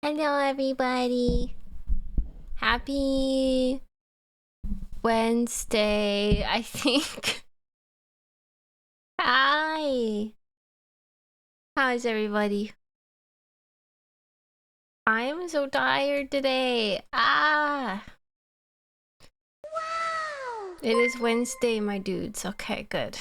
Hello, everybody. Happy Wednesday, I think. Hi. How's everybody? I am so tired today. Wow. It is Wednesday, my dudes. Okay, good.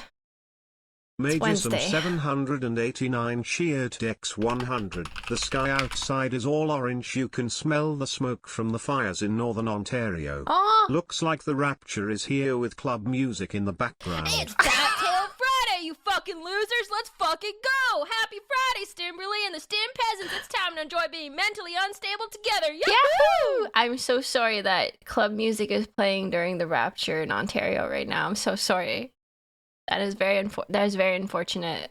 Major some 789 sheared X100. The sky outside is all orange. You can smell the smoke from the fires in northern Ontario. Oh! Looks like the rapture is here with club music in the background. It's Fat Tail Friday, you fucking losers! Let's fucking go! Happy Friday, Stimberly and the Stim Peasants! It's time to enjoy being mentally unstable together! Yahoo! I'm so sorry that club music is playing during the rapture in Ontario right now. I'm so sorry. That is very unfortunate.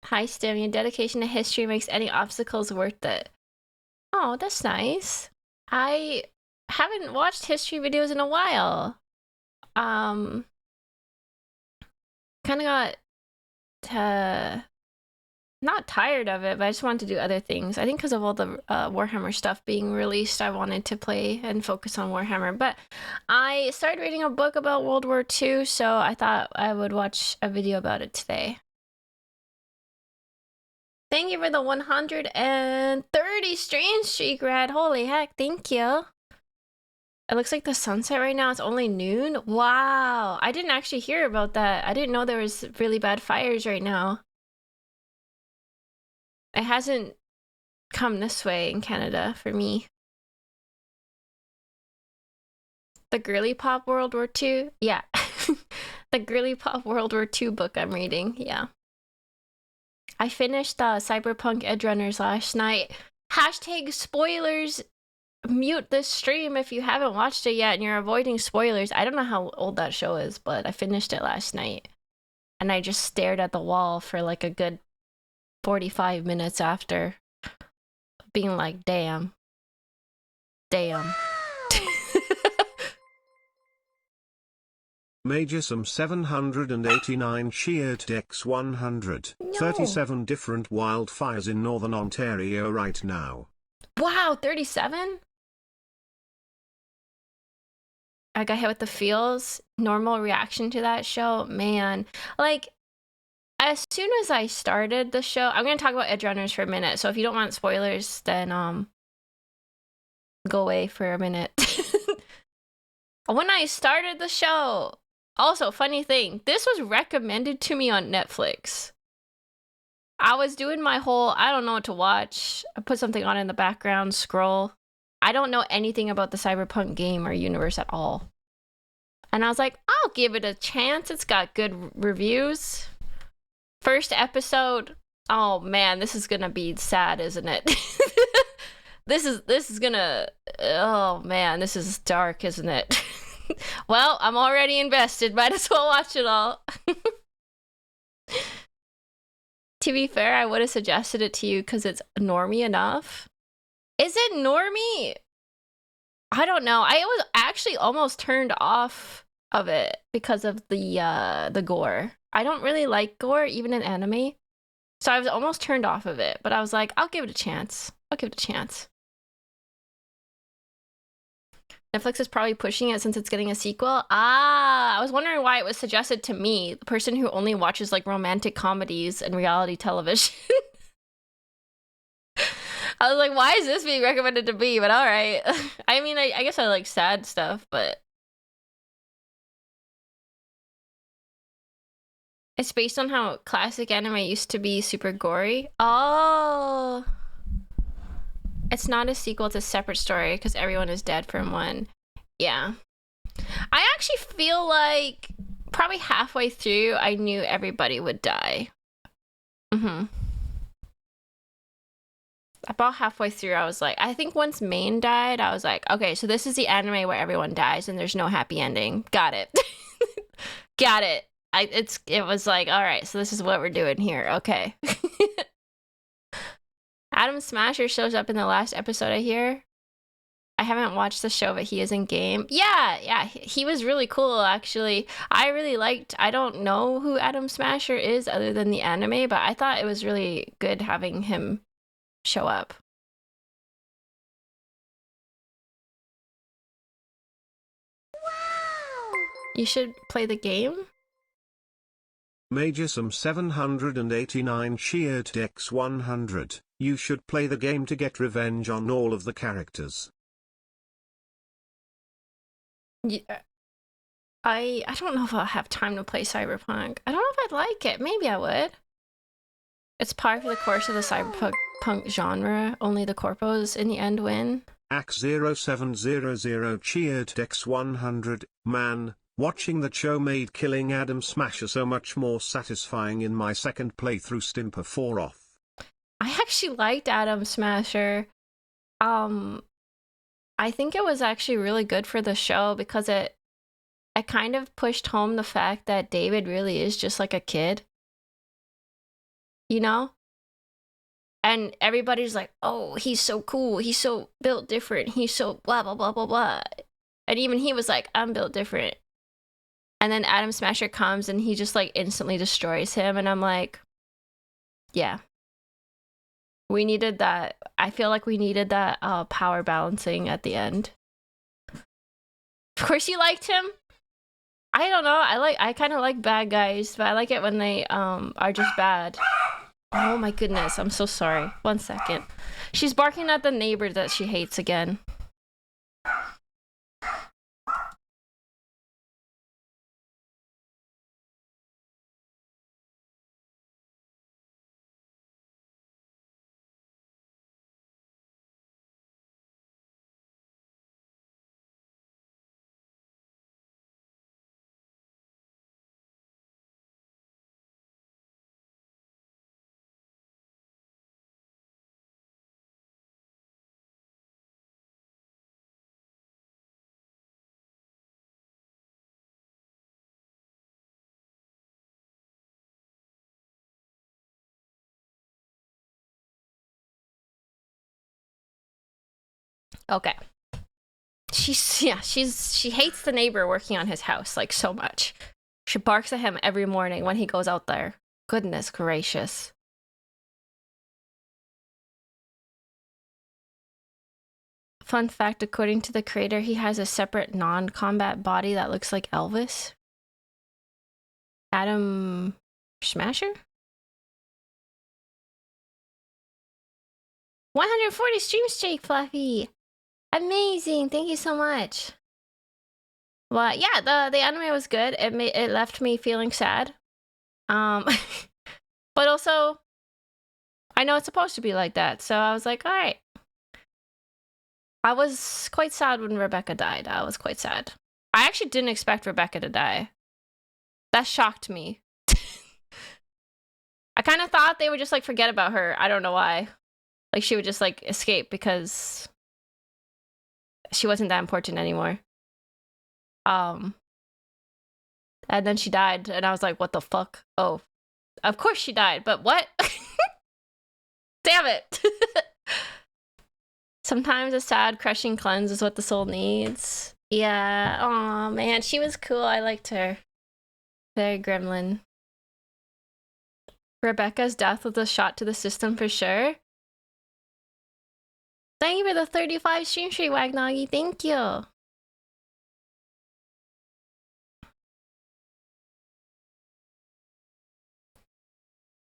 Hi, Stim. Your dedication to history makes any obstacles worth it. Oh, that's nice. I haven't watched history videos in a while. Kind of got not tired of it, but I just wanted to do other things. I think because of all the Warhammer stuff being released, I wanted to play and focus on Warhammer. But I started reading a book about World War II, so I thought I would watch a video about it today. Thank you for the 130 stream streak, Rad. Holy heck, thank you. It looks like the sunset right now. It's only noon. Wow, I didn't actually hear about that. I didn't know there was really bad fires right now. It hasn't come this way in Canada for me. The Girly Pop World War II? Yeah. The Girly Pop World War II book I'm reading, yeah. I finished Cyberpunk Edgerunners last night. Hashtag spoilers. Mute this stream if you haven't watched it yet and you're avoiding spoilers. I don't know how old that show is, but I finished it last night. And I just stared at the wall for like a good 45 minutes after, being like, damn. Major some 789 sheared X100. No. 37 different wildfires in northern Ontario right now. Wow, 37? I got hit with the feels. Normal reaction to that show, man. Like, as soon as I started the show, I'm going to talk about Edgerunners for a minute. So if you don't want spoilers, then go away for a minute. When I started the show, also, funny thing, this was recommended to me on Netflix. I was doing my whole, I don't know what to watch. I put something on in the background, scroll. I don't know anything about the Cyberpunk game or universe at all. And I was like, I'll give it a chance. It's got good reviews. First episode, oh man, this is gonna be sad, isn't it? This is gonna, oh man, this is dark, isn't it? Well, I'm already invested, might as well watch it all. To be fair, I would have suggested it to you because it's normie enough. Is it normie? I don't know. I was actually almost turned off of it because of the gore. I don't really like gore, even in anime. So I was almost turned off of it, but I was like, I'll give it a chance. Netflix is probably pushing it since it's getting a sequel. I was wondering why it was suggested to me, the person who only watches like romantic comedies and reality television. I was like, why is this being recommended to me? But all right. I mean, I guess I like sad stuff, but it's based on how classic anime used to be super gory. Oh. It's not a sequel, it's a separate story because everyone is dead from one. Yeah. I actually feel like probably halfway through, I knew everybody would die. About halfway through, I was like, I think once Main died, I was like, okay, so this is the anime where everyone dies and there's no happy ending. Got it. Got it. It was like, all right, so this is what we're doing here. Okay. Adam Smasher shows up in the last episode, I hear. I haven't watched the show, but he is in game. Yeah, he was really cool, actually. I really liked, I don't know who Adam Smasher is other than the anime, but I thought it was really good having him show up. Wow! You should play the game? Major some 789 cheered Dex 100. You should play the game to get revenge on all of the characters. Yeah. I don't know if I'll have time to play Cyberpunk. I don't know if I'd like it. Maybe I would. It's par for the course of the cyberpunk genre. Only the corpos in the end win. Ax0700 cheered Dex 100. Man, watching the show made killing Adam Smasher so much more satisfying in my second playthrough Stimper 4 off. I actually liked Adam Smasher. I think it was actually really good for the show because it kind of pushed home the fact that David really is just like a kid. You know? And everybody's like, oh, he's so cool. He's so built different. He's so blah, blah, blah, blah, blah. And even he was like, I'm built different. And then Adam Smasher comes and he just like instantly destroys him. And I'm like, yeah. We needed that. I feel like we needed that power balancing at the end. Of course you liked him. I don't know. I kind of like bad guys, but I like it when they are just bad. Oh my goodness, I'm so sorry. 1 second. She's barking at the neighbor that she hates again. Okay. She hates the neighbor working on his house like so much. She barks at him every morning when he goes out there. Goodness gracious. Fun fact, according to the creator, he has a separate non-combat body that looks like Elvis. Adam Smasher? 140 streams, Jake Fluffy. Amazing, thank you so much. Well, yeah, the anime was good. It left me feeling sad. But also, I know it's supposed to be like that, so I was like, all right. I was quite sad when Rebecca died. I was quite sad. I actually didn't expect Rebecca to die. That shocked me. I kind of thought they would just like forget about her. I don't know why. Like she would just like escape because she wasn't that important anymore. And then she died and I was like, what the fuck? Oh, of course she died, but what? Damn it. Sometimes a sad, crushing cleanse is what the soul needs. Yeah, oh man, she was cool. I liked her. Very gremlin. Rebecca's death was a shot to the system for sure. Thank you for the 35 stream street, Wagnoggy. Thank you. Oh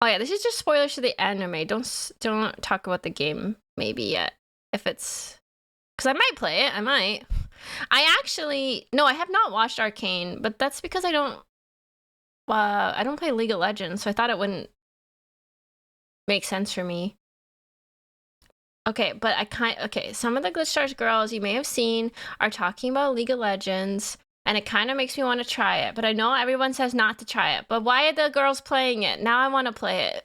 yeah, this is just spoilers for the anime. Don't talk about the game maybe yet. If it's... Because I might play it. I might. No, I have not watched Arcane, but that's because I don't play League of Legends, so I thought it wouldn't make sense for me. Okay, but some of the Glitch Stars girls you may have seen are talking about League of Legends, and it kind of makes me want to try it, but I know everyone says not to try it. But why are the girls playing it? Now I want to play it.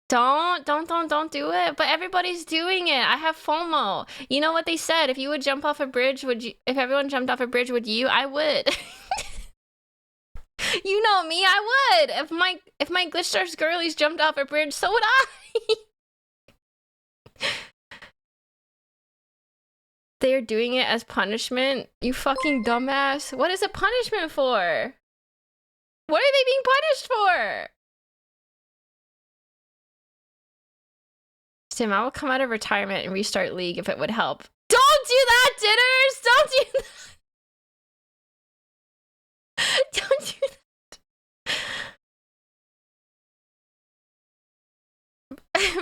Don't do it. But everybody's doing it. I have FOMO. You know what they said? If you would jump off a bridge, would you? If everyone jumped off a bridge, would you? I would. You know me, I would. If my Glitch Stars girlies jumped off a bridge, so would I. They're doing it as punishment? You fucking dumbass. What is a punishment for? What are they being punished for? Sim, I will come out of retirement and restart League if it would help. Don't do that, Dinners! Don't do that! Don't do that.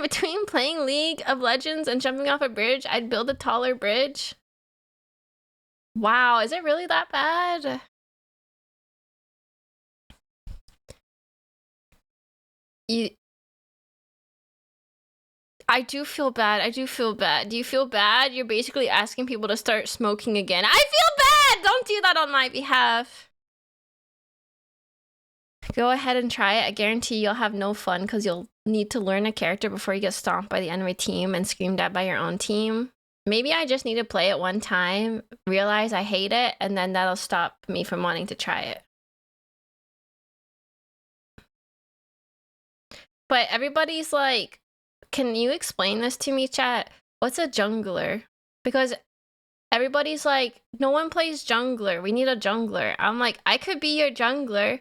Between playing League of Legends and jumping off a bridge, I'd build a taller bridge. Wow, is it really that bad? I do feel bad. I do feel bad. Do you feel bad? You're basically asking people to start smoking again. I feel bad! Don't do that on my behalf. Go ahead and try it. I guarantee you'll have no fun because you'll need to learn a character before you get stomped by the enemy team and screamed at by your own team. Maybe I just need to play it one time, realize I hate it, and then that'll stop me from wanting to try it. But everybody's like, can you explain this to me, chat? What's a jungler? Because everybody's like, no one plays jungler. We need a jungler. I'm like, I could be your jungler.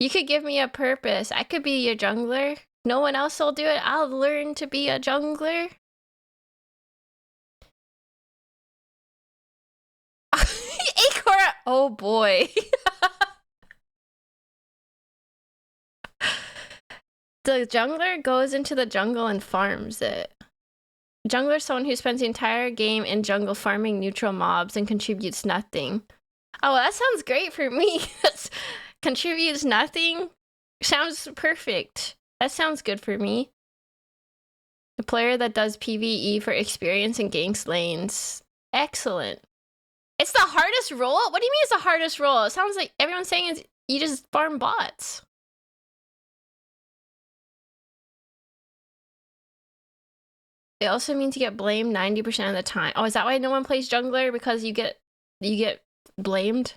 You could give me a purpose. I could be your jungler. No one else will do it. I'll learn to be a jungler. Akora. Oh boy. The jungler goes into the jungle and farms it. Jungler is someone who spends the entire game in jungle farming neutral mobs and contributes nothing. Oh, that sounds great for me. Contributes nothing? Sounds perfect. That sounds good for me. The player that does PvE for experience and ganks lanes. Excellent. It's the hardest role? What do you mean it's the hardest role? It sounds like everyone's saying is you just farm bots. It also means you get blamed 90% of the time. Oh, is that why no one plays jungler? Because you get blamed?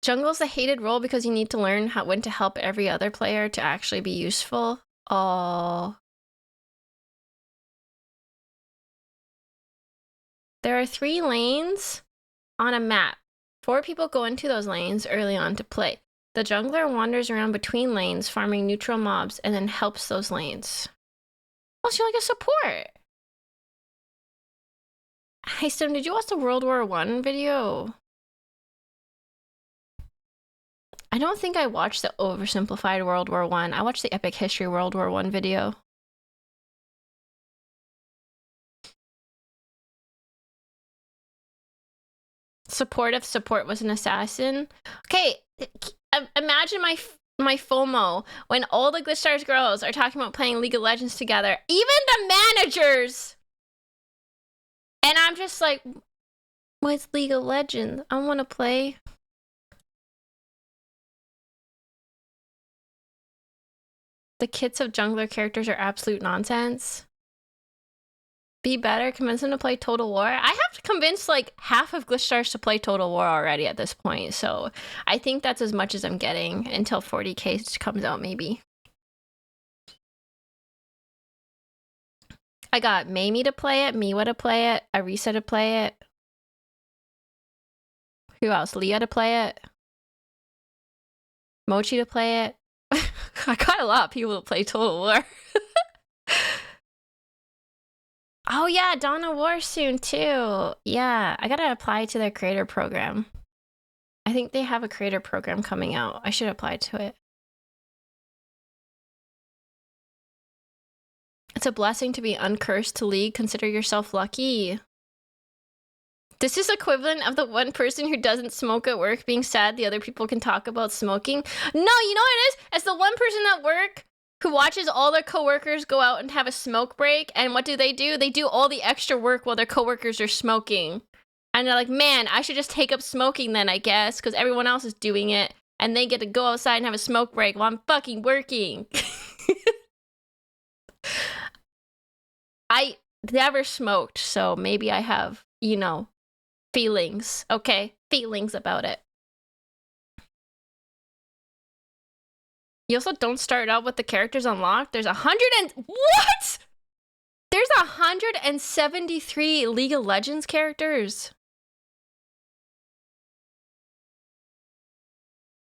Jungle's a hated role because you need to learn when to help every other player to actually be useful. Oh. There are 3 lanes on a map. 4 people go into those lanes early on to play. The jungler wanders around between lanes, farming neutral mobs, and then helps those lanes. Oh, so you're like a support. Hey, Sim, did you watch the World War I video? I don't think I watched the Oversimplified World War I. I watched the Epic History World War I video. Support if support was an assassin. Okay, imagine my FOMO when all the Glitch Stars girls are talking about playing League of Legends together, even the managers, and I'm just like, what's League of Legends? I want to play. The kits of jungler characters are absolute nonsense. Be better, convince them to play Total War. I have to convince like half of Glitch Stars to play Total War already at this point, so I think that's as much as I'm getting until 40k comes out, maybe. I got Mamie to play it, Miwa to play it, Arisa to play it. Who else? Leah to play it. Mochi to play it. I got a lot of people to play Total War. Oh yeah, Dawn of War soon too. Yeah, I gotta apply to their creator program. I think they have a creator program coming out. I should apply to it. It's a blessing to be uncursed to League. Consider yourself lucky. This is equivalent of the one person who doesn't smoke at work being sad the other people can talk about smoking. No, you know what it is? It's the one person at work who watches all their coworkers go out and have a smoke break, and what do? They do all the extra work while their coworkers are smoking. And they're like, man, I should just take up smoking then, I guess, because everyone else is doing it, and they get to go outside and have a smoke break while I'm fucking working. I never smoked, so maybe I have, you know, feelings, okay? Feelings about it. You also don't start out with the characters unlocked. There's 100 and... What?! There's 173 League of Legends characters.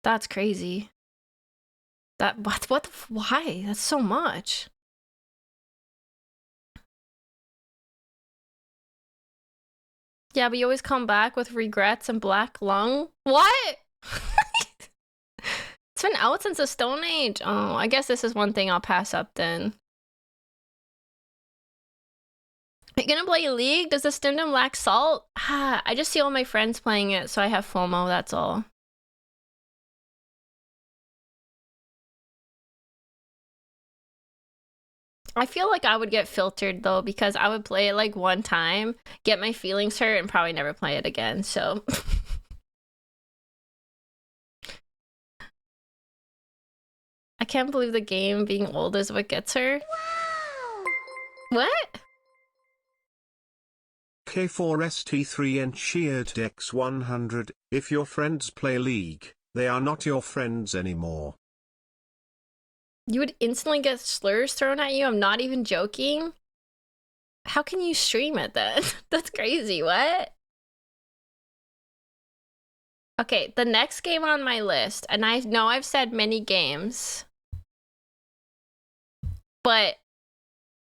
That's crazy. Why? That's so much. Yeah, but you always come back with regrets and black lung. What? It's been out since the Stone Age. Oh, I guess this is one thing I'll pass up then. Are you gonna play League? Does the Stindom lack salt? I just see all my friends playing it, so I have FOMO, that's all. I feel like I would get filtered though, because I would play it like one time, get my feelings hurt, and probably never play it again, so. I can't believe the game being old is what gets her. Wow. What? K4ST3 and Sheared X100, if your friends play League, they are not your friends anymore. You would instantly get slurs thrown at you? I'm not even joking. How can you stream it then? That's crazy, what? Okay, the next game on my list, and I know I've said many games, but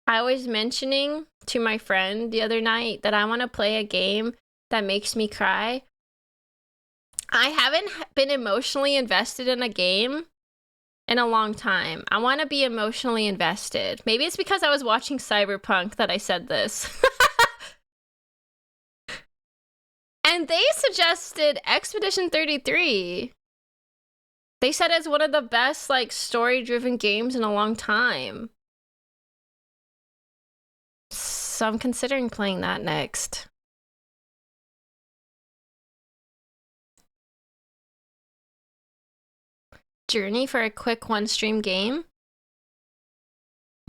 I was mentioning to my friend the other night that I want to play a game that makes me cry. I haven't been emotionally invested in a game in a long time. I want to be emotionally invested. Maybe it's because I was watching Cyberpunk that I said this. And they suggested Expedition 33. They said it's one of the best, like, story-driven games in a long time. So I'm considering playing that next. Journey for a quick one-stream game.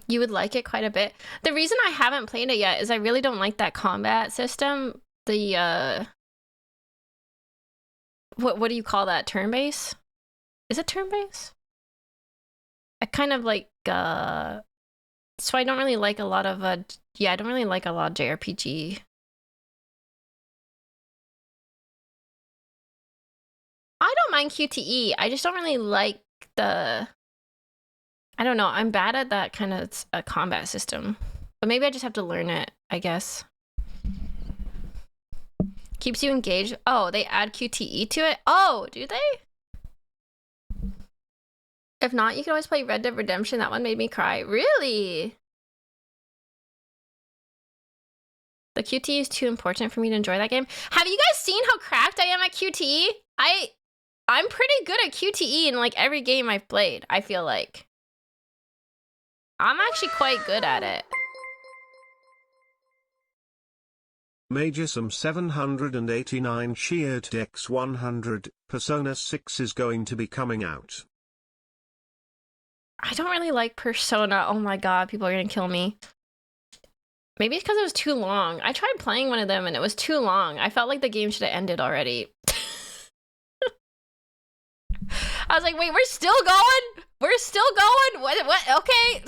You would like it quite a bit. The reason I haven't played it yet is I really don't like that combat system. The, what do you call that? Turn-based? Is it turn-based? I kind of like, so I don't really like a lot of, yeah, I don't really like a lot of JRPG. I don't mind QTE. I just don't really like the... I don't know. I'm bad at that kind of a combat system. But maybe I just have to learn it, I guess. Keeps you engaged. Oh, they add QTE to it? Oh, do they? If not, you can always play Red Dead Redemption. That one made me cry. Really? The QTE is too important for me to enjoy that game. Have you guys seen how cracked I am at QTE? I'm pretty good at QTE in like every game I've played, I feel like. I'm actually quite good at it. Major some 789 Sheared X100, Persona 6 is going to be coming out. I don't really like Persona. Oh my god, people are gonna kill me. Maybe it's because it was too long. I tried playing one of them and it was too long. I felt like the game should have ended already. I was like, wait, we're still going? We're still going? What? Okay.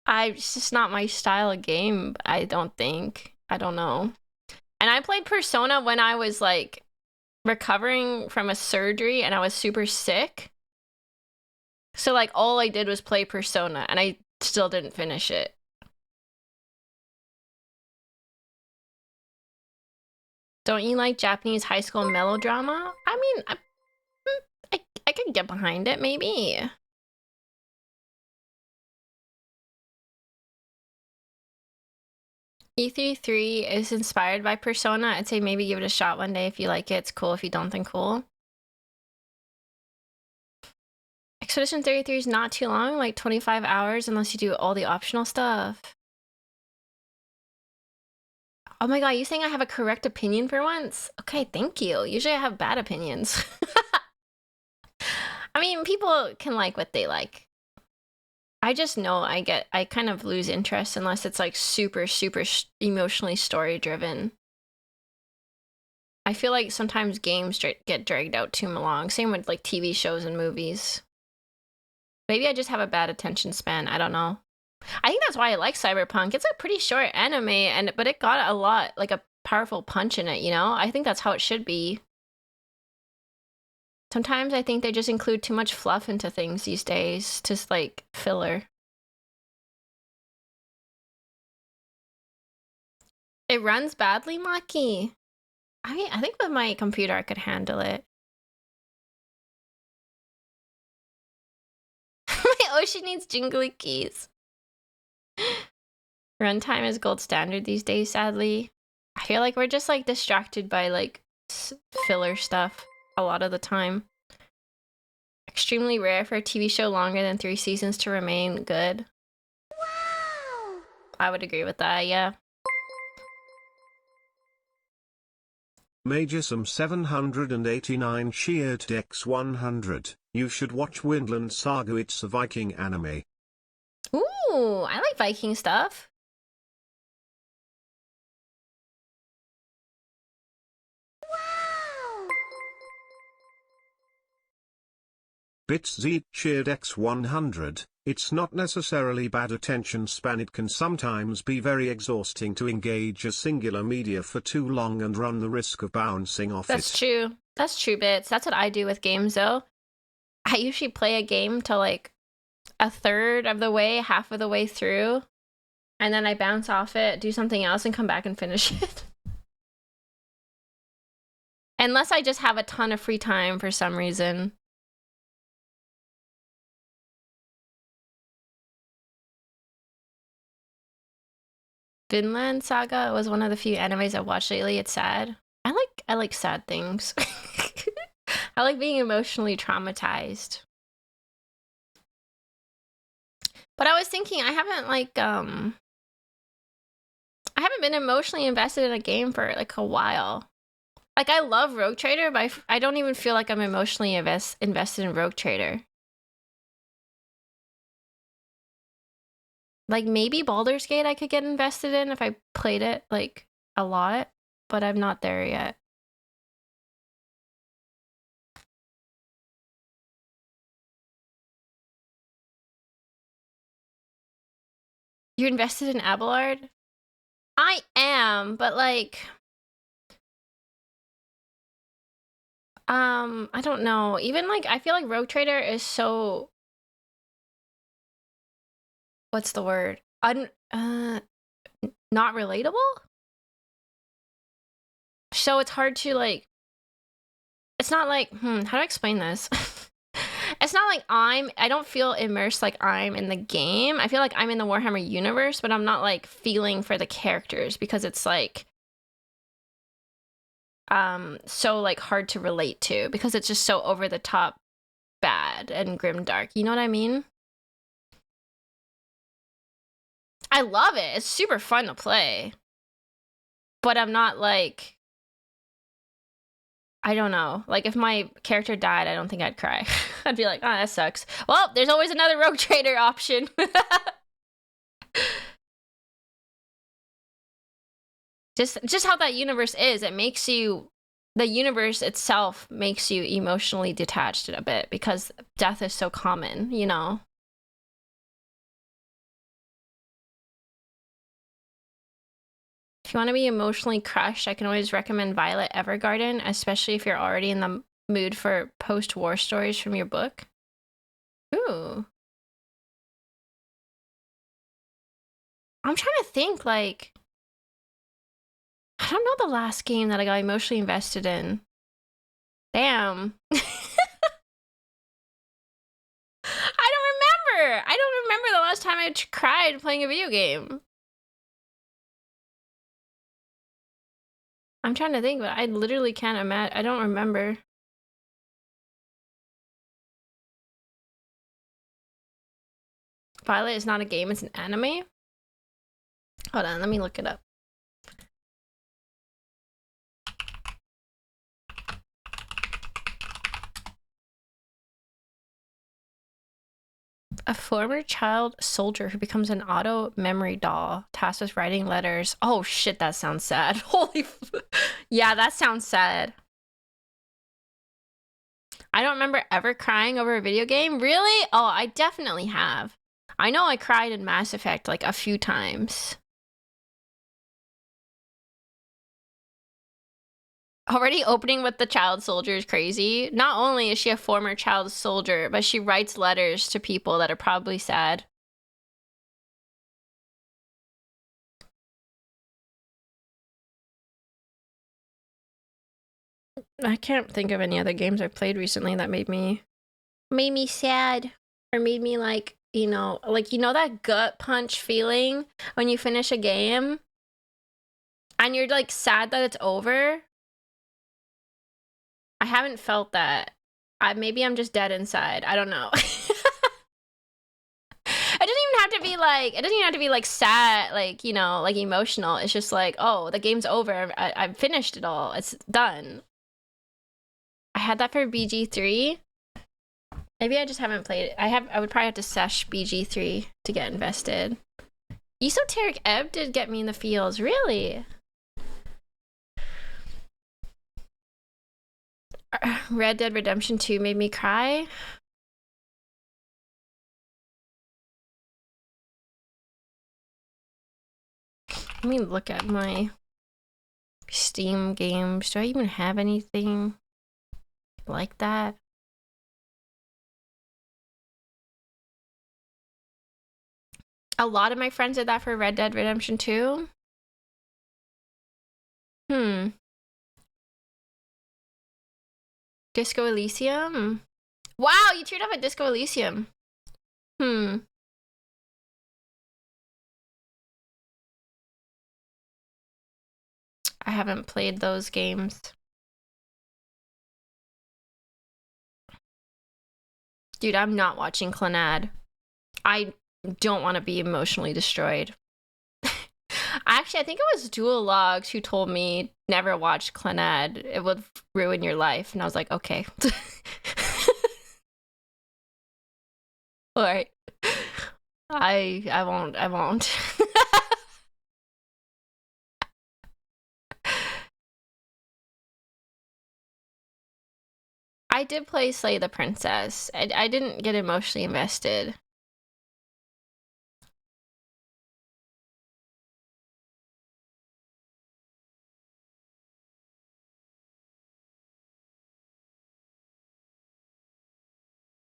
It's just not my style of game, I don't think. I don't know. And I played Persona when I was like recovering from a surgery and I was super sick. So like all I did was play Persona and I still didn't finish it. Don't you like Japanese high school melodrama? I mean, I could get behind it, maybe. E33 is inspired by Persona. I'd say maybe give it a shot one day if you like it. It's cool. If you don't, then cool. Expedition 33 is not too long, like 25 hours, unless you do all the optional stuff. Oh my god, you saying I have a correct opinion for once? Okay, thank you. Usually I have bad opinions. I mean, people can like what they like. I just know I kind of lose interest unless it's like super emotionally story driven. I feel like sometimes games get dragged out too long. Same with like TV shows and movies. Maybe I just have a bad attention span. I don't know. I think that's why I like Cyberpunk. It's a pretty short anime, but it got a lot, like a powerful punch in it, you know? I think that's how it should be. Sometimes I think they just include too much fluff into things these days, just like filler. It runs badly, Maki. I mean, I think with my computer I could handle it. My Ocean needs jingly keys. Runtime is gold standard these days, sadly. I feel like we're just like distracted by like filler stuff a lot of the time. Extremely rare for a TV show longer than 3 seasons to remain good. Wow! I would agree with that, yeah. Major 789 cheered X100. You should watch Windland Saga, it's a Viking anime. Ooh, I like Viking stuff. Wow! BitsZ cheered X100. It's not necessarily bad attention span, it can sometimes be very exhausting to engage a singular media for too long and run the risk of bouncing off it. That's true. That's true, Bits. That's what I do with games, though. I usually play a game to like a third of the way, half of the way through, and then I bounce off it, do something else, and come back and finish it. Unless I just have a ton of free time for some reason. Vinland Saga was one of the few animes I watched lately. It's sad. I like sad things. I like being emotionally traumatized. But I was thinking I haven't been emotionally invested in a game for like a while. Like I love Rogue Trader, but I don't even feel like I'm emotionally invested in Rogue Trader. Like maybe Baldur's Gate I could get invested in if I played it like a lot, but I'm not there yet. You're invested in Abelard? I am, but like I don't know. Even like I feel like Rogue Trader is so, what's the word? Not relatable? So it's hard to like, it's not like, how do I explain this? It's not like I don't feel immersed like I'm in the game. I feel like I'm in the Warhammer universe, but I'm not like feeling for the characters because it's like so like hard to relate to because it's just so over the top bad and grimdark. You know what I mean? I love it. It's super fun to play. But I'm not like, I don't know. Like if my character died, I don't think I'd cry. I'd be like, oh, that sucks. Well, there's always another Rogue Trader option. Just how that universe is, it makes you, the universe itself makes you emotionally detached a bit because death is so common, you know? If you want to be emotionally crushed, I can always recommend Violet Evergarden, especially if you're already in the mood for post-war stories from your book. Ooh. I'm trying to think, like, I don't know the last game that I got emotionally invested in. Damn. I don't remember the last time I cried playing a video game. I'm trying to think, but I literally can't imagine. I don't remember. Violet is not a game, it's an anime? Hold on, let me look it up. A former child soldier who becomes an auto memory doll, tasked with writing letters. Oh shit, that sounds sad. Holy Yeah, that sounds sad. I don't remember ever crying over a video game. Really? Oh, I definitely have. I know I cried in Mass Effect like a few times. Already opening with the child soldier is crazy. Not only is she a former child soldier, but she writes letters to people that are probably sad. I can't think of any other games I've played recently that made me sad or made me like, you know that gut punch feeling when you finish a game and you're like sad that it's over. I haven't felt that. Maybe I'm just dead inside. I don't know. It doesn't even have to be like sad, like, you know, like emotional. It's just like, oh, the game's over. I've finished it all. It's done. I had that for BG3. Maybe I just haven't played it. I would probably have to sesh BG3 to get invested. Esoteric Ebb did get me in the feels, really. Red Dead Redemption 2 made me cry. Let me look at my Steam games. Do I even have anything like that? A lot of my friends did that for Red Dead Redemption 2. Disco Elysium? Wow, you teared up at Disco Elysium. I haven't played those games. Dude, I'm not watching Clannad. I don't want to be emotionally destroyed. Actually, I think it was Dual Logs who told me never watch Clannad. It would ruin your life. And I was like, okay. All right. I won't. I did play Slay the Princess. I didn't get emotionally invested.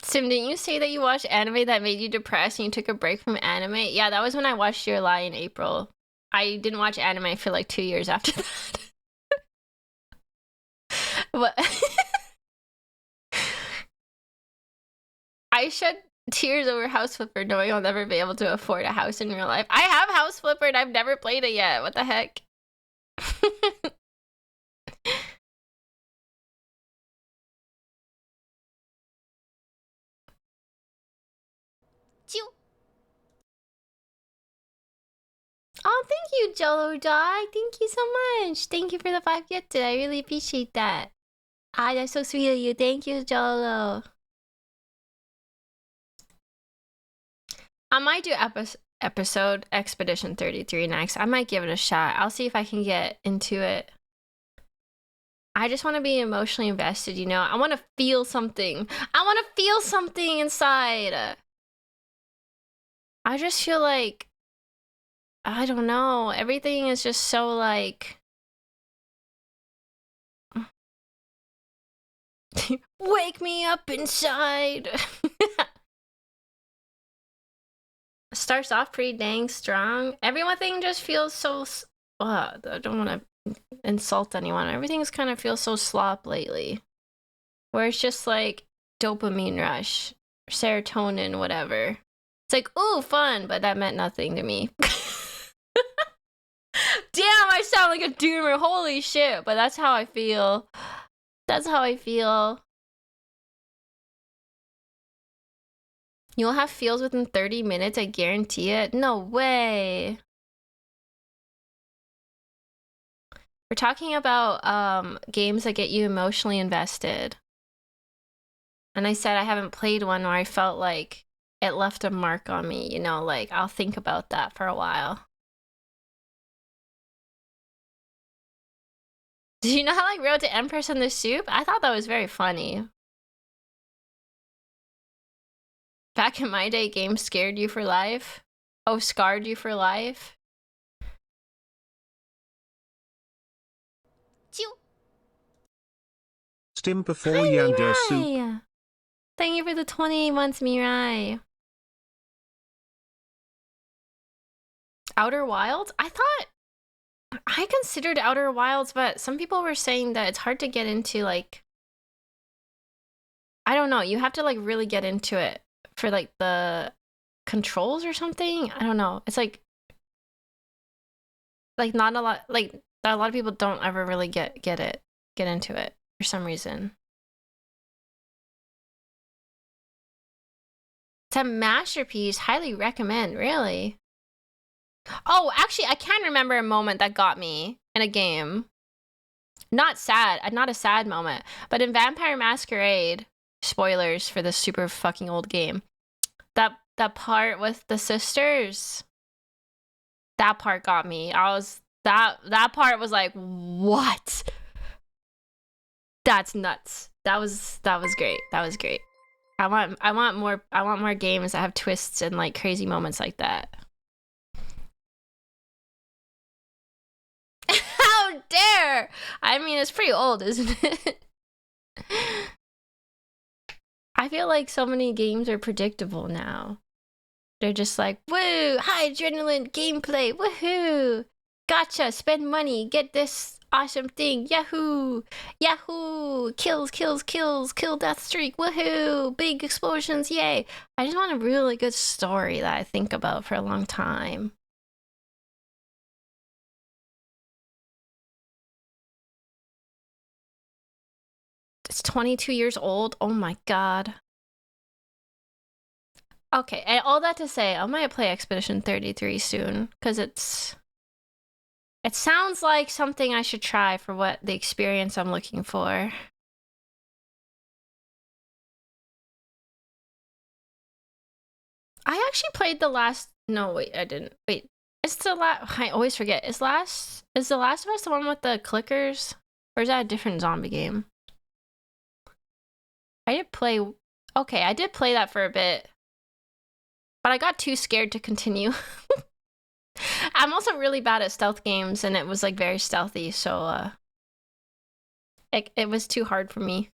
Sim, didn't you say that you watched anime that made you depressed and you took a break from anime? Yeah, that was when I watched Your Lie in April. I didn't watch anime for like 2 years after that. What? I shed tears over House Flipper knowing I'll never be able to afford a house in real life. I have House Flipper and I've never played it yet. What the heck? Oh, thank you, Jello Dog. Thank you so much. Thank you for the 5 gifted. I really appreciate that. Ah, that's so sweet of you. Thank you, Jello. I might do episode Expedition 33 next. I might give it a shot. I'll see if I can get into it. I just want to be emotionally invested, you know? I want to feel something. I want to feel something inside. I just feel like, I don't know. Everything is just so like... Wake me up inside. Starts off pretty dang strong. Everything just feels so... I don't want to insult anyone. Everything's kind of feels so slop lately. Where it's just like dopamine rush, serotonin, whatever. It's like, ooh, fun, but that meant nothing to me. Damn, I sound like a doomer. Holy shit. But that's how I feel. That's how I feel. You'll have feels within 30 minutes, I guarantee it. No way. We're talking about games that get you emotionally invested. And I said I haven't played one where I felt like it left a mark on me, you know, like I'll think about that for a while. Do you know how like Road to Empress in the Soup? I thought that was very funny. Back in my day, games scared you for life. Oh, scarred you for life. Stim before Hi, Yander Soup. Mirai. Thank you for the 28 months, Mirai. Outer Wilds? I considered Outer Wilds, but some people were saying that it's hard to get into, like, I don't know, you have to like really get into it for like the controls or something. I don't know. It's like not a lot, like a lot of people don't ever really get into it for some reason. It's a masterpiece. Highly recommend, really. Oh, actually, I can remember a moment that got me in a game. Not a sad moment, but in Vampire Masquerade, spoilers for this super fucking old game, that part with the sisters, that part got me. That part was like, what? That's nuts. That was great. That was great. I want more games that have twists and like crazy moments like that. How dare! I mean, it's pretty old, isn't it? I feel like so many games are predictable now. They're just like, woo, high adrenaline gameplay, woohoo! Gotcha, spend money, get this awesome thing, yahoo! Yahoo! Kills, kill death streak, woohoo! Big explosions, yay! I just want a really good story that I think about for a long time. It's 22 years old. Oh my god. Okay, and all that to say, I might play Expedition 33 soon, because it sounds like something I should try for what the experience I'm looking for. I actually played the last... No, wait, I didn't. Wait, it's the last... I always forget. Is The Last of Us the one with the clickers? Or is that a different zombie game? I did play... Okay, I did play that for a bit. But I got too scared to continue. I'm also really bad at stealth games, and it was like very stealthy, so it was too hard for me.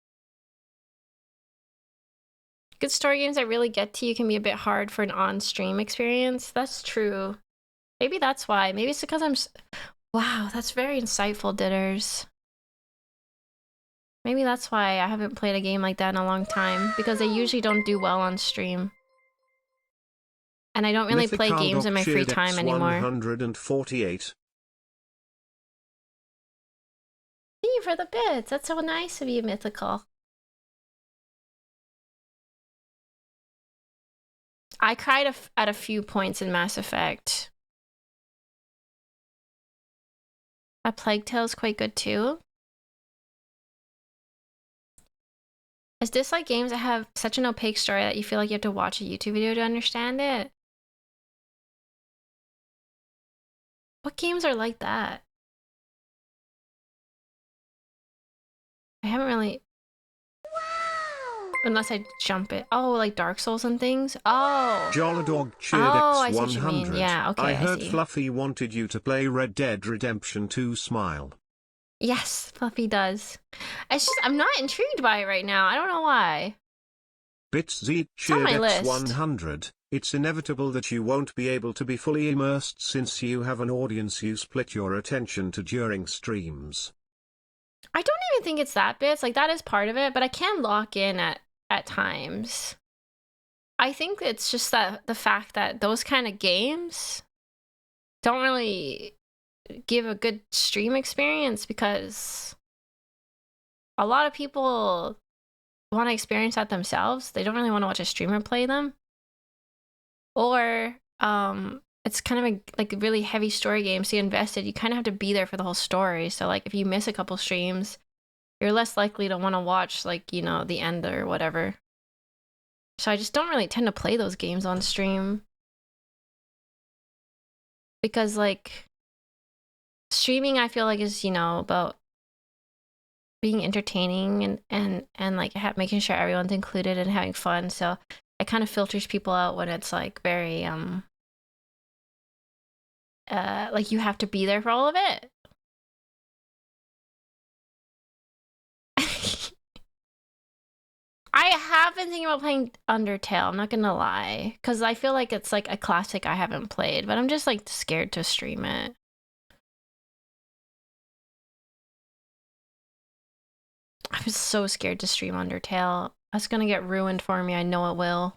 Good story games that really get to you can be a bit hard for an on-stream experience. That's true. Maybe that's why. Maybe it's because I'm... Wow, that's very insightful, Ditters. Maybe that's why I haven't played a game like that in a long time, because they usually don't do well on stream. And I don't really play games in my free time anymore. 148. Thank you for the bits. That's so nice of you, Mythical. I cried at a few points in Mass Effect. A Plague Tale's quite good too. Is this like games that have such an opaque story that you feel like you have to watch a YouTube video to understand it? What games are like that? I haven't really... Wow. Unless I jump it. Oh, like Dark Souls and things? Oh. Joladog cheered I see X100. what you mean. Yeah, okay, I heard see. Fluffy wanted you to play Red Dead Redemption 2 Smile. Yes, Fluffy does. It's just, I'm not intrigued by it right now. I don't know why. BitsZ cheered X100. It's inevitable that you won't be able to be fully immersed since you have an audience you split your attention to during streams. I don't even think it's that bits. Like, that is part of it, but I can lock in at times. I think it's just that the fact that those kind of games don't really give a good stream experience, because a lot of people want to experience that themselves. They don't really want to watch a streamer play them. Or it's kind of like a really heavy story game, so you invested, you kind of have to be there for the whole story. So like if you miss a couple streams, you're less likely to want to watch, like, you know, the end or whatever. So I just don't really tend to play those games on stream, because like streaming, I feel like, is, you know, about being entertaining and like making sure everyone's included and having fun. So it kind of filters people out when it's like very like you have to be there for all of it. I have been thinking about playing Undertale, I'm not gonna lie, because I feel like it's like a classic I haven't played, but I'm just like scared to stream it. I was so scared to stream Undertale. That's gonna get ruined for me, I know it will.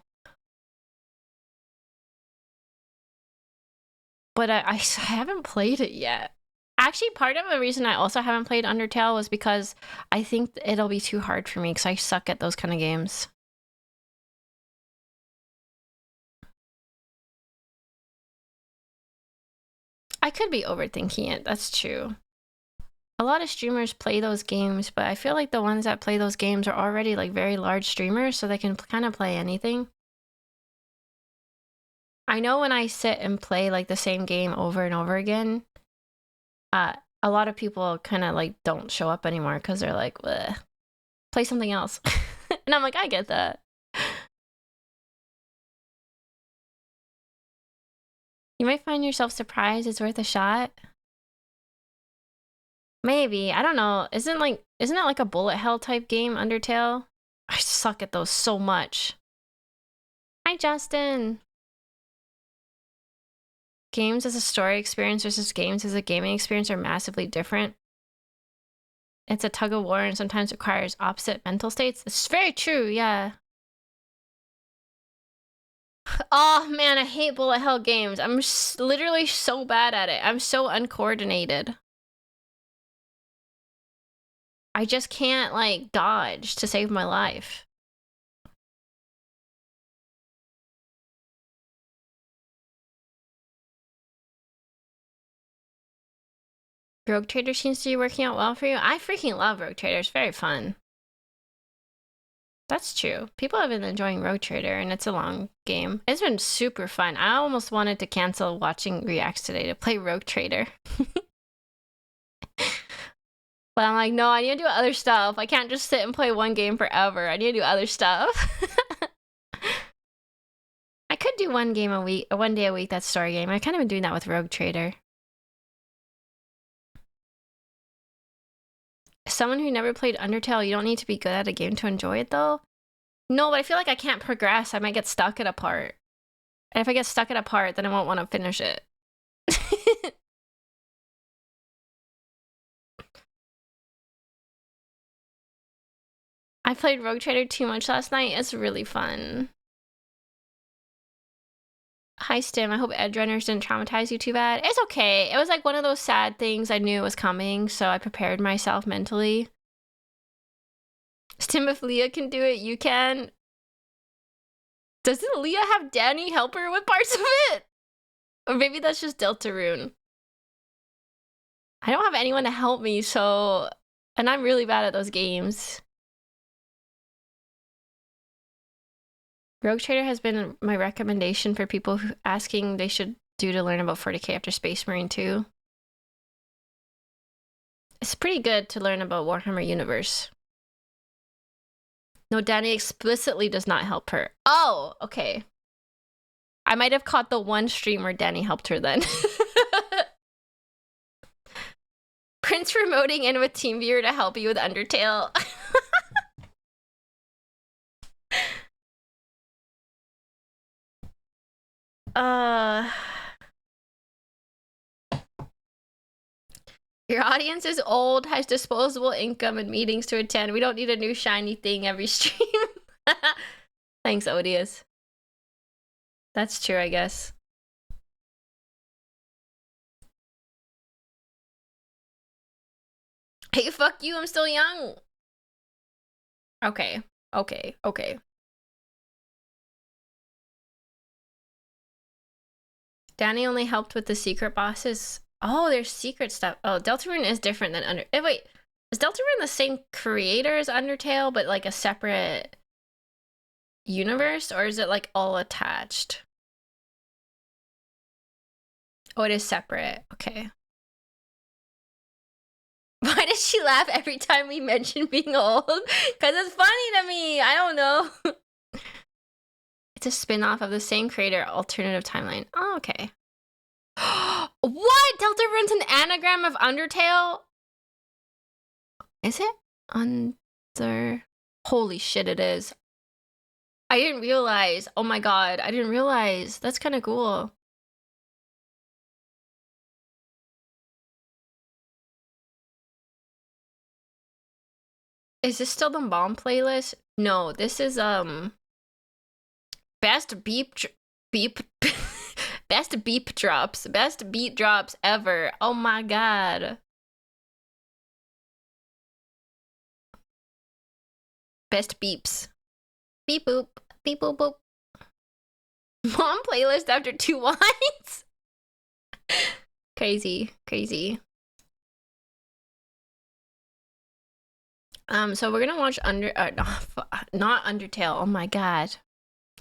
But I haven't played it yet. Actually, part of the reason I also haven't played Undertale was because I think it'll be too hard for me because I suck at those kind of games. I could be overthinking it, that's true. A lot of streamers play those games, but I feel like the ones that play those games are already like very large streamers, so they can kind of play anything. I know when I sit and play like the same game over and over again, a lot of people kind of like don't show up anymore because they're like, bleh, play something else. And I'm like, I get that. You might find yourself surprised it's worth a shot. Maybe, I don't know. Isn't it like a bullet hell type game, Undertale? I suck at those so much. Hi, Justin. Games as a story experience versus games as a gaming experience are massively different. It's a tug of war and sometimes requires opposite mental states. It's very true, yeah. Oh man, I hate bullet hell games. I'm literally so bad at it. I'm so uncoordinated. I just can't like dodge to save my life. Rogue Trader seems to be working out well for you. I freaking love Rogue Trader. It's very fun. That's true. People have been enjoying Rogue Trader, and it's a long game. It's been super fun. I almost wanted to cancel watching reacts today to play Rogue Trader. But I'm like, no, I need to do other stuff. I can't just sit and play one game forever. I need to do other stuff. I could do one game a week, one day a week, that's story game. I kind of been doing that with Rogue Trader. Someone who never played Undertale, you don't need to be good at a game to enjoy it though. No, but I feel like I can't progress. I might get stuck at a part. And if I get stuck at a part, then I won't want to finish it. I played Rogue Trader too much last night. It's really fun. Hi, Stim. I hope Edgerunners didn't traumatize you too bad. It's okay. It was like one of those sad things I knew was coming, so I prepared myself mentally. Stim, if Leah can do it, you can. Doesn't Leah have Danny help her with parts of it? Or maybe that's just Deltarune. I don't have anyone to help me, so... And I'm really bad at those games. Rogue Trader has been my recommendation for people who asking they should do to learn about 40k after Space Marine 2. It's pretty good to learn about Warhammer Universe. No, Danny explicitly does not help her. Oh, okay. I might have caught the one stream where Danny helped her then. Prince remoting in with TeamViewer to help you with Undertale. Your audience is old, has disposable income and meetings to attend. We don't need a new shiny thing every stream. Thanks, Odious. That's true, I guess. Hey, fuck you, I'm still young. Okay. Danny only helped with the secret bosses. Oh, there's secret stuff. Oh, Deltarune is different than wait, is Deltarune the same creator as Undertale, but like a separate universe, or is it like all attached? Oh, it is separate. Okay. Why does she laugh every time we mention being old? Because it's funny to me. I don't know. It's a spin-off of the same creator, alternative timeline. Oh, okay. What? Deltarune's an anagram of Undertale? Is it? Holy shit, it is. I didn't realize. Oh my god, I didn't realize. That's kind of cool. Is this still the mom playlist? No, this is best beep best beep drops, best beat drops ever. Oh my god. Best beeps. Beep boop, beep boop boop. Mom playlist after 2 wines. Crazy, crazy. So we're gonna watch not Undertale. Oh my god.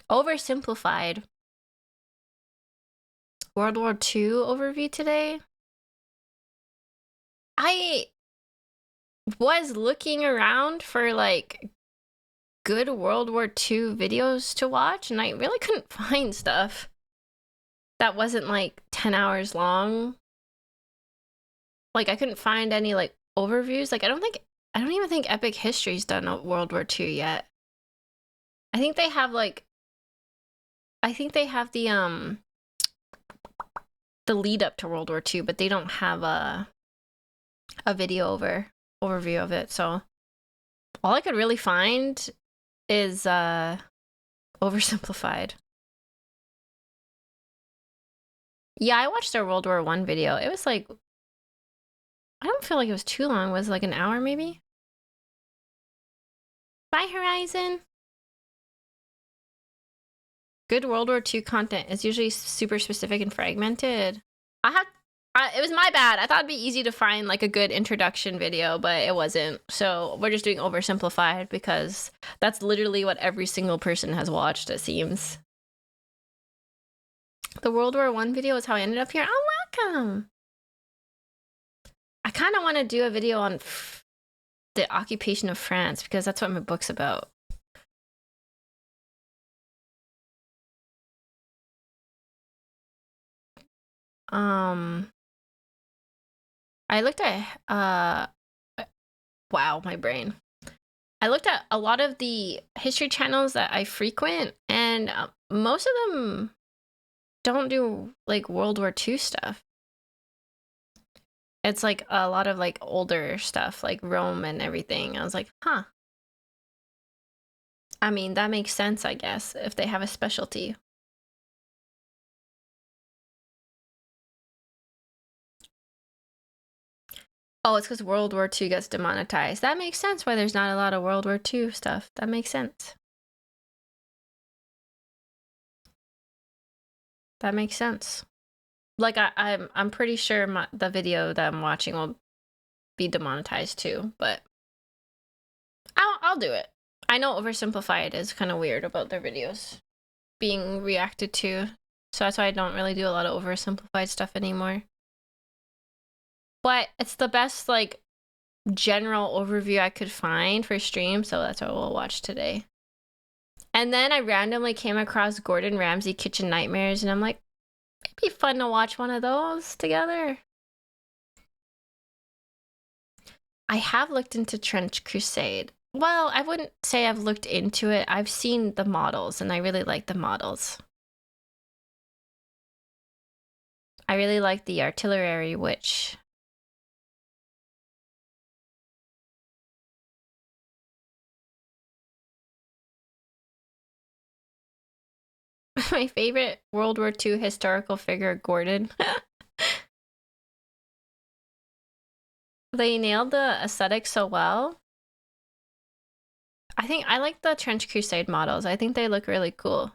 Oversimplified. World War II overview today. I was looking around for like good World War II videos to watch, and I really couldn't find stuff that wasn't like 10 hours long. Like I couldn't find any like overviews. Like I don't even think Epic History's done a World War II yet. I think they have like the lead up to World War II, but they don't have a video overview of it. So all I could really find is Oversimplified. Yeah, I watched their World War I video. It was like, I don't feel like it was too long. It was like an hour maybe? Bye, Horizon. Good World War II content is usually super specific and fragmented. It was my bad. I thought it'd be easy to find like a good introduction video, but it wasn't. So we're just doing Oversimplified because that's literally what every single person has watched, it seems. The World War I video is how I ended up here. Oh, welcome. I kind of want to do a video on the occupation of France because that's what my book's about. I looked at wow, my brain. I looked at a lot of the history channels that I frequent, and most of them don't do like World War II stuff. It's like a lot of like older stuff, like Rome and everything. I was like, huh. I mean, that makes sense, I guess, if they have a specialty. Oh, it's because World War II gets demonetized. That makes sense why there's not a lot of World War II stuff. That makes sense. That makes sense. Like I'm pretty sure the video that I'm watching will be demonetized too, but I'll do it. I know Oversimplified is kind of weird about their videos being reacted to, so that's why I don't really do a lot of Oversimplified stuff anymore. But it's the best like general overview I could find for stream, so that's what we'll watch today. And then I randomly came across Gordon Ramsay Kitchen Nightmares, and I'm like, it'd be fun to watch one of those together. I have looked into Trench Crusade. Well, I wouldn't say I've looked into it. I've seen the models, and I really like the models. I really like the Artillery Witch. My favorite World War II historical figure, Gordon. They nailed the aesthetic so well. I think I like the Trench Crusade models. I think they look really cool.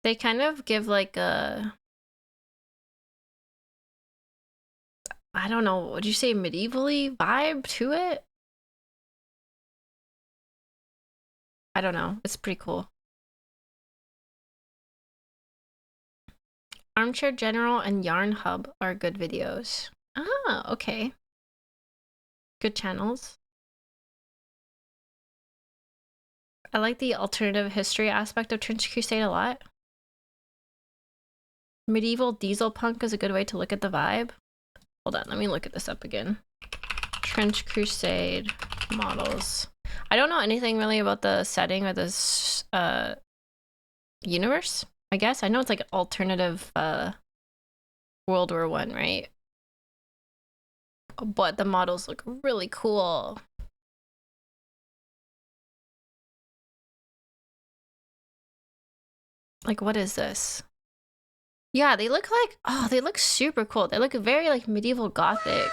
They kind of give like a, I don't know, would you say medievally vibe to it? I don't know. It's pretty cool. Armchair General and Yarn Hub are good videos. Ah, okay. Good channels. I like the alternative history aspect of Trench Crusade a lot. Medieval diesel punk is a good way to look at the vibe. Hold on, let me look at this up again. Trench Crusade models. I don't know anything really about the setting or this universe, I guess. I know it's like alternative World War I, right? But the models look really cool. Like, what is this? Yeah, they look like, oh, they look super cool. They look very like medieval gothic.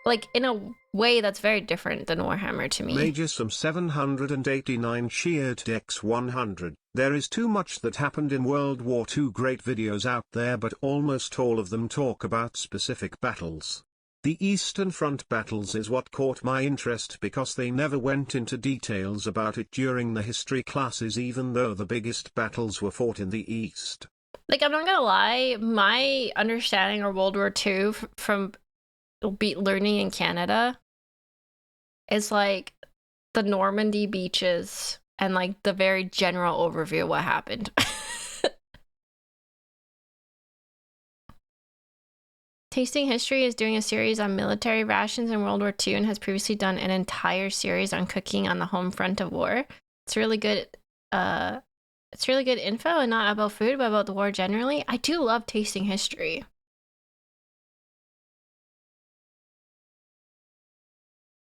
Like in a way that's very different than Warhammer to me. Magism 789 Sheared X100. There is too much that happened in World War II. Great videos out there, but almost all of them talk about specific battles. The Eastern Front battles is what caught my interest because they never went into details about it during the history classes, even though the biggest battles were fought in the East. Like, I'm not gonna lie, my understanding of World War II from learning in Canada is like the Normandy beaches and like the very general overview of what happened. Tasting History is doing a series on military rations in World War II and has previously done an entire series on cooking on the home front of war. It's really good. It's really good info, and not about food, but about the war generally. I do love Tasting History.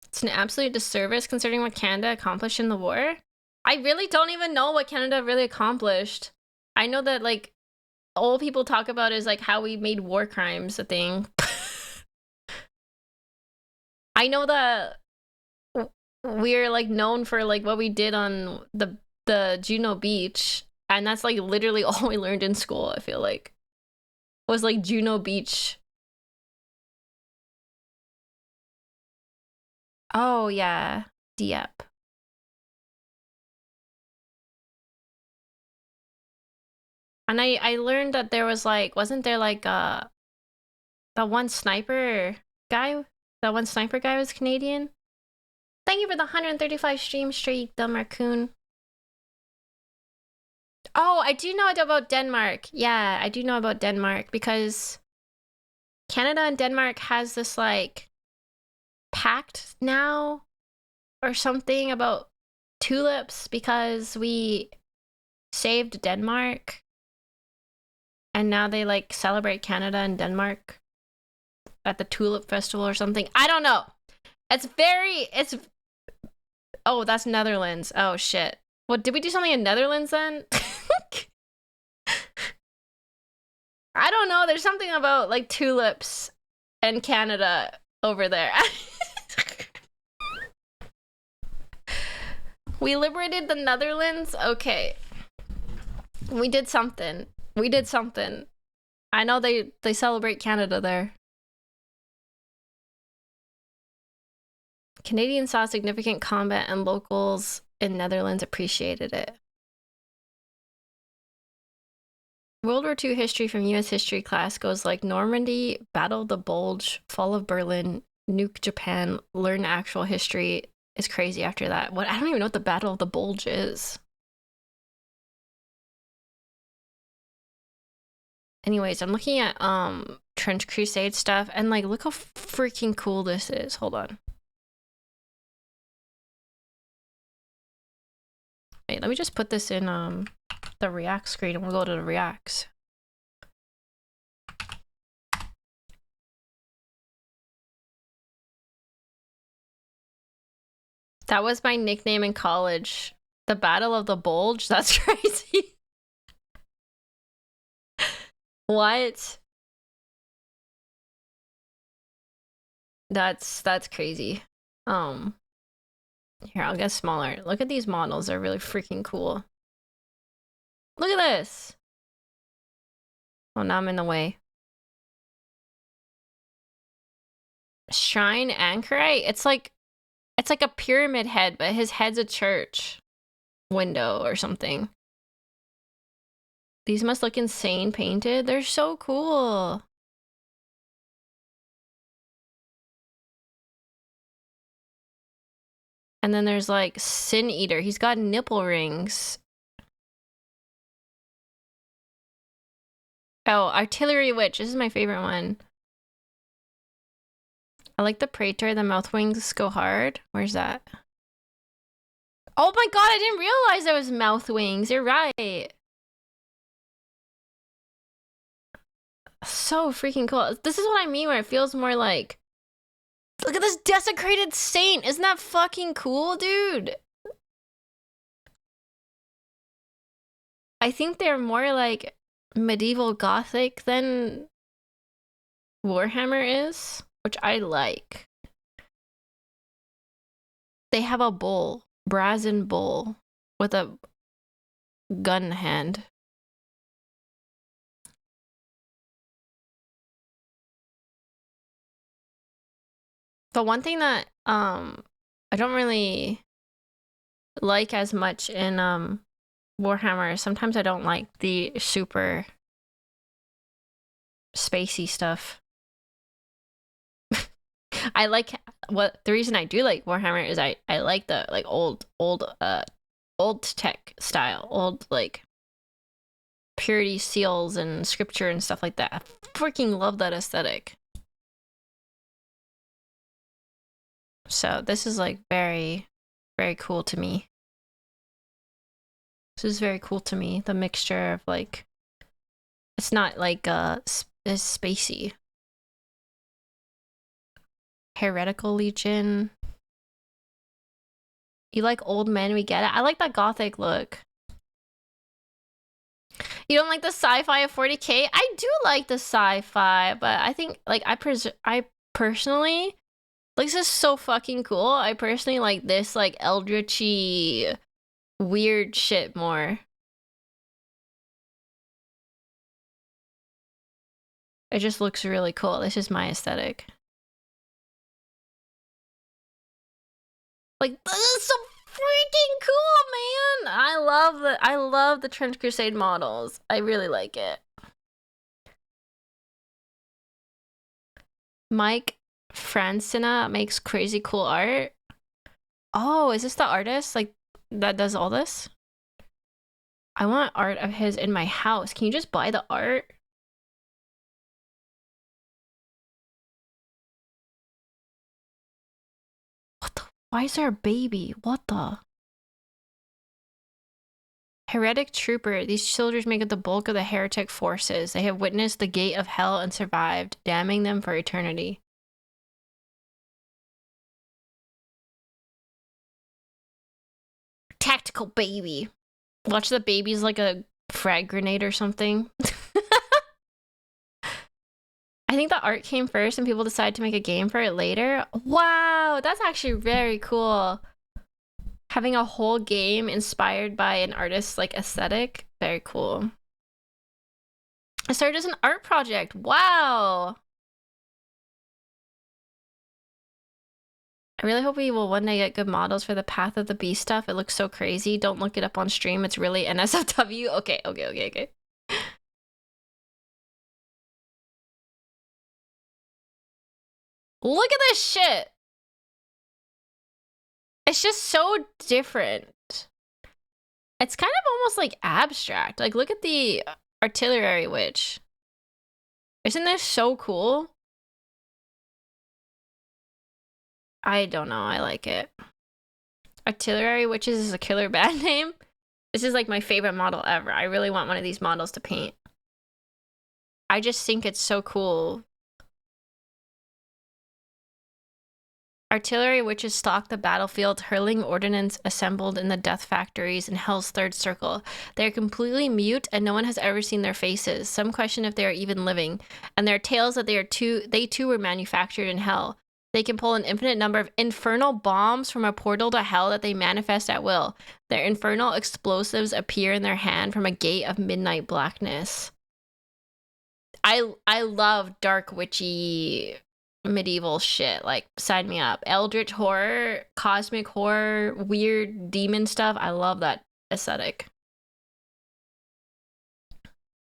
It's an absolute disservice considering what Canada accomplished in the war. I really don't even know what Canada really accomplished. I know that, like, all people talk about is, like, how we made war crimes a thing. I know that we're, like, known for, like, what we did on the Juno Beach, and that's, like, literally all we learned in school, I feel like. Was, like, Juno Beach. Oh, yeah. Dieppe. And I learned that there was, like, wasn't there, like, that one sniper guy? That one sniper guy was Canadian? Thank you for the 135 stream streak, Dumb Raccoon. Oh, I do know about Denmark. Yeah, I do know about Denmark because Canada and Denmark has this, like, pact now or something about tulips because we saved Denmark. And now they, like, celebrate Canada and Denmark at the Tulip Festival or something. I don't know. It's... Oh, that's Netherlands. Oh, shit. What, did we do something in Netherlands then? I don't know. There's something about, like, tulips and Canada over there. We liberated the Netherlands? Okay. We did something. We did something. I know they celebrate Canada there. Canadians saw significant combat and locals in Netherlands appreciated it. World War II history from US history class goes like Normandy, Battle of the Bulge, Fall of Berlin, Nuke Japan, learn actual history is crazy after that. What? I don't even know what the Battle of the Bulge is. Anyways, I'm looking at Trench Crusade stuff and like look how freaking cool this is. Hold on. Wait, let me just put this in the React screen and we'll go to the Reacts. That was my nickname in college. The Battle of the Bulge? That's crazy. What? That's crazy. Here, I'll get smaller. Look at these models. They're really freaking cool. Look at this. Oh, now I'm in the way. Shrine Anchorite? It's like a pyramid head, but his head's a church window or something. These must look insane painted. They're so cool. And then there's like Sin Eater. He's got nipple rings. Oh, Artillery Witch. This is my favorite one. I like the Praetor. The mouth wings go hard. Where's that? Oh my god, I didn't realize there was mouth wings. You're right. So freaking cool. This is what I mean where it feels more like... Look at this desecrated saint. Isn't that fucking cool, dude? I think they're more like medieval gothic than Warhammer is, which I like. They have a bull, brazen bull, with a gun hand. The one thing that I don't really like as much in Warhammer, sometimes I don't like the super spacey stuff. I like the reason I do like Warhammer is I like the like old tech style, old like purity seals and scripture and stuff like that. I freaking love that aesthetic. So this is like very, very cool to me. This is very cool to me. The mixture of like, it's not like it's spacey. Heretical Legion. You like old men? We get it. I like that gothic look. You don't like the sci-fi of 40K? I do like the sci-fi, but I think like I personally. Like, this is so fucking cool. I personally like this, like, eldritchy, weird shit more. It just looks really cool. This is my aesthetic. Like, this is so freaking cool, man! I love the Trench Crusade models. I really like it. Mike Francina makes crazy cool art. Oh, is this the artist like that does all this? I want art of his in my house. Can you just buy the art? What the? Why is there a baby? What the? Heretic Trooper. These soldiers make up the bulk of the heretic forces. They have witnessed the gate of hell and survived, damning them for eternity. Tactical baby. Watch the baby's like a frag grenade or something. I think the art came first and people decided to make a game for it later. Wow, that's actually very cool. Having a whole game inspired by an artist's like aesthetic. Very cool. It started as an art project. Wow. I really hope we will one day get good models for the Path of the Beast stuff. It looks so crazy. Don't look it up on stream. It's really NSFW. Okay. Look at this shit. It's just so different. It's kind of almost like abstract. Like, look at the Artillery Witch. Isn't this so cool? I don't know. I like it. Artillery Witches is a killer band name. This is like my favorite model ever. I really want one of these models to paint. I just think it's so cool. Artillery Witches stalk the battlefield, hurling ordnance assembled in the death factories in Hell's third circle. They are completely mute, and no one has ever seen their faces. Some question if they are even living, and there are tales that they too were manufactured in Hell. They can pull an infinite number of infernal bombs from a portal to hell that they manifest at will. Their infernal explosives appear in their hand from a gate of midnight blackness. I love dark witchy medieval shit. Like, sign me up. Eldritch horror, cosmic horror, weird demon stuff. I love that aesthetic.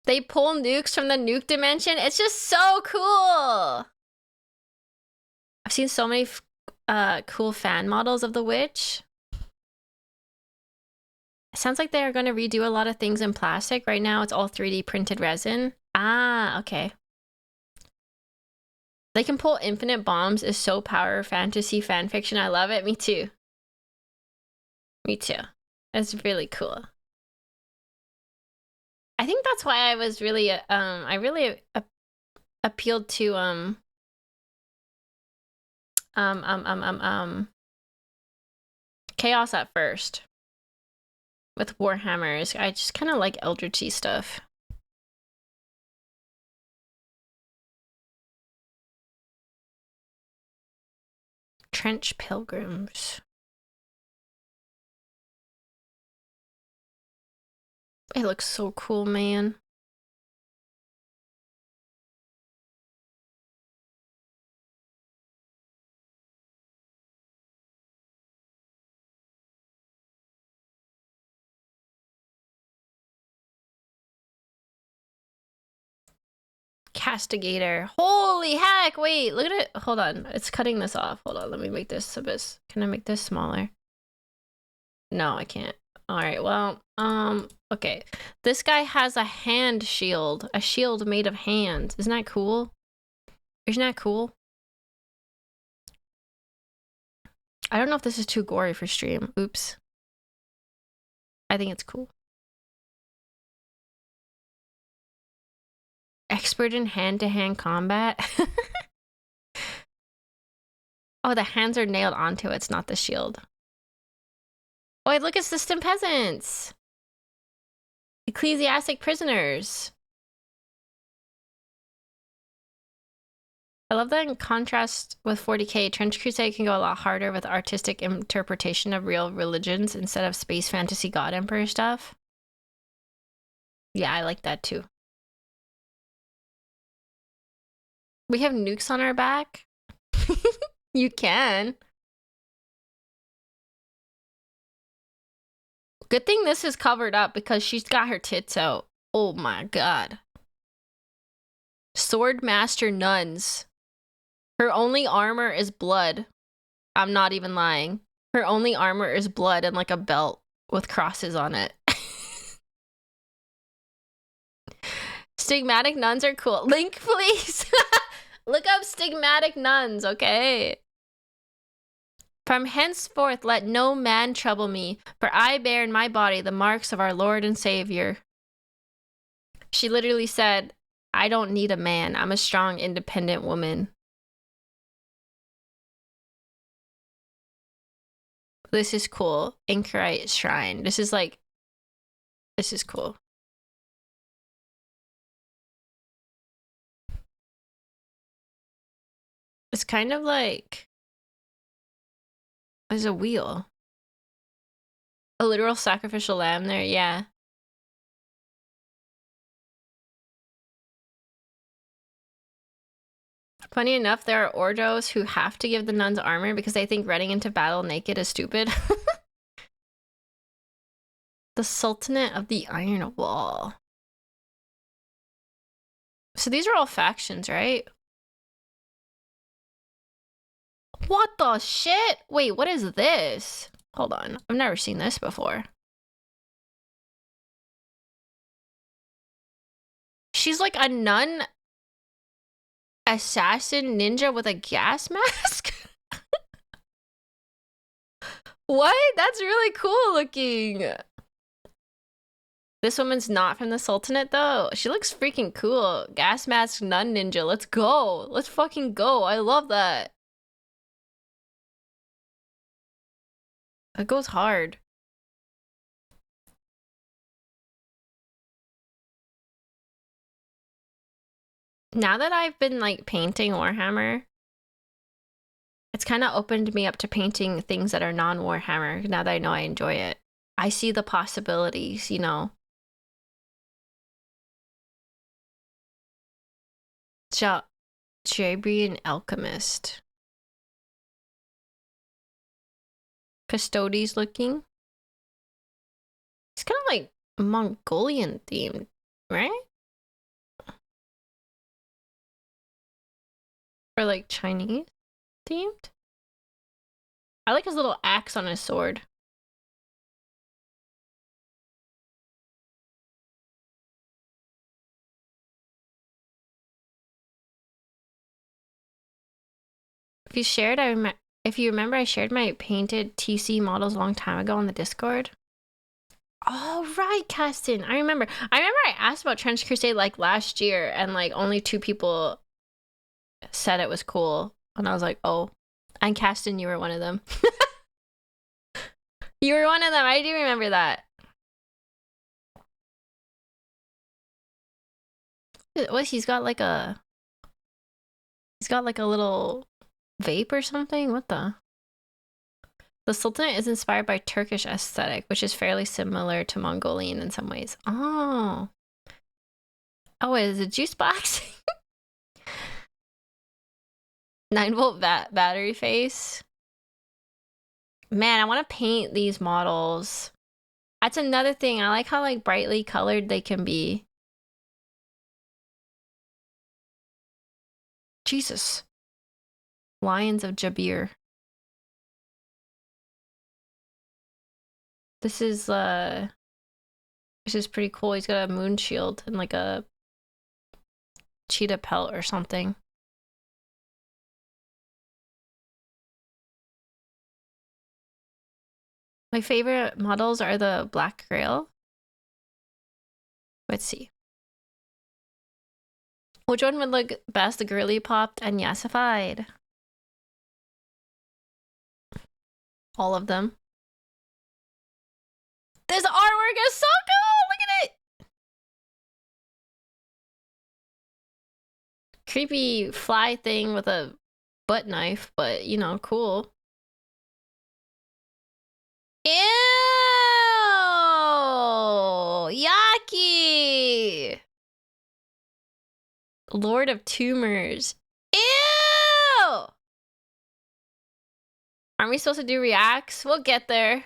They pull nukes from the nuke dimension. It's just so cool. I've seen so many cool fan models of the witch. Sounds like they're going to redo a lot of things in plastic. Right now, it's all 3D printed resin. Ah, okay. They can pull infinite bombs is so power fantasy fan fiction. I love it. Me too. Me too. It's really cool. I think that's why I was really I really appealed to Chaos at first with Warhammers. I just kind of like Eldritchy stuff. Trench Pilgrims. It looks so cool, man. Castigator. Holy heck, wait, look at it. Hold on, it's cutting this off. Hold on, let me make this a bit. Can I make this smaller? No, I can't. All right, well, okay. This guy has a hand shield, a shield made of hands. Isn't that cool? Isn't that cool? I don't know if this is too gory for stream. Oops. I think it's cool. Expert in hand-to-hand combat. Oh, the hands are nailed onto it. It's not the shield. Oh, wait, look, it's the Stim Peasants. Ecclesiastic prisoners. I love that in contrast with 40k, Trench Crusade can go a lot harder with artistic interpretation of real religions instead of space fantasy god emperor stuff. Yeah, I like that too. We have nukes on our back. You can. Good thing this is covered up because she's got her tits out. Oh my god. Sword Master Nuns. Her only armor is blood. I'm not even lying. Her only armor is blood and like a belt with crosses on it. Stigmatic nuns are cool. Link, please. Look up stigmatic nuns, okay? From henceforth let no man trouble me, for I bear in my body the marks of our Lord and Savior. She literally said, I don't need a man. I'm a strong, independent woman. This is cool. Anchorite Shrine. This is like, this is cool. It's kind of like, there's a wheel. A literal sacrificial lamb there, yeah. Funny enough, there are Ordos who have to give the nuns armor because they think running into battle naked is stupid. The Sultanate of the Iron Wall. So these are all factions, right? What the shit? Wait, what is this? Hold on. I've never seen this before. She's like a nun assassin ninja with a gas mask? What? That's really cool looking. This woman's not from the Sultanate though. She looks freaking cool. Gas mask nun ninja. Let's go. Let's fucking go. I love that. It goes hard. Now that I've been like painting Warhammer, it's kind of opened me up to painting things that are non-Warhammer now that I know I enjoy it. I see the possibilities, you know. Jabrian Alchemist. Custodes looking. It's kind of like Mongolian themed, right? Or like Chinese themed. I like his little axe on his sword. If you remember, I shared my painted TC models a long time ago on the Discord. Oh, right, Caston. I remember I asked about Trench Crusade like last year, and like only 2 people said it was cool. And I was like, oh. And Caston, you were one of them. You were one of them. I do remember that. What? He's got like a little vape or something? What the? The Sultanate is inspired by Turkish aesthetic, which is fairly similar to Mongolian in some ways. Oh. Oh, wait, is it a juice box? 9-volt battery face. Man, I want to paint these models. That's another thing. I like how like brightly colored they can be. Jesus. Lions of Jabir. This is pretty cool. He's got a moon shield and like a cheetah pelt or something. My favorite models are the Black Grail. Let's see. Which one would look best? The girly popped and yassified? All of them. This artwork is so cool! Look at it! Creepy fly thing with a butt knife, but you know, cool. Ew! Yucky! Lord of Tumors. Ew! Aren't we supposed to do reacts? We'll get there.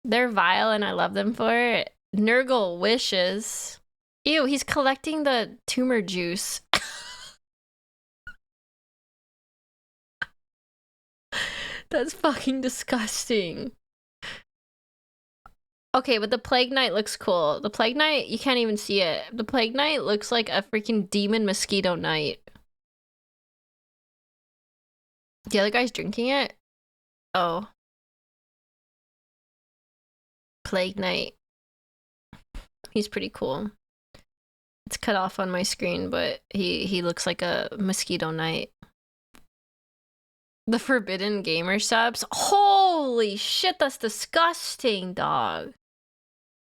They're vile and I love them for it. Nurgle wishes. Ew, he's collecting the tumor juice. That's fucking disgusting. Okay, but the Plague Knight looks cool. The Plague Knight, you can't even see it. The Plague Knight looks like a freaking demon mosquito knight. The other guy's drinking it? Oh. Plague Knight. He's pretty cool. It's cut off on my screen, but he looks like a mosquito knight. The Forbidden Gamer subs. Holy shit, that's disgusting, dog.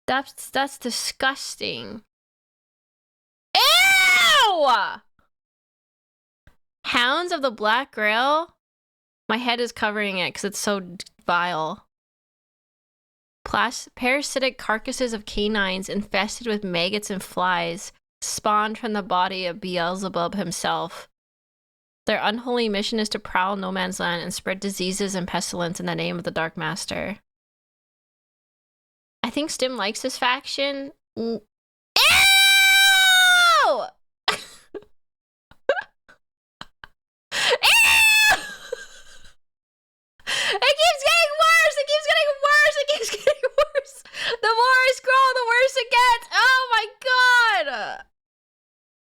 That's disgusting. Ew! Hounds of the Black Grail? My head is covering it because it's so vile. Parasitic carcasses of canines infested with maggots and flies spawned from the body of Beelzebub himself. Their unholy mission is to prowl no man's land and spread diseases and pestilence in the name of the Dark Master. I think Stim likes this faction. Ew! Ew! It keeps getting worse! It keeps getting worse! It keeps getting worse! The more I scroll, the worse it gets! Oh my god!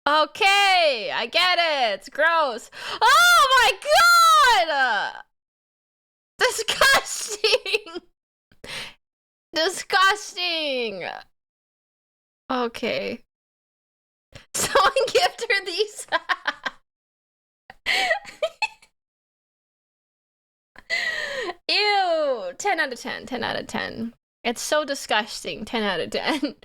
Okay, I get it. It's gross. Oh my god! Disgusting! Disgusting! Okay. Someone gift her these. Ew! 10 out of 10. 10 out of 10. It's so disgusting. 10 out of 10.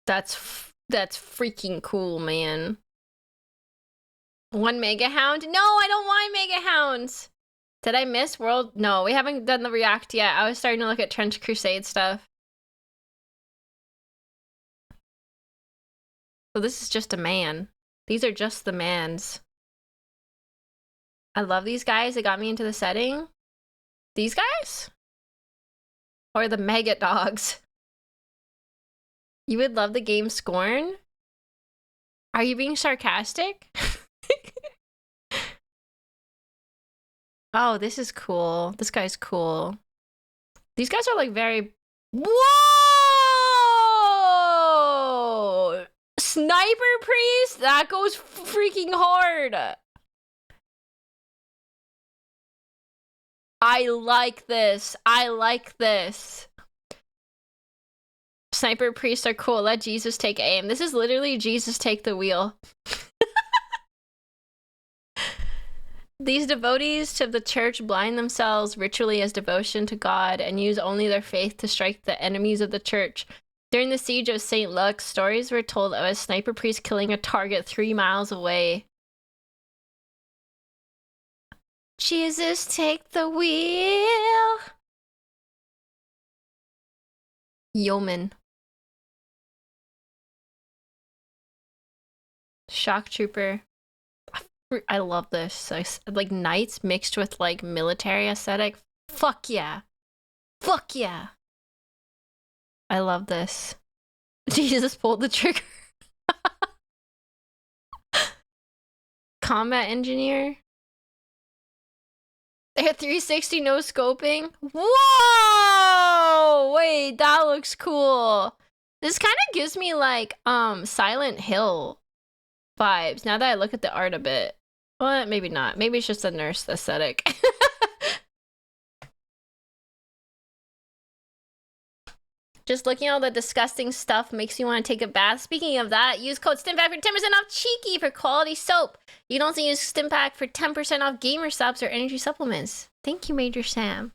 That's freaking cool, man. 1 mega hound? No, I don't want mega hounds. Did I miss world? No, we haven't done the react yet. I was starting to look at Trench Crusade stuff. So this is just a man. These are just the mans. I love these guys. They got me into the setting. These guys? Or the maggot dogs? You would love the game Scorn? Are you being sarcastic? Oh, this is cool. This guy's cool. These guys are like very... Whoa! Sniper priest? That goes freaking hard. I like this. I like this. Sniper priests are cool. Let Jesus take aim. This is literally Jesus take the wheel. These devotees to the church blind themselves ritually as devotion to God and use only their faith to strike the enemies of the church. During the siege of St. Lux, stories were told of a sniper priest killing a target 3 miles away. Jesus, take the wheel. Yeoman. Shock trooper. I love this. Like knights mixed with like military aesthetic. Fuck yeah. Fuck yeah. I love this. Jesus pulled the trigger. Combat engineer. They're 360 no scoping. Whoa! Wait, that looks cool. This kind of gives me like Silent Hill vibes now that I look at the art a bit. Well, maybe not. Maybe it's just a nurse aesthetic. Just looking at all the disgusting stuff makes me want to take a bath. Speaking of that, use code STIMPACK for 10% off Cheeky for quality soap. You can also use STIMPACK for 10% off gamer subs or energy supplements. Thank you, Major Sam.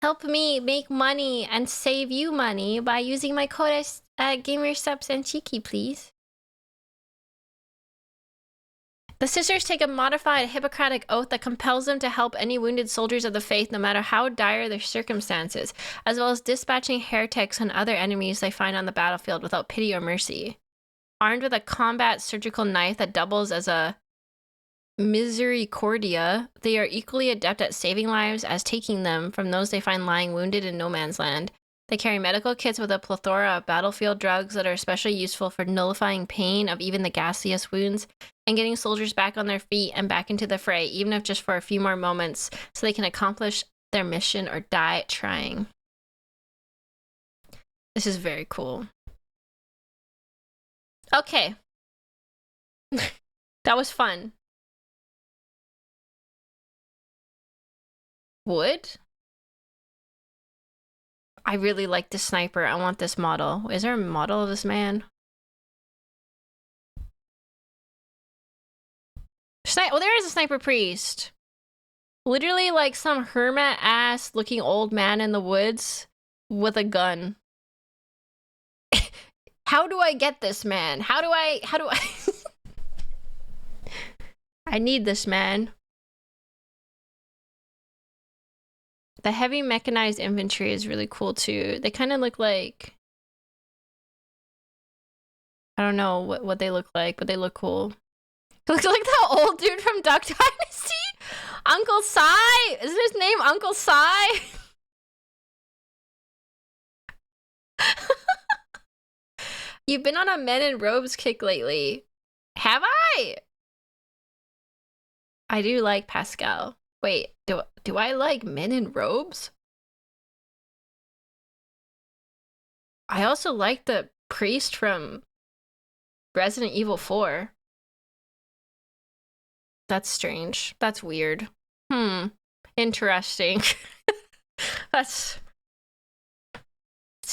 Help me make money and save you money by using my code at gamer subs and Cheeky, please. The sisters take a modified Hippocratic oath that compels them to help any wounded soldiers of the faith no matter how dire their circumstances, as well as dispatching heretics and other enemies they find on the battlefield without pity or mercy. Armed with a combat surgical knife that doubles as a misericordia, they are equally adept at saving lives as taking them from those they find lying wounded in no man's land. They carry medical kits with a plethora of battlefield drugs that are especially useful for nullifying pain of even the ghastliest wounds and getting soldiers back on their feet and back into the fray, even if just for a few more moments, so they can accomplish their mission or die trying. This is very cool. Okay. That was fun. Wood? I really like this sniper. I want this model. Is there a model of this man? Oh, there is a sniper priest. Literally like some hermit-ass looking old man in the woods with a gun. How do I get this man? How do I... I need this man. The heavy mechanized infantry is really cool too. They kind of look like... I don't know what they look like, but they look cool. Looks like that old dude from Duck Dynasty? Uncle Si? Isn't his name Uncle Si? You've been on a men in robes kick lately. Have I? I do like Pascal. Wait, do I like men in robes? I also like the priest from Resident Evil 4. That's strange. That's weird. Interesting. It's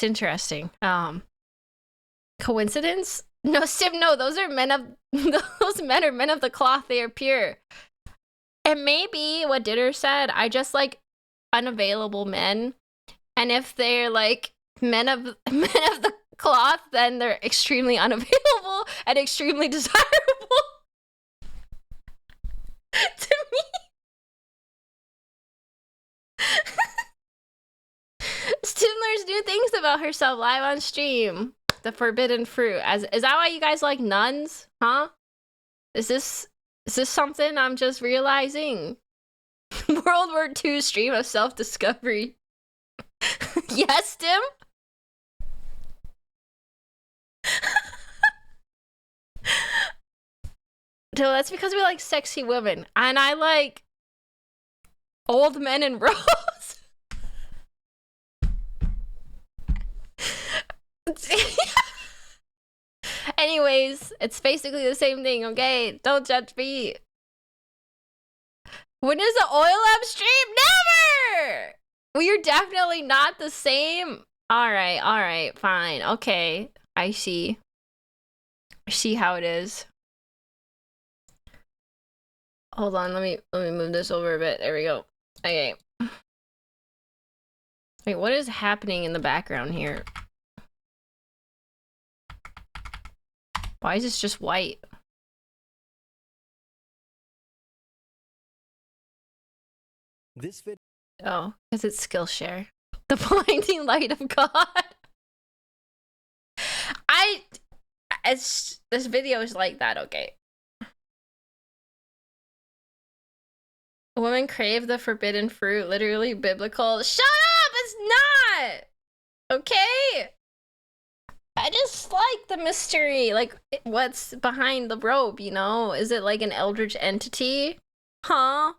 interesting. Coincidence? No, Sim, no, those men are men of the cloth, they are pure. And maybe what Ditter said, I just like unavailable men. And if they're like men of the cloth, then they're extremely unavailable and extremely desirable. To me. Stimler's new things about herself live on stream. The forbidden fruit. Is that why you guys like nuns? Huh? Is this something I'm just realizing? World War II stream of self-discovery. Yes, Tim? No, that's because we like sexy women. And I like old men in robes. Anyways, it's basically the same thing, okay? Don't judge me. When is the oil upstream? Never! We're definitely not the same. Alright, fine. Okay. I see. I see how it is. Hold on, let me move this over a bit. There we go. Okay. Wait, what is happening in the background here? Why is this just white? This video. Oh, because it's Skillshare. The blinding light of God. This video is like that, okay. Women crave the forbidden fruit, literally biblical. Shut up! It's not! Okay? I just like the mystery. Like, what's behind the robe, you know? Is it like an eldritch entity? Huh?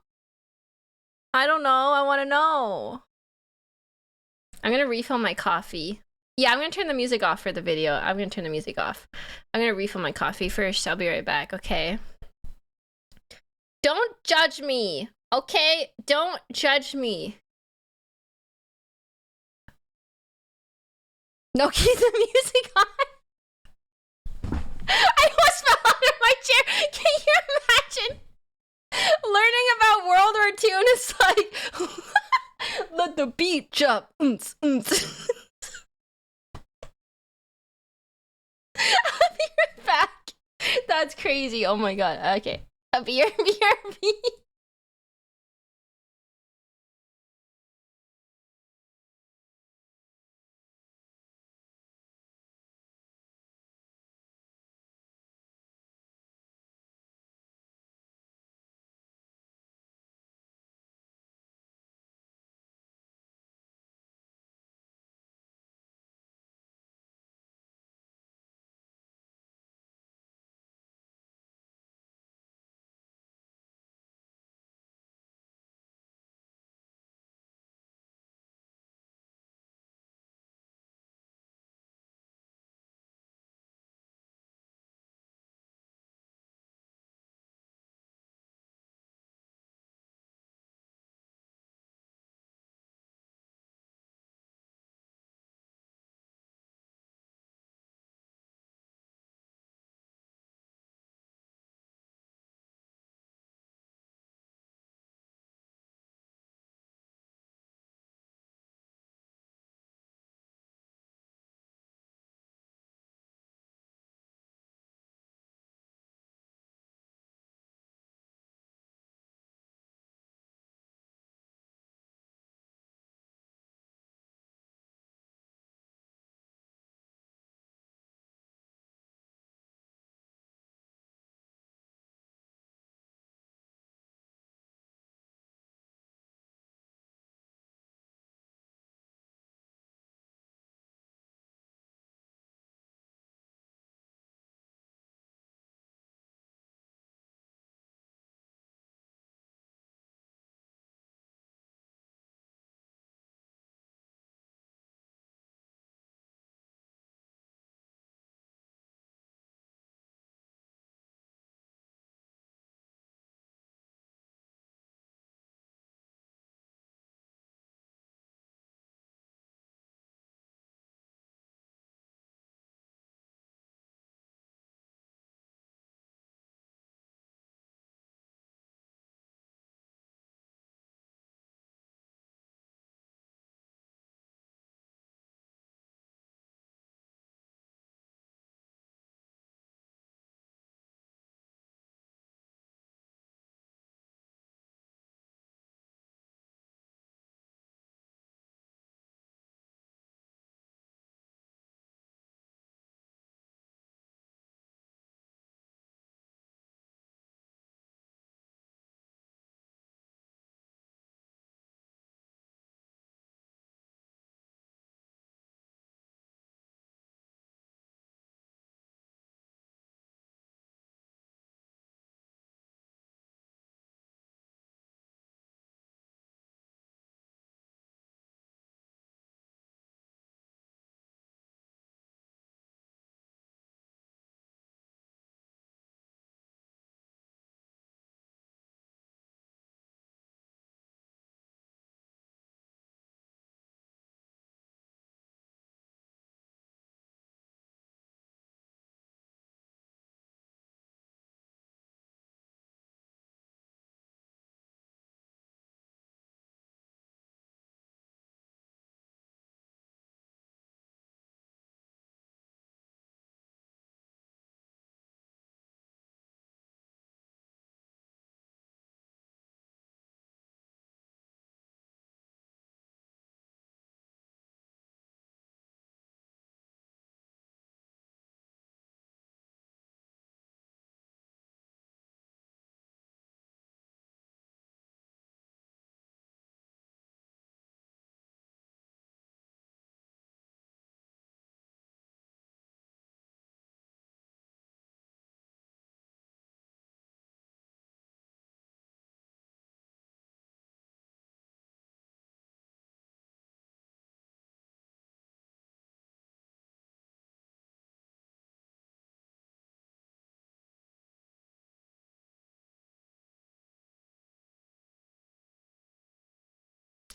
I don't know. I want to know. I'm gonna refill my coffee. Yeah, I'm gonna turn the music off for the video. I'm gonna turn the music off. I'm gonna refill my coffee first. I'll be right back, okay? Don't judge me, okay? Don't judge me. No, keep the music on. I almost fell out of my chair. Can you imagine learning about World War II and it's like, let the beat jump. I'll be right back. That's crazy. Oh my god. Okay. BRB.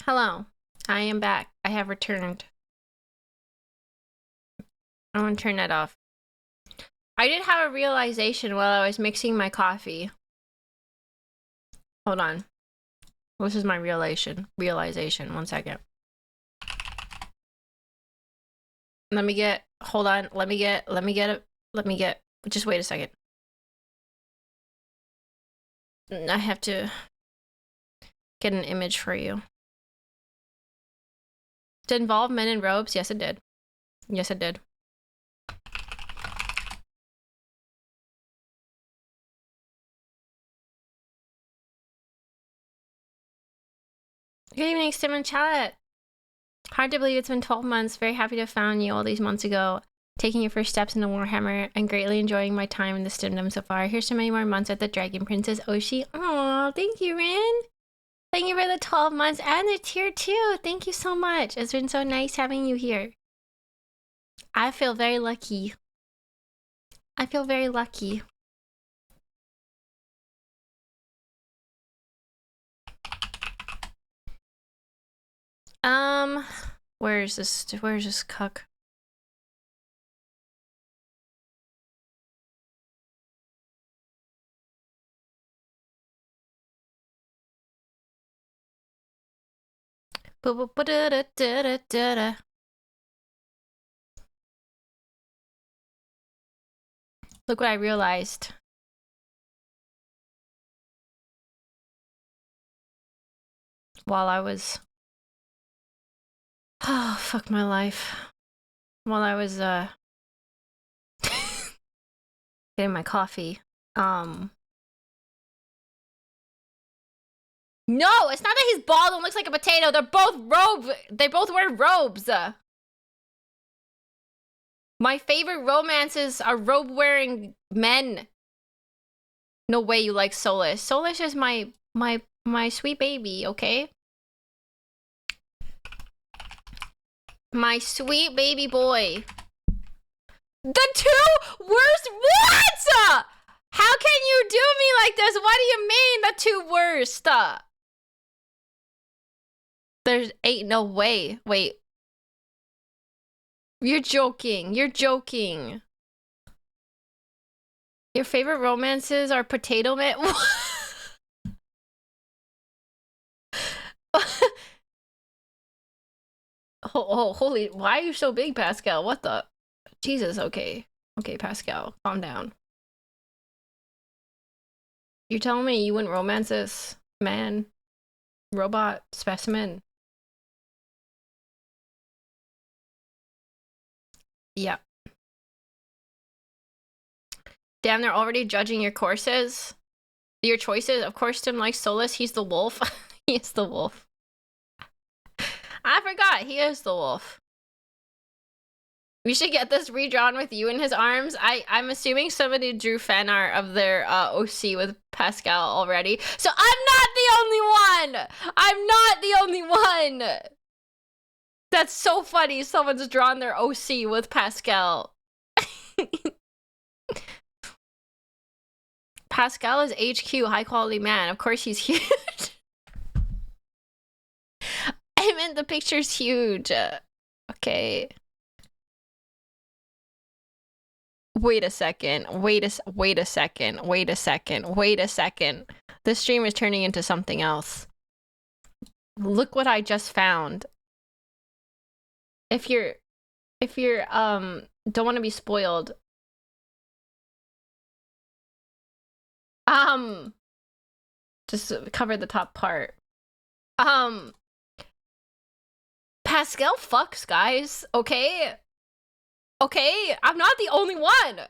Hello. I am back. I have returned. I want to turn that off. I did have a realization while I was mixing my coffee. Hold on. This is my realization. 1 second. Let me get, hold on. Let me get, just wait a second. I have to get an image for you. Did it involve men in robes? Yes, it did. Yes, it did. Good evening, Stim and Chat. Hard to believe it's been 12 months. Very happy to have found you all these months ago. Taking your first steps into Warhammer and greatly enjoying my time in the Stimdom so far. Here's to many more months at the Dragon Princess Oshi. Aw, thank you, Rin. Thank you for the 12 months and the tier 2. Thank you so much. It's been so nice having you here. I feel very lucky. I feel very lucky. Where's this cuck? Look what I realized. While I was... Oh, fuck my life. While I was, getting my coffee. No, it's not that he's bald and looks like a potato. They're both they both wear robes. My favorite romances are robe-wearing men. No way you like Solus. Solus is my sweet baby, okay? My sweet baby boy. The two worst. What? How can you do me like this? What do you mean the two worst? There's ain't no way. Wait. You're joking. You're joking. Your favorite romances are Potato Man? Oh, holy, why are you so big, Pascal? What the? Jesus, okay. Okay, Pascal, calm down. You're telling me you wouldn't romance this man, robot, specimen? Yeah. Damn, they're already judging your courses? Your choices? Of course, Tim likes Solus. He's the wolf. He's the wolf. I forgot, he is the wolf. We should get this redrawn with you in his arms. I'm assuming somebody drew fan art of their OC with Pascal already. So I'm not the only one! I'm not the only one! That's so funny, someone's drawn their OC with Pascal. Pascal is HQ, high quality man. Of course he's huge. I meant the picture's huge. Okay. Wait a second. Wait a second. This stream is turning into something else. Look what I just found. If you're don't want to be spoiled. Just cover the top part. Pascal fucks, guys. Okay? Okay? I'm not the only one.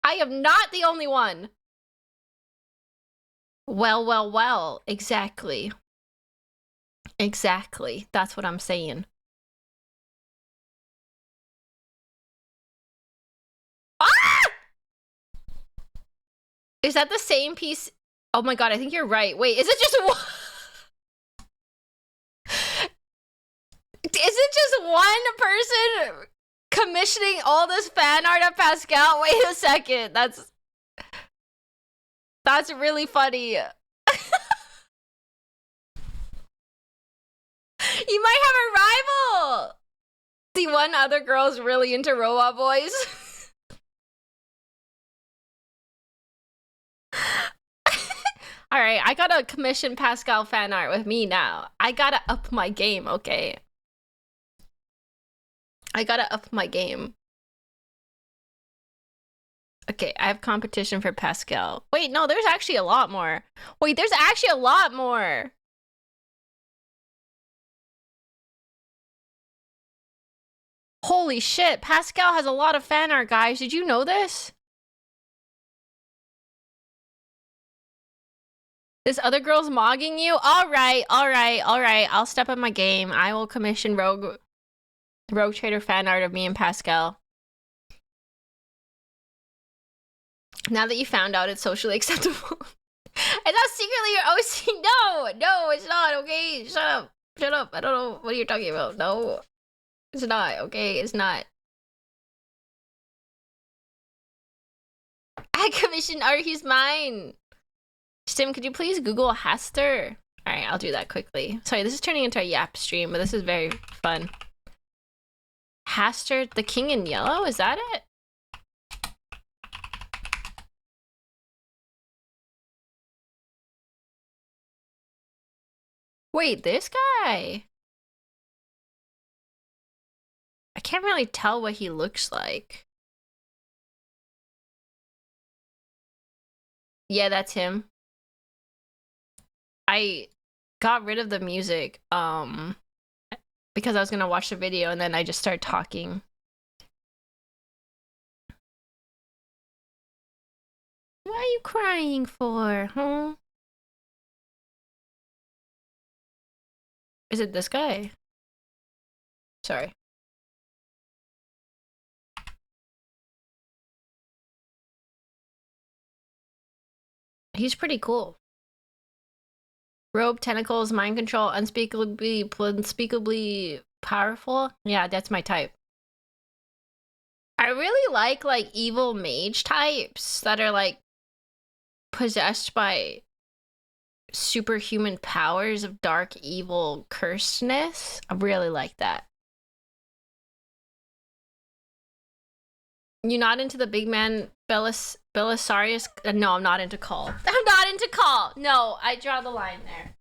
I am not the only one. Well. Exactly. Exactly. That's what I'm saying. Ah! Is that the same piece? Oh my god, I think you're right. Wait, is it just one? Is it just one person commissioning all this fan art of Pascal? Wait a second. That's really funny. You might have a rival! The one other girl's really into robot boys. Alright, I gotta commission Pascal fan art with me now. I gotta up my game, okay? I gotta up my game. Okay, I have competition for Pascal. Wait, no, there's actually a lot more. Wait, there's actually a lot more. Holy shit, Pascal has a lot of fan art, guys. Did you know this? This other girl's mogging you? Alright. I'll step up my game. I will commission Rogue Trader fan art of me and Pascal. Now that you found out it's socially acceptable. It's not secretly your OC. No, it's not, okay? Shut up. I don't know what you're talking about. No, it's not, okay? It's not. I commissioned art, he's mine. Stim, could you please Google Haster? Alright, I'll do that quickly. Sorry, this is turning into a yap stream, but this is very fun. Haster, the king in yellow? Is that it? Wait, this guy? I can't really tell what he looks like. Yeah, that's him. I got rid of the music because I was gonna watch the video and then I just started talking. What are you crying for, huh? Is it this guy? Sorry. He's pretty cool. Robe, tentacles, mind control, unspeakably powerful. Yeah, that's my type. I really like evil mage types that are like possessed by superhuman powers of dark evil cursedness. I really like that. You not into the big man Belisarius? No, I'm not into Call. I'm not into Call. No, I draw the line there.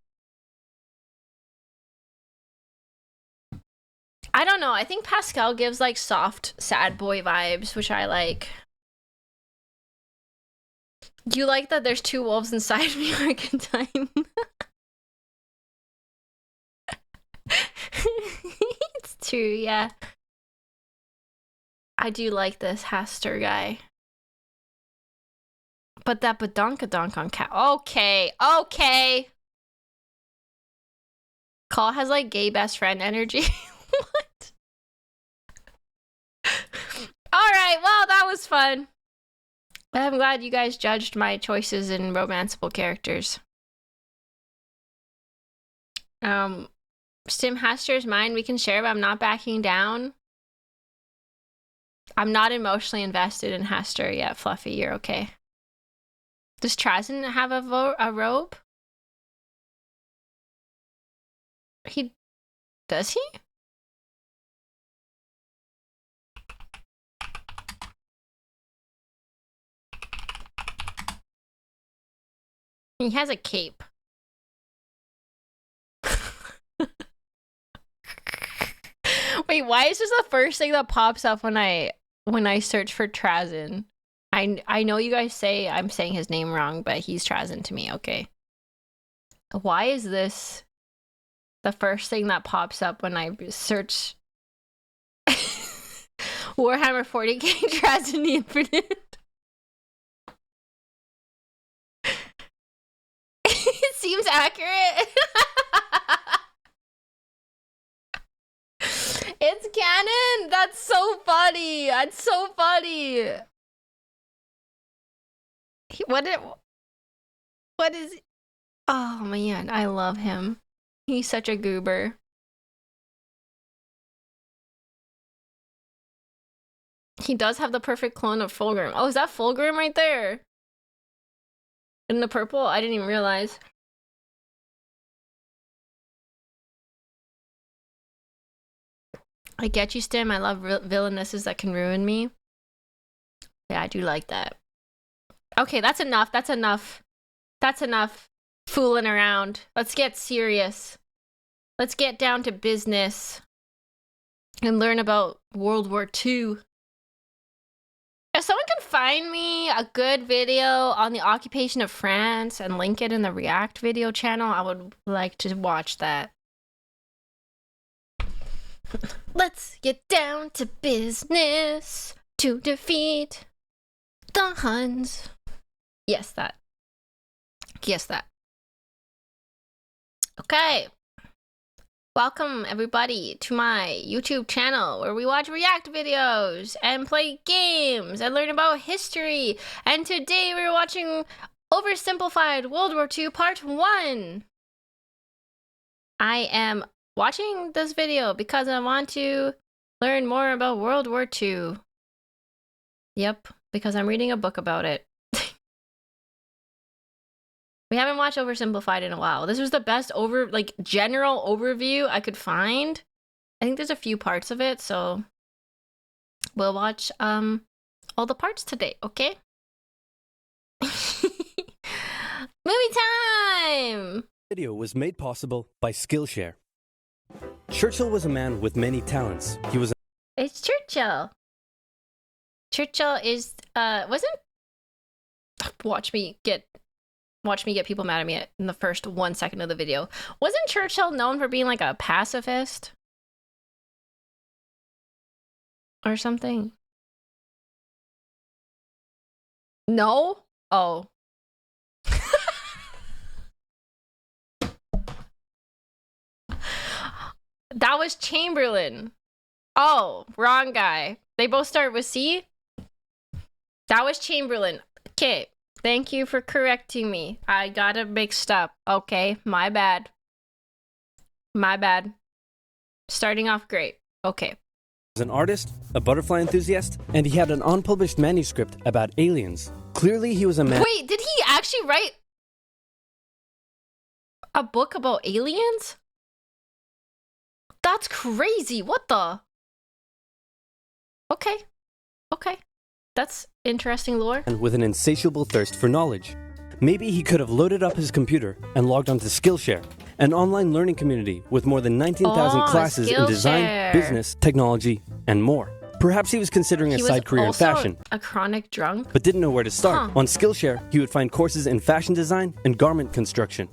I don't know. I think Pascal gives like soft sad boy vibes, which I like. You like that there's two wolves inside me archetype? It's true, yeah. I do like this Haster guy. But that badonkadonk on cat. Okay. Call has like gay best friend energy. What? Alright, well, that was fun. I'm glad you guys judged my choices in romanceable characters. Stim Haster is mine. We can share, but I'm not backing down. I'm not emotionally invested in Haster yet, Fluffy. You're okay. Does Trazen have a robe? Does he? He has a cape. Wait, why is this the first thing that pops up when I search for Trazen? I know you guys say I'm saying his name wrong, but he's Trazen to me, okay? Why is this the first thing that pops up when I search Warhammer 40k Trazen the Infinite? It seems accurate. It's canon. That's so funny. That's so funny. What is? Oh man, I love him. He's such a goober. He does have the perfect clone of Fulgrim. Oh, is that Fulgrim right there? In the purple? I didn't even realize. I get you, Stim. I love villainesses that can ruin me. Yeah, I do like that. Okay, that's enough. That's enough. That's enough fooling around. Let's get serious. Let's get down to business and learn about World War II. If someone can find me a good video on the occupation of France and link it in the React video channel, I would like to watch that. Let's get down to business to defeat the Huns. Yes, that. Yes, that. Okay. Welcome, everybody, to my YouTube channel where we watch React videos and play games and learn about history. And today we're watching Oversimplified World War II Part 1. I am watching this video because I want to learn more about World War II. Yep, because I'm reading a book about it. We haven't watched Oversimplified in a while. This was the best general overview I could find. I think there's a few parts of it, so we'll watch all the parts today, okay? Movie time! Video was made possible by Skillshare. Churchill was a man with many talents. He was It's Churchill. Churchill is wasn't watch me get people mad at me in the first 1 second of the video. Wasn't Churchill known for being like a pacifist? Or something? No? Oh. That was Chamberlain. Oh, wrong guy. They both start with C? That was Chamberlain. Okay. Thank you for correcting me. I got it mixed up. Okay, my bad. My bad. Starting off great. Okay. an artist, a butterfly enthusiast, and he had an unpublished manuscript about aliens. Clearly, he was a man. Wait, did he actually write a book about aliens? That's crazy. What the? Okay. Okay. That's interesting lore. With an insatiable thirst for knowledge. Maybe he could have loaded up his computer and logged onto Skillshare, an online learning community with more than 19,000 classes in design, business, technology, and more. Perhaps he was considering a side career in fashion. A chronic drunk? But didn't know where to start. On Skillshare, he would find courses in fashion design and garment construction.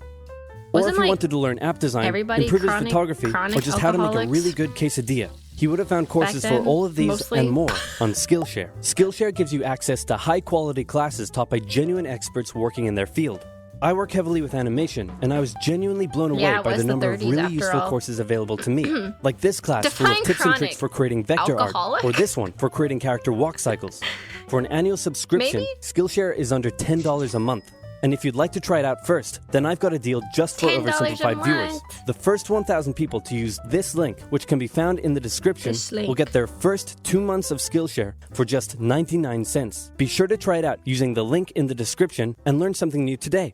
Or if he wanted to learn app design, improve his photography, or just how to make a really good quesadilla. He would have found courses for all of these and more on Skillshare. Skillshare gives you access to high-quality classes taught by genuine experts working in their field. I work heavily with animation, and I was genuinely blown away by the number of really useful courses available to me. Like this class full of tips and tricks for creating vector art, or this one for creating character walk cycles. For an annual subscription, Skillshare is under $10 a month. And if you'd like to try it out first, then I've got a deal just for Oversimplified viewers. The first 1,000 people to use this link, which can be found in the description, will get their first 2 months of Skillshare for just 99 cents. Be sure to try it out using the link in the description and learn something new today.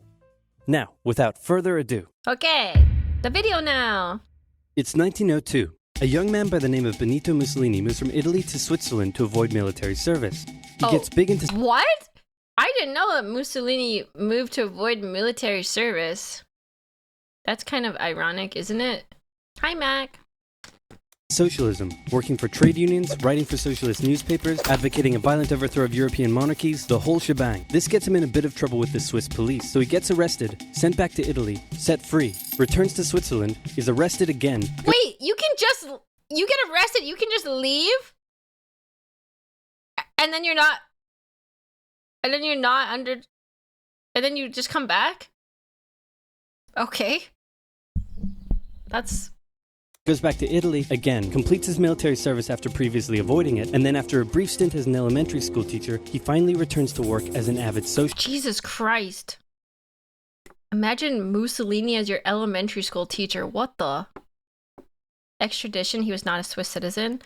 Now, without further ado. Okay, the video now. It's 1902. A young man by the name of Benito Mussolini moves from Italy to Switzerland to avoid military service. He gets big into... What? I didn't know that Mussolini moved to avoid military service. That's kind of ironic, isn't it? Hi, Mac. Socialism, working for trade unions, writing for socialist newspapers, advocating a violent overthrow of European monarchies, the whole shebang. This gets him in a bit of trouble with the Swiss police, so he gets arrested, sent back to Italy, set free, returns to Switzerland, is arrested again. Wait, you get arrested, you can just leave? And then you're not under... And then you just come back? Okay. That's... Goes back to Italy again, completes his military service after previously avoiding it, and then after a brief stint as an elementary school teacher, he finally returns to work as an avid social... Jesus Christ. Imagine Mussolini as your elementary school teacher. What the? Extradition, he was not a Swiss citizen.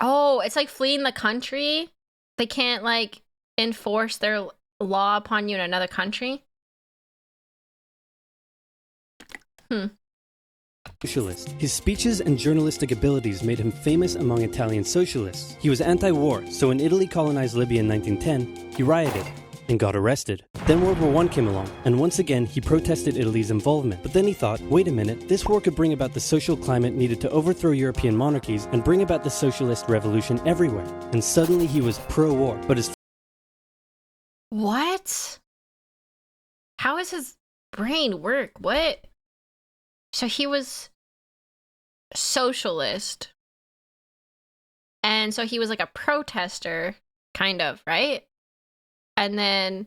Oh, it's like fleeing the country? They can't, like, enforce their law upon you in another country? socialist. His speeches and journalistic abilities made him famous among Italian socialists. He was anti-war, so when Italy colonized Libya in 1910, he rioted and got arrested. Then World War I came along, and once again he protested Italy's involvement. But then he thought, wait a minute, this war could bring about the social climate needed to overthrow European monarchies and bring about the socialist revolution everywhere. And suddenly he was pro-war, but his... What? How does his brain work? What? So he was socialist. And so he was like a protester, kind of, right? And then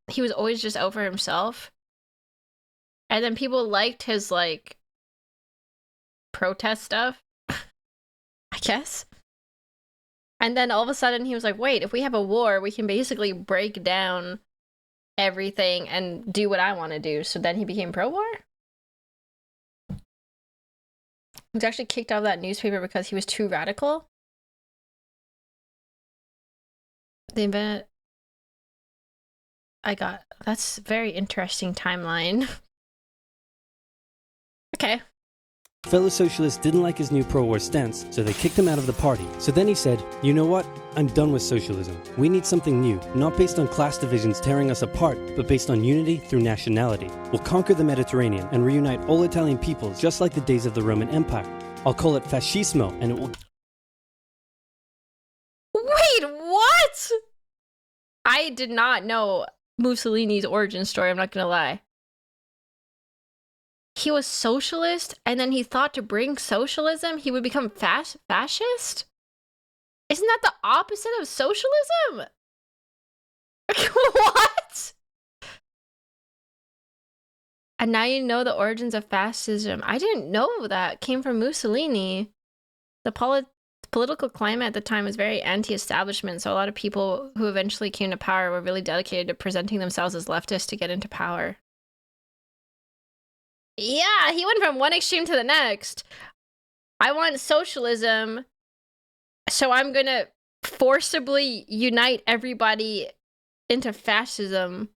he was always just out for himself. And then people liked his, like, protest stuff, I guess. And then all of a sudden he was like, wait, if we have a war, we can basically break down everything and do what I want to do. So then he became pro-war? He was actually kicked out of that newspaper because he was too radical. The event that's a very interesting timeline. Okay. Fellow socialists didn't like his new pro-war stance, so they kicked him out of the party. So then he said, you know what? I'm done with socialism. We need something new, not based on class divisions tearing us apart, but based on unity through nationality. We'll conquer the Mediterranean and reunite all Italian peoples just like the days of the Roman Empire. I'll call it fascismo, and it will... Wait, what? I did not know Mussolini's origin story, I'm not gonna lie. He was socialist, and then he thought to bring socialism, he would become fascist? Isn't that the opposite of socialism? What? And now you know the origins of fascism. I didn't know that came from Mussolini. The political climate at the time was very anti-establishment, so a lot of people who eventually came to power were really dedicated to presenting themselves as leftists to get into power. Yeah, he went from one extreme to the next. I want socialism, so I'm gonna forcibly unite everybody into fascism.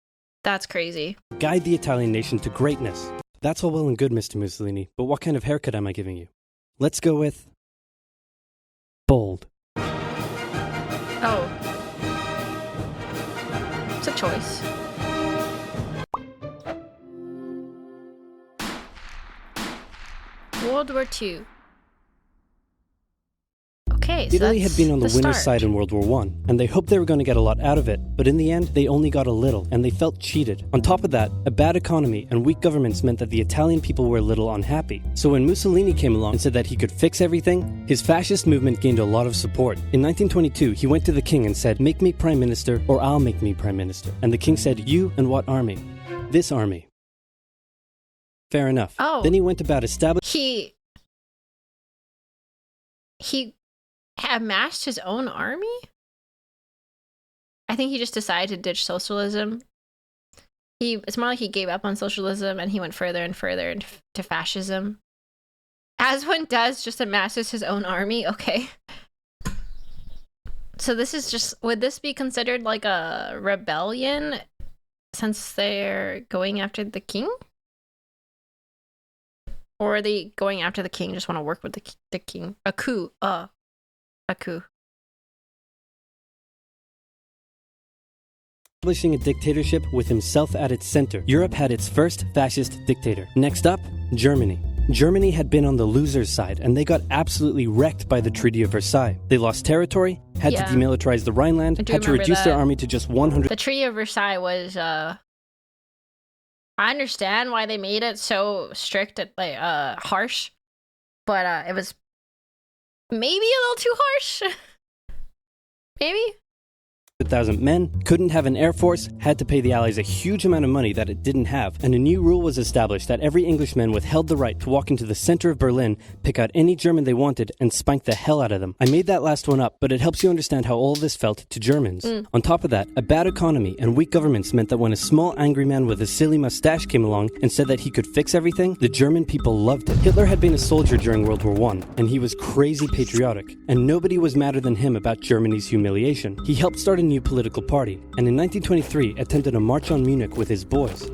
That's crazy. Guide the Italian nation to greatness. That's all well and good, Mr. Mussolini, but what kind of haircut am I giving you? Let's go with... bold. Oh. It's a choice. World War II. Okay, so Italy had been on the winner's side in World War I, and they hoped they were going to get a lot out of it, but in the end, they only got a little, and they felt cheated. On top of that, a bad economy and weak governments meant that the Italian people were a little unhappy. So when Mussolini came along and said that he could fix everything, his fascist movement gained a lot of support. In 1922, he went to the king and said, make me prime minister, or I'll make me prime minister. And the king said, you and what army? This army. Fair enough. Oh. Then he went about establishing... He amassed his own army? I think he just decided to ditch socialism. It's more like he gave up on socialism and he went further and further into fascism. As one does, just amasses his own army. Okay. So this is just, would this be considered like a rebellion since they're going after the king? Or are they going after the king, just want to work with the king? A coup. A coup. Establishing a dictatorship with himself at its center. Europe had its first fascist dictator. Next up, Germany. Germany had been on the loser's side, and they got absolutely wrecked by the Treaty of Versailles. They lost territory, had to demilitarize the Rhineland, had to reduce their army to just 100... The Treaty of Versailles was, I understand why they made it so strict and like harsh, but it was maybe a little too harsh. Maybe. 1,000 men, couldn't have an air force, had to pay the Allies a huge amount of money that it didn't have, and a new rule was established that every Englishman withheld the right to walk into the center of Berlin, pick out any German they wanted, and spank the hell out of them. I made that last one up, but it helps you understand how all of this felt to Germans. On top of that, a bad economy and weak governments meant that when a small angry man with a silly mustache came along and said that he could fix everything, the German people loved it. Hitler had been a soldier during World War I, and he was crazy patriotic, and nobody was madder than him about Germany's humiliation. He helped start a new political party, and in 1923 attended a march on Munich with his boys.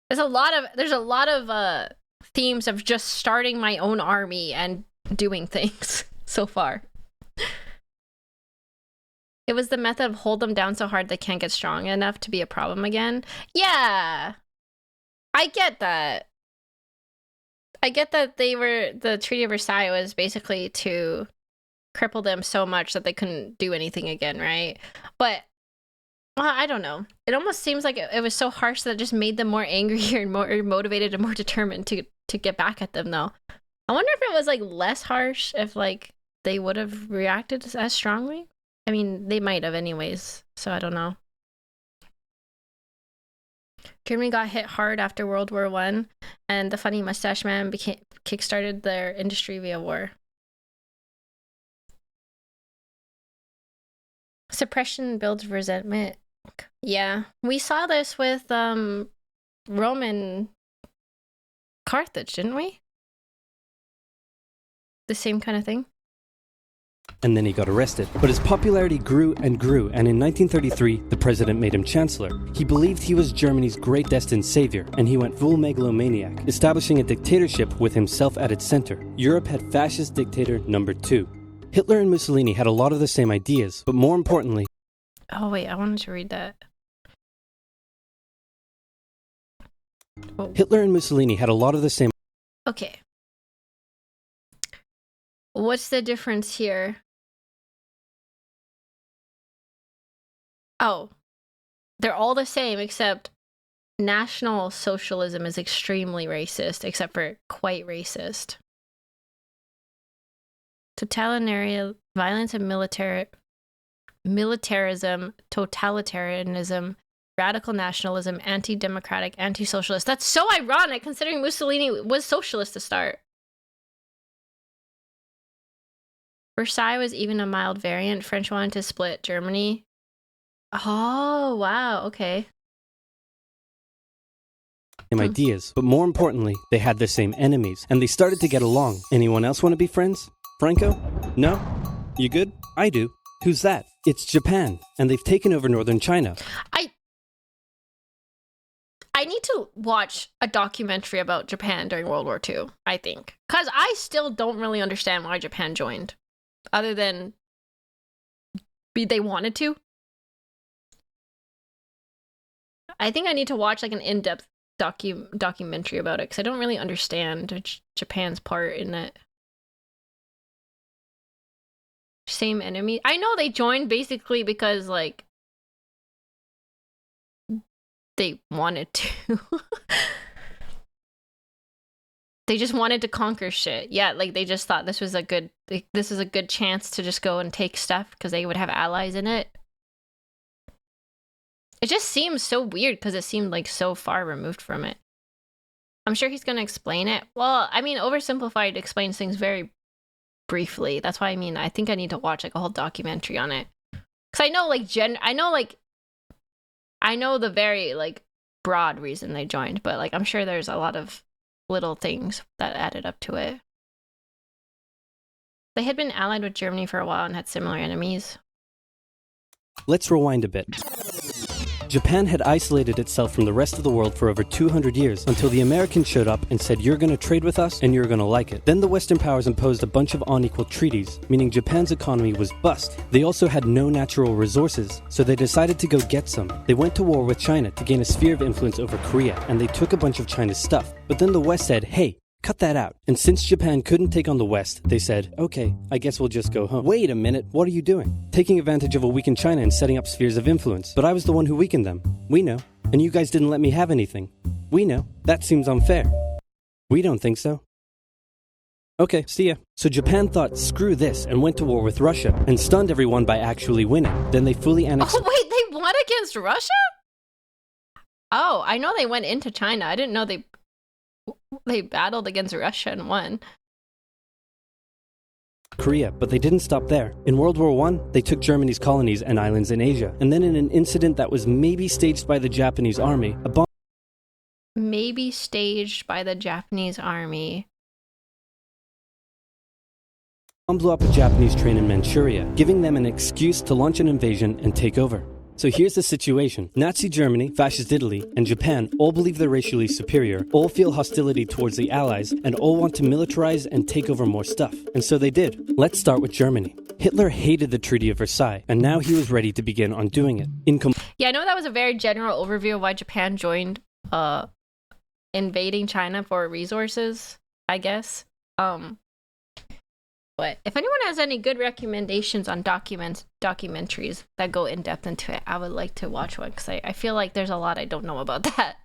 There's a lot of themes of just starting my own army and doing things so far. It was the method of hold them down so hard they can't get strong enough to be a problem again. Yeah, I get that. I get that the Treaty of Versailles was basically to cripple them so much that they couldn't do anything again, right? But I don't know. It almost seems like it was so harsh that it just made them more angry and more motivated and more determined to get back at them, though. I wonder if it was like less harsh, if like they would have reacted as strongly. I mean, they might have anyways, so I don't know. Germany got hit hard after World War I, and the funny mustache man kickstarted their industry via war. Suppression builds resentment. Yeah, we saw this with Roman Carthage, didn't we? The same kind of thing. And then he got arrested. But his popularity grew and grew, and in 1933, the president made him chancellor. He believed he was Germany's great destined savior, and he went full megalomaniac, establishing a dictatorship with himself at its center. Europe had fascist dictator number 2. Hitler and Mussolini had a lot of the same ideas, but more importantly... Oh wait, I wanted to read that. Oh. Hitler and Mussolini had a lot of the same... Okay. What's the difference here? Oh, they're all the same, except National Socialism is extremely racist, except for quite racist. Totalitarian violence and militarism, totalitarianism, radical nationalism, anti-democratic, anti-socialist. That's so ironic, considering Mussolini was socialist to start. Versailles was even a mild variant. French wanted to split Germany. Oh, wow, okay. Same ideas, but more importantly, they had the same enemies, and they started to get along. Anyone else want to be friends? Franco? No? You good? I do. Who's that? It's Japan, and they've taken over northern China. I need to watch a documentary about Japan during World War II, I think. Because I still don't really understand why Japan joined. Other than they wanted to. I think I need to watch like an in-depth documentary about it because I don't really understand Japan's part in it. Same enemy. I know they joined basically because like they wanted to. They just wanted to conquer shit. Yeah, like they just thought this was a good chance to just go and take stuff because they would have allies in it. It just seems so weird because it seemed like so far removed from it. I'm sure he's going to explain it. Well, I mean, Oversimplified explains things very briefly. That's why I think I need to watch like a whole documentary on it. Because I know I know the very like broad reason they joined, but like I'm sure there's a lot of little things that added up to it. They had been allied with Germany for a while and had similar enemies. Let's rewind a bit. Japan had isolated itself from the rest of the world for over 200 years until the Americans showed up and said, you're going to trade with us and you're going to like it. Then the Western powers imposed a bunch of unequal treaties, meaning Japan's economy was bust. They also had no natural resources, so they decided to go get some. They went to war with China to gain a sphere of influence over Korea, and they took a bunch of China's stuff. But then the West said, hey, cut that out. And since Japan couldn't take on the West, they said, okay, I guess we'll just go home. Wait a minute, what are you doing? Taking advantage of a weakened China and setting up spheres of influence. But I was the one who weakened them. We know. And you guys didn't let me have anything. We know. That seems unfair. We don't think so. Okay, see ya. So Japan thought, screw this, and went to war with Russia, and stunned everyone by actually winning. Then they fully annexed... Oh, wait, they won against Russia? Oh, I know they went into China. I didn't know they battled against Russia and won. Korea, but they didn't stop there. In World War I, they took Germany's colonies and islands in Asia. And then in an incident that was maybe staged by the Japanese army, a bomb... Maybe staged by the Japanese army. Blew up a Japanese train in Manchuria, giving them an excuse to launch an invasion and take over. So here's the situation. Nazi Germany, Fascist Italy, and Japan all believe they're racially superior, all feel hostility towards the Allies, and all want to militarize and take over more stuff. And so they did. Let's start with Germany. Hitler hated the Treaty of Versailles, and now he was ready to begin undoing it. Yeah, I know that was a very general overview of why Japan joined invading China for resources, I guess. But if anyone has any good recommendations on documentaries that go in depth into it, I would like to watch one because I feel like there's a lot I don't know about that.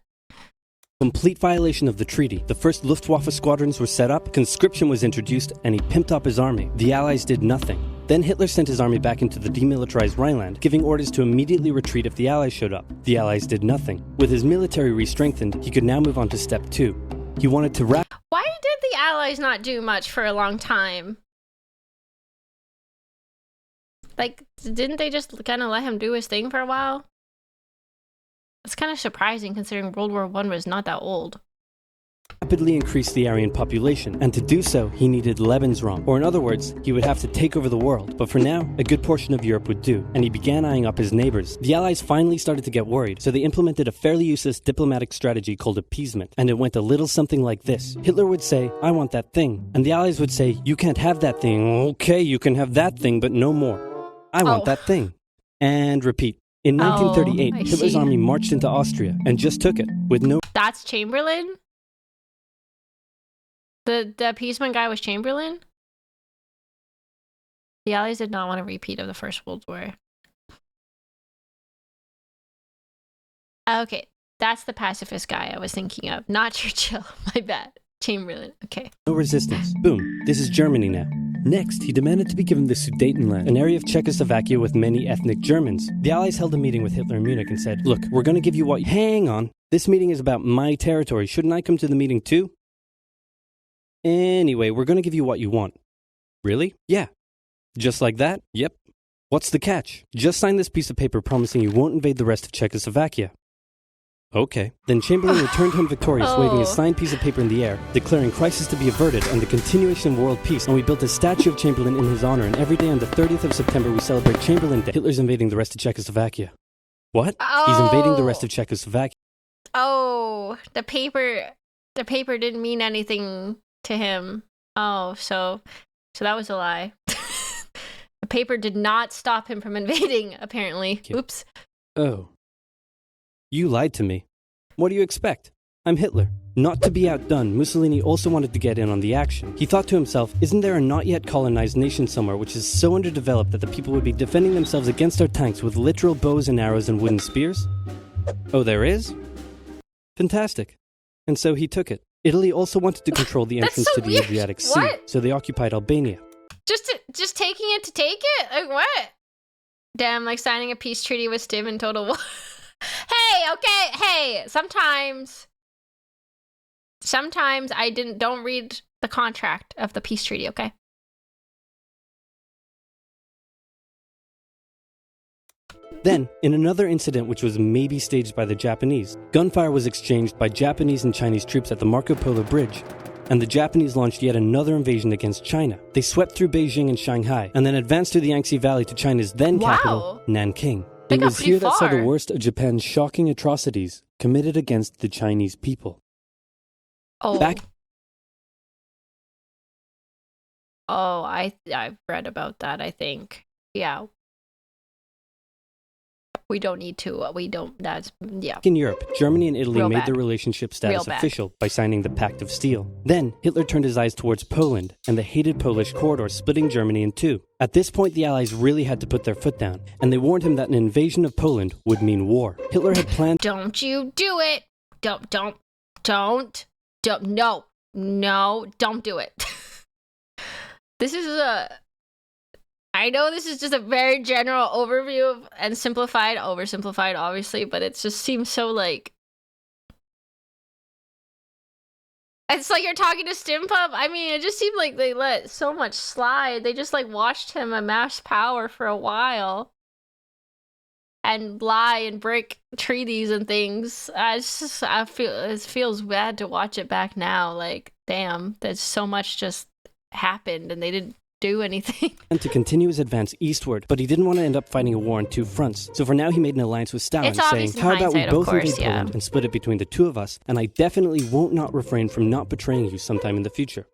Complete violation of the treaty. The first Luftwaffe squadrons were set up, conscription was introduced, and he pimped up his army. The Allies did nothing. Then Hitler sent his army back into the demilitarized Rhineland, giving orders to immediately retreat if the Allies showed up. The Allies did nothing. With his military re-strengthened, he could now move on to step 2. He wanted to Why did the Allies not do much for a long time? Like, didn't they just kind of let him do his thing for a while? It's kind of surprising considering World War I was not that old. Rapidly increase the Aryan population, and to do so, he needed Lebensraum, or in other words, he would have to take over the world. But for now, a good portion of Europe would do, and he began eyeing up his neighbors. The Allies finally started to get worried, so they implemented a fairly useless diplomatic strategy called appeasement, and it went a little something like this. Hitler would say, "I want that thing," and the Allies would say, "You can't have that thing." "Okay, you can have that thing, but no more." "I want that thing." And repeat. In 1938, Hitler's army marched into Austria and just took it, with no... That's Chamberlain? The appeasement guy was Chamberlain? The Allies did not want a repeat of the First World War. Okay, that's the pacifist guy I was thinking of. Not Churchill, my bad. Chamberlain, okay. No resistance. Boom. This is Germany now. Next, he demanded to be given the Sudetenland, an area of Czechoslovakia with many ethnic Germans. The Allies held a meeting with Hitler in Munich and said, "Look, we're going to give you what... Hang on. This meeting is about my territory. Shouldn't I come to the meeting too?" "Anyway, we're going to give you what you want." "Really?" "Yeah." "Just like that?" "Yep." "What's the catch?" "Just sign this piece of paper promising you won't invade the rest of Czechoslovakia." "Okay." Then Chamberlain returned home victorious, waving his signed piece of paper in the air, declaring crisis to be averted and the continuation of world peace, and we built a statue of Chamberlain in his honor, and every day on the 30th of September we celebrate Chamberlain Day. Hitler's invading the rest of Czechoslovakia. What? He's invading the rest of Czechoslovakia. Oh, the paper didn't mean anything to him. Oh, so that was a lie. The paper did not stop him from invading, apparently. Oops. Oh. You lied to me. What do you expect? I'm Hitler. Not to be outdone, Mussolini also wanted to get in on the action. He thought to himself, isn't there a not yet colonized nation somewhere which is so underdeveloped that the people would be defending themselves against our tanks with literal bows and arrows and wooden spears? Oh, there is? Fantastic. And so he took it. Italy also wanted to control the entrance to the Adriatic Sea, so they occupied Albania. Just taking it to take it? Like what? Damn, like signing a peace treaty with Stim in total war. Hey, okay, hey, sometimes I don't read the contract of the peace treaty, okay? Then, in another incident which was maybe staged by the Japanese, gunfire was exchanged by Japanese and Chinese troops at the Marco Polo Bridge, and the Japanese launched yet another invasion against China. They swept through Beijing and Shanghai, and then advanced through the Yangtze Valley to China's then capital, Nanking. It was here that saw the worst of Japan's shocking atrocities committed against the Chinese people. I've read about that, I think. Yeah. We don't need to. In Europe, Germany and Italy made their relationship status official by signing the Pact of Steel. Then, Hitler turned his eyes towards Poland and the hated Polish corridor splitting Germany in two. At this point, the Allies really had to put their foot down, and they warned him that an invasion of Poland would mean war. Hitler had planned... Don't you do it! Don't do it. I know this is just a very general overview of, and oversimplified, obviously, but it just seems so like... It's like you're talking to Stimpub. I mean, it just seemed like they let so much slide. They just like watched him amass power for a while. And lie and break treaties and things. It feels bad to watch it back now. Like, damn, there's so much just happened and they didn't do anything. And to continue his advance eastward, but he didn't want to end up fighting a war on two fronts. So for now, he made an alliance with Stalin, saying, how about we both invade Poland and split it between the two of us, and I definitely won't not refrain from not betraying you sometime in the future.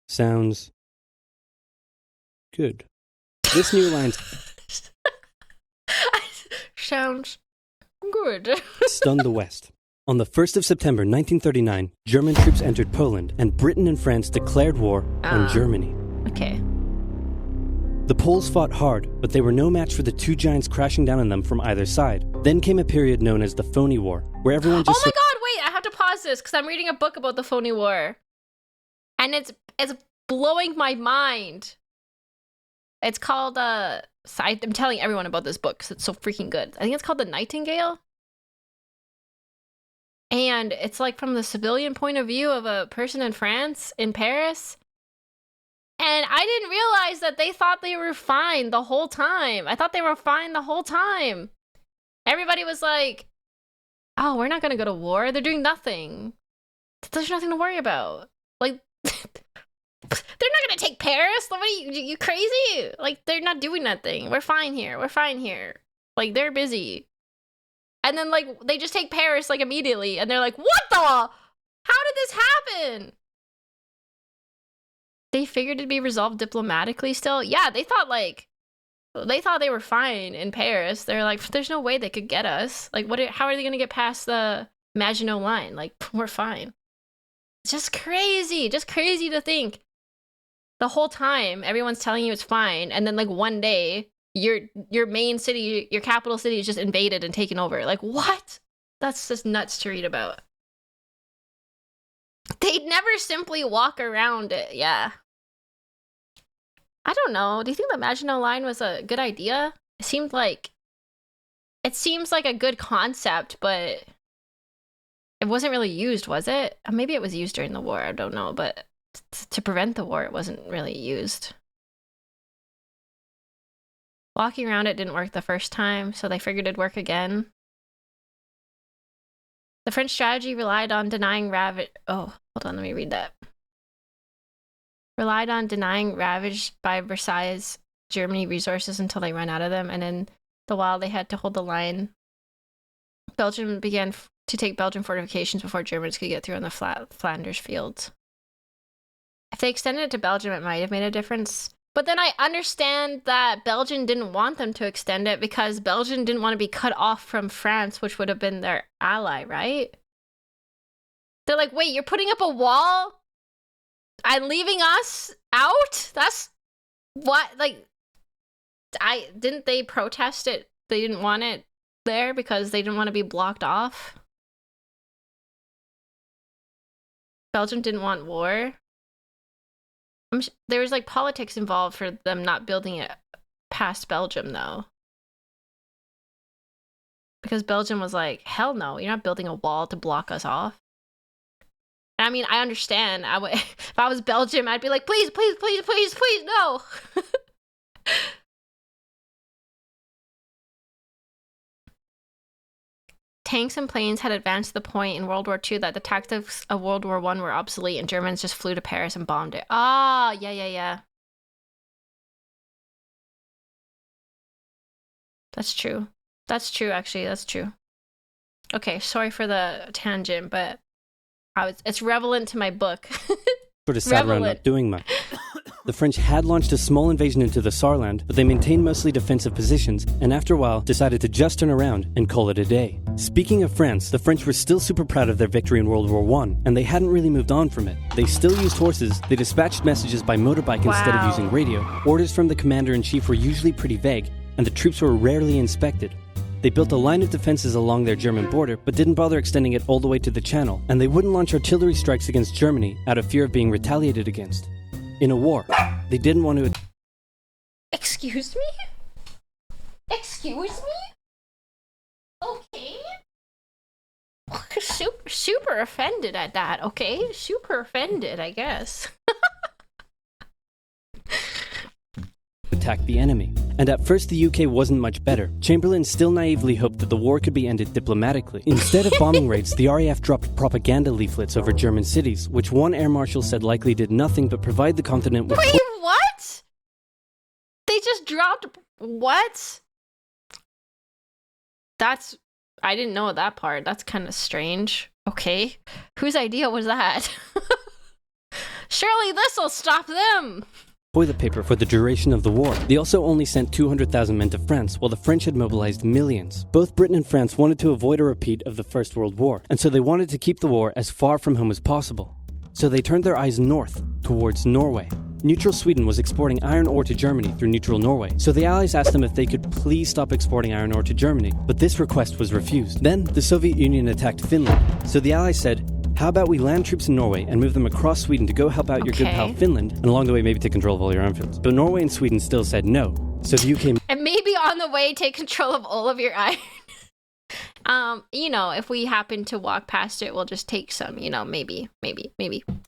Sounds good. This new alliance sounds good. Stunned the West. On the 1st of September 1939, German troops entered Poland, and Britain and France declared war on Germany. Okay. The Poles fought hard, but they were no match for the two giants crashing down on them from either side. Then came a period known as the Phony War, where everyone just... Oh my god, wait, I have to pause this, because I'm reading a book about the Phony War. And it's blowing my mind. It's called, I'm telling everyone about this book, because it's so freaking good. I think it's called The Nightingale. And it's like from the civilian point of view of a person in France, in Paris. And I didn't realize that they thought they were fine the whole time. I thought they were fine the whole time. Everybody was like, oh, we're not going to go to war. They're doing nothing. There's nothing to worry about. Like, they're not going to take Paris. What are you crazy? Like, they're not doing nothing. We're fine here. We're fine here. Like, they're busy. And then, like, they just take Paris, like, immediately. And they're like, what the? How did this happen? They figured it'd be resolved diplomatically still. Yeah, they thought they were fine in Paris. They're like, there's no way they could get us. Like, how are they going to get past the Maginot Line? Like, we're fine. It's just crazy to think. The whole time, everyone's telling you it's fine. And then, like, one day... Your main city, your capital city is just invaded and taken over. Like, what? That's just nuts to read about. They'd never simply walk around it. Yeah. I don't know. Do you think the Maginot Line was a good idea? It seems like a good concept, but it wasn't really used, was it? Maybe it was used during the war. I don't know. But to prevent the war, it wasn't really used. Walking around it didn't work the first time, so they figured it'd work again. The French strategy relied on denying ravage... Oh, hold on, let me read that. Relied on denying ravaged by Versailles Germany resources until they ran out of them, and in the while they had to hold the line. Belgium began to take Belgian fortifications before Germans could get through on the Flanders fields. If they extended it to Belgium, it might have made a difference. But then I understand that Belgium didn't want them to extend it because Belgium didn't want to be cut off from France, which would have been their ally, right? They're like, wait, you're putting up a wall and leaving us out? That's what, like, didn't they protest it? They didn't want it there because they didn't want to be blocked off? Belgium didn't want war? There was, like, politics involved for them not building it past Belgium, though. Because Belgium was like, hell no, you're not building a wall to block us off. I mean, I understand. If I was Belgium, I'd be like, please, please, please, please, please, no! Tanks and planes had advanced to the point in World War II that the tactics of World War I were obsolete and Germans just flew to Paris and bombed it. Ah, yeah. That's true. That's true, actually. That's true. Okay, sorry for the tangent, but it's relevant to my book. Sort of sat around not doing much. The French had launched a small invasion into the Saarland, but they maintained mostly defensive positions, and after a while decided to just turn around and call it a day. Speaking of France, the French were still super proud of their victory in World War I, and they hadn't really moved on from it. They still used horses, they dispatched messages by motorbike instead of using radio, orders from the commander-in-chief were usually pretty vague, and the troops were rarely inspected. They built a line of defenses along their German border, but didn't bother extending it all the way to the Channel, and they wouldn't launch artillery strikes against Germany out of fear of being retaliated against. In a war, they didn't want to... Excuse me? Excuse me? Okay. Super offended at that, okay? Super offended, I guess. attack the enemy. And at first the UK wasn't much better. Chamberlain still naively hoped that the war could be ended diplomatically. Instead of bombing raids, the RAF dropped propaganda leaflets over German cities, which one air marshal said likely did nothing but provide the continent with... Wait, what? They just dropped... What? I didn't know that part. That's kind of strange. Okay. Whose idea was that? Surely this'll stop them! Toilet paper for the duration of the war. They also only sent 200,000 men to France, while the French had mobilized millions. Both Britain and France wanted to avoid a repeat of the First World War, and so they wanted to keep the war as far from home as possible. So they turned their eyes north, towards Norway. Neutral Sweden was exporting iron ore to Germany through neutral Norway, so the Allies asked them if they could please stop exporting iron ore to Germany, but this request was refused. Then, the Soviet Union attacked Finland, so the Allies said, how about we land troops in Norway and move them across Sweden to go help out your good pal Finland, and along the way maybe take control of all your airfields. But Norway and Sweden still said no, so the UK... And maybe on the way take control of all of your iron. You know, if we happen to walk past it, we'll just take some, you know, maybe.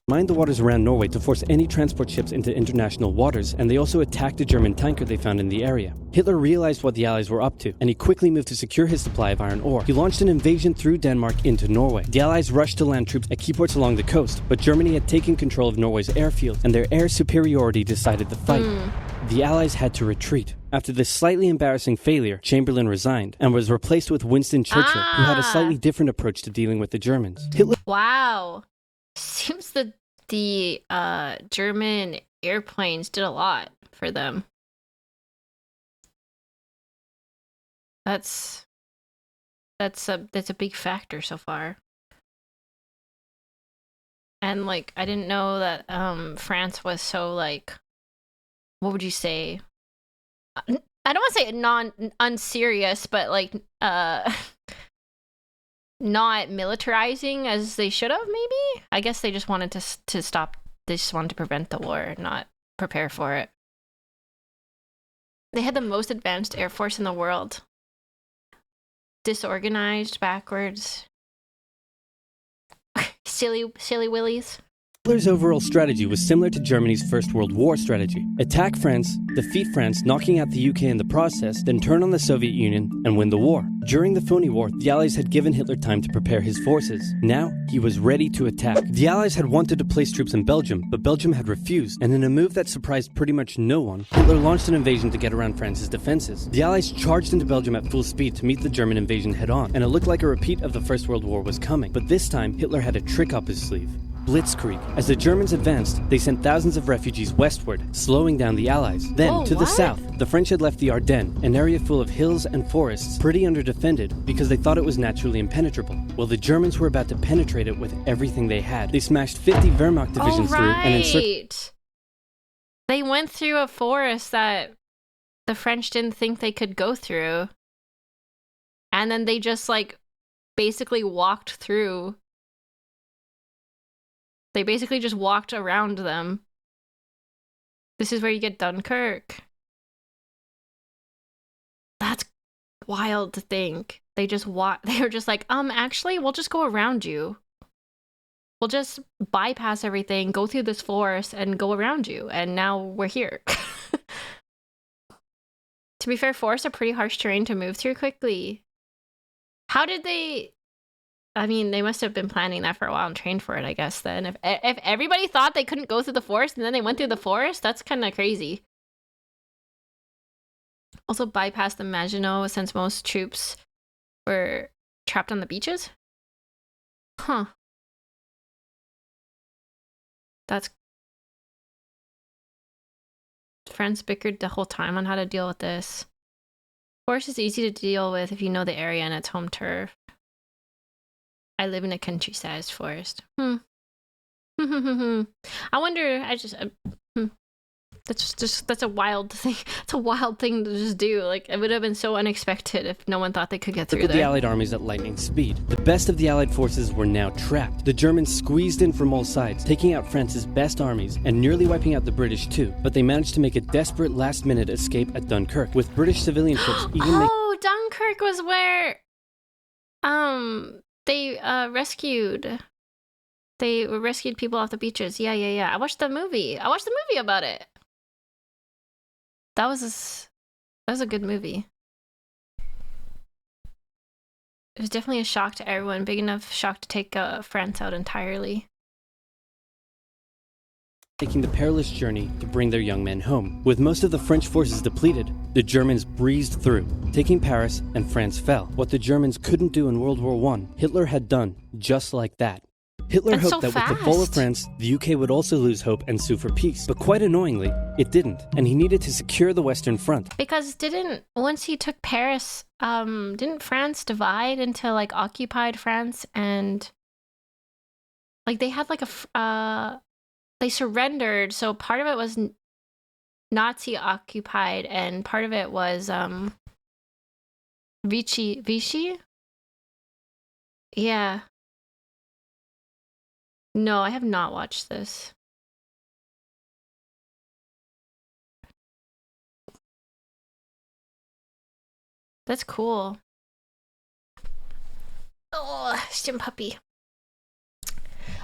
Mined the waters around Norway to force any transport ships into international waters, and they also attacked a German tanker they found in the area. Hitler realized what the Allies were up to, and he quickly moved to secure his supply of iron ore. He launched an invasion through Denmark into Norway. The Allies rushed to land troops at key ports along the coast, but Germany had taken control of Norway's airfield, and their air superiority decided the fight. The Allies had to retreat. After this slightly embarrassing failure, Chamberlain resigned and was replaced with Winston Churchill, who had a slightly different approach to dealing with the Germans. Wow. Seems that the German airplanes did a lot for them. That's a big factor so far. And like I didn't know that France was so like, what would you say? I don't want to say unserious, but like not militarizing as they should have. Maybe I guess they just wanted to stop. They just wanted to prevent the war, not prepare for it. They had the most advanced air force in the world. Disorganized, backwards, silly willies. Hitler's overall strategy was similar to Germany's First World War strategy. Attack France, defeat France, knocking out the UK in the process, then turn on the Soviet Union and win the war. During the phony war, the Allies had given Hitler time to prepare his forces. Now, he was ready to attack. The Allies had wanted to place troops in Belgium, but Belgium had refused, and in a move that surprised pretty much no one, Hitler launched an invasion to get around France's defenses. The Allies charged into Belgium at full speed to meet the German invasion head-on, and it looked like a repeat of the First World War was coming. But this time, Hitler had a trick up his sleeve. Blitzkrieg. As the Germans advanced, they sent thousands of refugees westward, slowing down the Allies. Then, to the south, the French had left the Ardennes, an area full of hills and forests, pretty underdefended because they thought it was naturally impenetrable. Well, the Germans were about to penetrate it with everything they had. They smashed 50 Wehrmacht divisions through and encircled. They went through a forest that the French didn't think they could go through. And then they just, like, basically walked through. They basically just walked around them. This is where you get Dunkirk. That's wild to think. They were just like, actually, we'll just go around you. We'll just bypass everything, go through this forest, and go around you. And now we're here. To be fair, forests are pretty harsh terrain to move through quickly. How did they... I mean, they must have been planning that for a while and trained for it, I guess, then. If everybody thought they couldn't go through the forest and then they went through the forest, that's kind of crazy. Also bypass the Maginot since most troops were trapped on the beaches? Huh. That's... Friends bickered the whole time on how to deal with this. Forest is easy to deal with if you know the area and its home turf. I live in a country-sized forest. I wonder. That's a wild thing. It's a wild thing to just do. Like, it would have been so unexpected if no one thought they could get through there. The Allied armies at lightning speed. The best of the Allied forces were now trapped. The Germans squeezed in from all sides, taking out France's best armies and nearly wiping out the British too. But they managed to make a desperate last-minute escape at Dunkirk, with British civilian ships even Dunkirk was where they rescued people off the beaches. Yeah. I watched the movie about it. that was a good movie. It was definitely a shock to everyone, big enough shock to take France out entirely. Taking the perilous journey to bring their young men home. With most of the French forces depleted, the Germans breezed through, taking Paris, and France fell. What the Germans couldn't do in World War I, Hitler had done just like that. Hitler hoped that with the fall of France, the UK would also lose hope and sue for peace. But quite annoyingly, it didn't, and he needed to secure the Western Front. Because once he took Paris, didn't France divide into like occupied France and like they had like they surrendered, so part of it was Nazi occupied and part of it was Vichy? Yeah. No, I have not watched this. That's cool. Oh, stim puppy.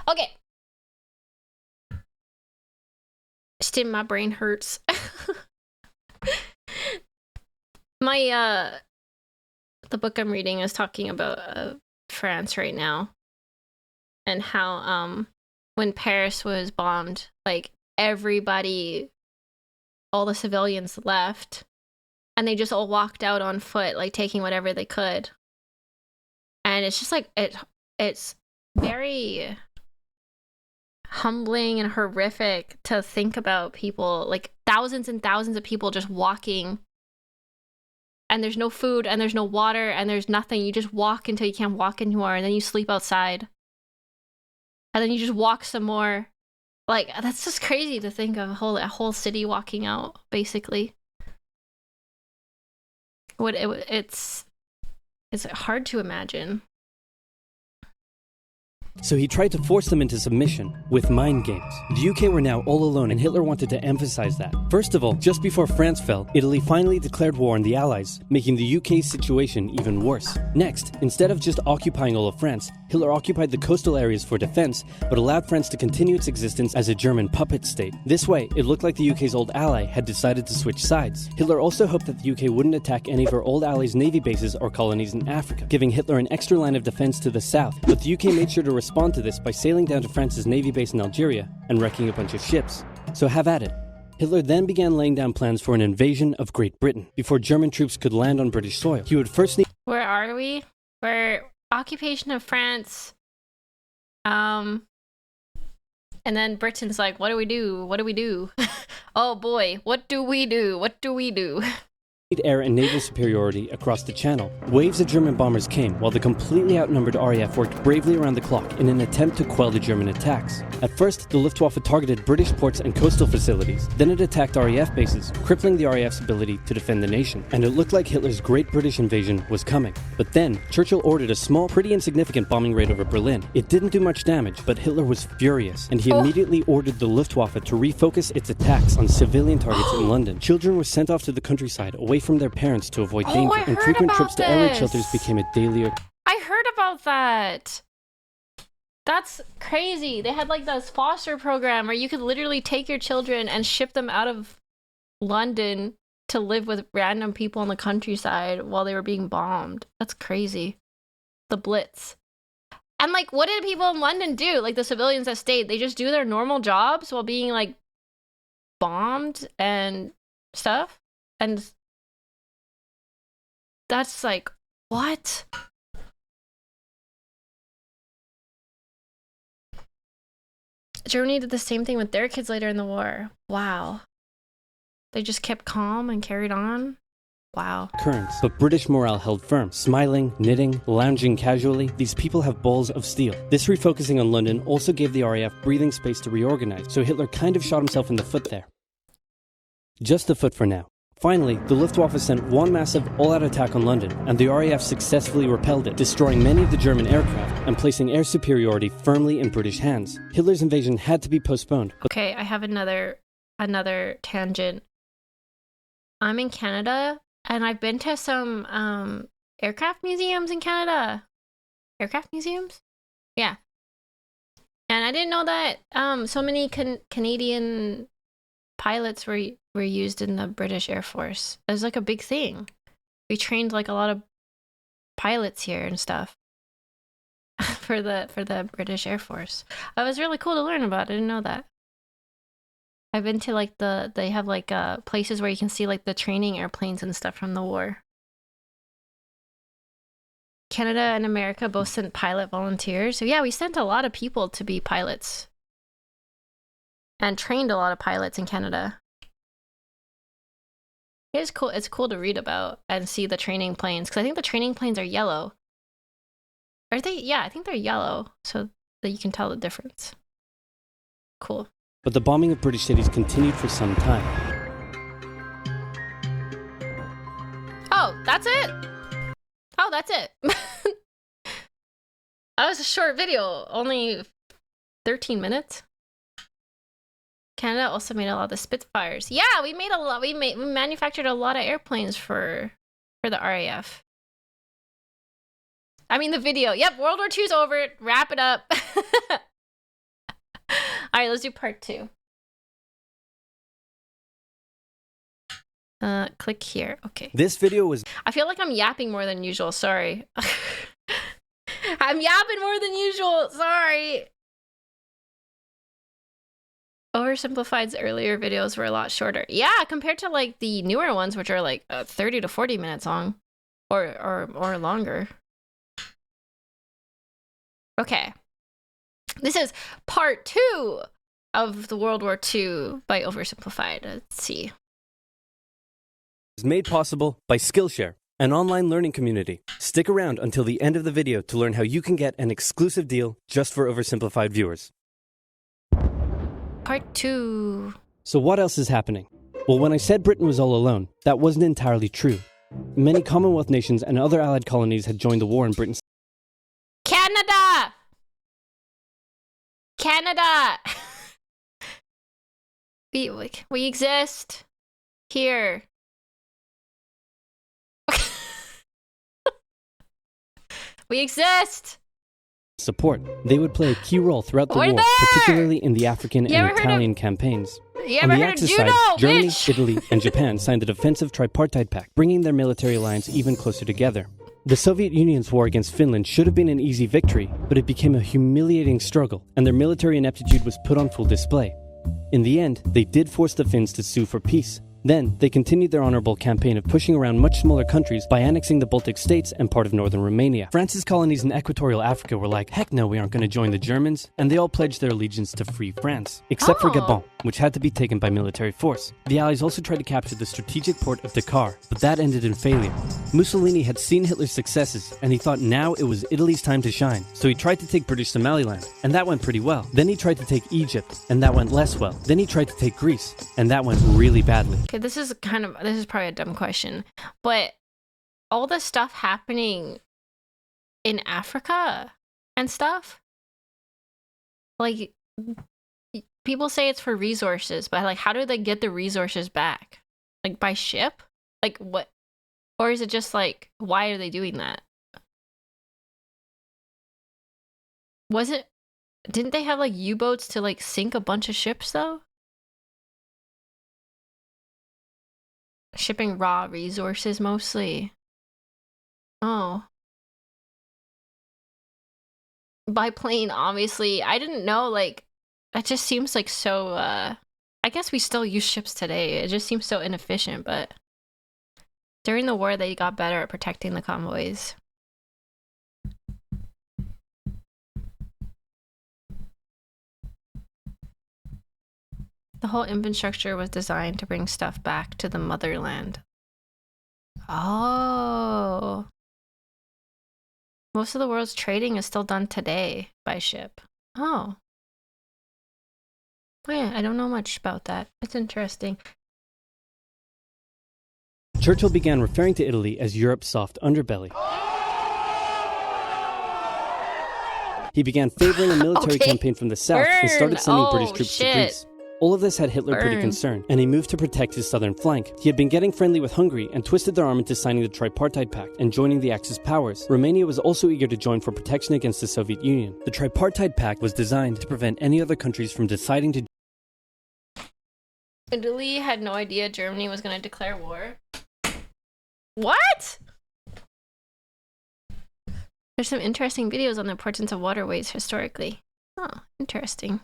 Okay. Stim, my brain hurts. The book I'm reading is talking about France right now. And how when Paris was bombed, like everybody, all the civilians left and they just all walked out on foot, like taking whatever they could. And it's just like it's very humbling and horrific to think about people, like thousands and thousands of people just walking, and there's no food and there's no water and there's nothing. You just walk until you can't walk anymore, and then you sleep outside. And then you just walk some more. Like, that's just crazy to think of a whole city walking out, basically. It's hard to imagine. So he tried to force them into submission with mind games. The UK were now all alone, and Hitler wanted to emphasize that. First of all, just before France fell, Italy finally declared war on the Allies, making the UK's situation even worse. Next, instead of just occupying all of France, Hitler occupied the coastal areas for defense, but allowed France to continue its existence as a German puppet state. This way, it looked like the UK's old ally had decided to switch sides. Hitler also hoped that the UK wouldn't attack any of her old allies' navy bases or colonies in Africa, giving Hitler an extra line of defense to the south. But the UK made sure to respond to this by sailing down to France's navy base in Algeria and wrecking a bunch of ships. So have at it. Hitler then began laying down plans for an invasion of Great Britain. Before German troops could land on British soil, he would first need... Where are we? We're occupation of France. And then Britain's like, what do we do? What do we do? Oh boy, what do we do? What do we do? Air and naval superiority across the channel. Waves of German bombers came, while the completely outnumbered RAF worked bravely around the clock in an attempt to quell the German attacks. At first, the Luftwaffe targeted British ports and coastal facilities. Then it attacked RAF bases, crippling the RAF's ability to defend the nation. And it looked like Hitler's Great British Invasion was coming. But then, Churchill ordered a small, pretty insignificant bombing raid over Berlin. It didn't do much damage, but Hitler was furious, and he immediately ordered the Luftwaffe to refocus its attacks on civilian targets in London. Children were sent off to the countryside, away from their parents to avoid danger, and frequent trips to air raid shelters became a daily occurrence. I heard about that. That's crazy. They had like this foster program where you could literally take your children and ship them out of London to live with random people in the countryside while they were being bombed. That's crazy. The Blitz. And like, what did people in London do? Like the civilians that stayed, they just do their normal jobs while being like bombed and stuff? And that's like, what? Germany did the same thing with their kids later in the war. Wow. They just kept calm and carried on. Wow. But British morale held firm. Smiling, knitting, lounging casually, these people have balls of steel. This refocusing on London also gave the RAF breathing space to reorganize, so Hitler kind of shot himself in the foot there. Just the foot for now. Finally, the Luftwaffe sent one massive all-out attack on London, and the RAF successfully repelled it, destroying many of the German aircraft and placing air superiority firmly in British hands. Hitler's invasion had to be postponed. Okay, I have another tangent. I'm in Canada, and I've been to some aircraft museums in Canada. Aircraft museums? Yeah. And I didn't know that so many Canadian pilots were were used in the British Air Force. It was like a big thing. We trained like a lot of pilots here and stuff for the British Air Force. It was really cool to learn about. I didn't know that. I've been to like they have like places where you can see like the training airplanes and stuff from the war. Canada and America both sent pilot volunteers. So yeah, we sent a lot of people to be pilots. And trained a lot of pilots in Canada. It's cool. It's cool to read about and see the training planes, because I think the training planes are yellow. Are they? Yeah, I think they're yellow, so that you can tell the difference. Cool. But the bombing of British cities continued for some time. Oh, that's it? Oh, that's it. That was a short video, only 13 minutes. Canada also made a lot of the Spitfires. Yeah, we made a lot. We manufactured a lot of airplanes for the RAF. I mean the video. Yep, World War II's over. Wrap it up. All right, let's do part 2. Click here. Okay. This video was... I feel like I'm yapping more than usual. Sorry. I'm yapping more than usual. Sorry. Oversimplified's earlier videos were a lot shorter. Yeah, compared to like the newer ones, which are like 30 to 40 minutes long, or longer. Okay, this is part 2 of the World War II by Oversimplified. Let's see. Is made possible by Skillshare, an online learning community. Stick around until the end of the video to learn how you can get an exclusive deal just for Oversimplified viewers. Part 2. So what else is happening? Well, when I said Britain was all alone, that wasn't entirely true. Many Commonwealth nations and other allied colonies had joined the war in Britain. Canada! Canada! we exist here. We exist! Support. They would play a key role throughout the war, particularly in the African and Italian campaigns. On the Axis side, Germany, Italy, and Japan signed the Defensive Tripartite Pact, bringing their military alliance even closer together. The Soviet Union's war against Finland should have been an easy victory, but it became a humiliating struggle, and their military ineptitude was put on full display. In the end, they did force the Finns to sue for peace. Then, they continued their honorable campaign of pushing around much smaller countries by annexing the Baltic states and part of northern Romania. France's colonies in equatorial Africa were like, heck no, we aren't going to join the Germans, and they all pledged their allegiance to free France, except for Gabon, which had to be taken by military force. The Allies also tried to capture the strategic port of Dakar, but that ended in failure. Mussolini had seen Hitler's successes, and he thought now it was Italy's time to shine, so he tried to take British Somaliland, and that went pretty well. Then he tried to take Egypt, and that went less well. Then he tried to take Greece, and that went really badly. Okay, this is probably a dumb question, but all the stuff happening in Africa and stuff, like, people say it's for resources, but like, how do they get the resources back? Like, by ship? Like, what? Or is it just like, why are they doing that? Didn't they have like U-boats to like sink a bunch of ships though? Shipping raw resources mostly. Oh. By plane, obviously. I didn't know, like, that just seems like so, I guess we still use ships today. It just seems so inefficient, but during the war, they got better at protecting the convoys. The whole infrastructure was designed to bring stuff back to the motherland. Oh. Most of the world's trading is still done today by ship. Oh. Oh yeah, I don't know much about that. That's interesting. Churchill began referring to Italy as Europe's soft underbelly. He began favoring a military campaign from the south and started sending British troops to Greece. All of this had Hitler pretty concerned, and he moved to protect his southern flank. He had been getting friendly with Hungary and twisted their arm into signing the Tripartite Pact and joining the Axis powers. Romania was also eager to join for protection against the Soviet Union. The Tripartite Pact was designed to prevent any other countries from deciding to Italy had no idea Germany was going to declare war. What? There's some interesting videos on the importance of waterways historically. Oh, interesting.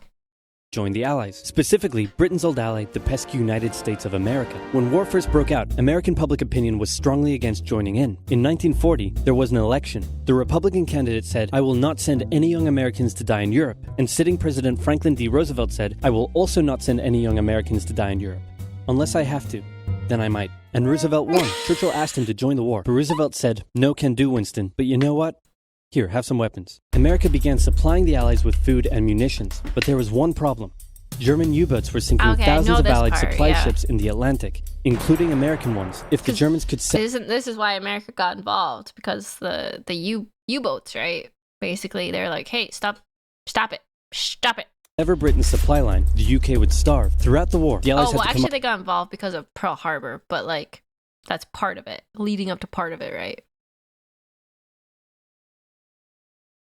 Joined the Allies, specifically Britain's old ally, the pesky United States of America. When war first broke out, American public opinion was strongly against joining in. In 1940, there was an election. The Republican candidate said, "I will not send any young Americans to die in Europe." And sitting President Franklin D. Roosevelt said, "I will also not send any young Americans to die in Europe. Unless I have to, then I might." And Roosevelt won. Churchill asked him to join the war, but Roosevelt said, "No can do, Winston, but you know what? Here, have some weapons." America began supplying the Allies with food and munitions, but there was one problem. German U-boats were sinking thousands of Allied supply ships in the Atlantic, including American ones. If the Germans could this is why America got involved, because the U-boats, right? Basically, they're like, "Hey, stop it. Ever Britain's supply line, the UK would starve. Throughout the war, the Allies had to actually, they got involved because of Pearl Harbor, but like, that's part of it, leading up to part of it, right?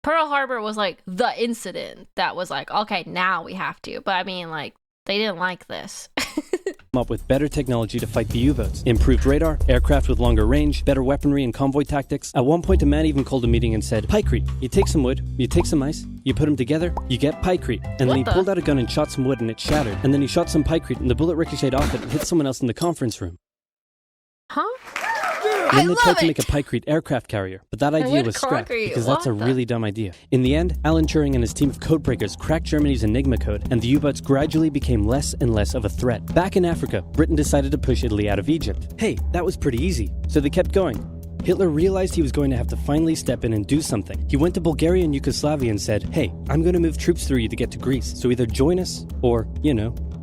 Pearl Harbor was like the incident that was like, okay, now we have to. But I mean, like, they didn't like this. Come up with better technology to fight the U-boats. Improved radar, aircraft with longer range, better weaponry and convoy tactics. At one point, a man even called a meeting and said, "Pikecrete. You take some wood, you take some ice, you put them together, you get pikecrete." And then he pulled out a gun and shot some wood and it shattered. And then he shot some pikecrete and the bullet ricocheted off it and hit someone else in the conference room. Huh? Then they tried to make a pikecrete aircraft carrier, but that idea was scrapped because that's a really dumb idea. In the end, Alan Turing and his team of codebreakers cracked Germany's Enigma code, and the U-boats gradually became less and less of a threat. Back in Africa, Britain decided to push Italy out of Egypt. Hey, that was pretty easy, so they kept going. Hitler realized he was going to have to finally step in and do something. He went to Bulgaria and Yugoslavia and said, "Hey, I'm going to move troops through you to get to Greece, so either join us or,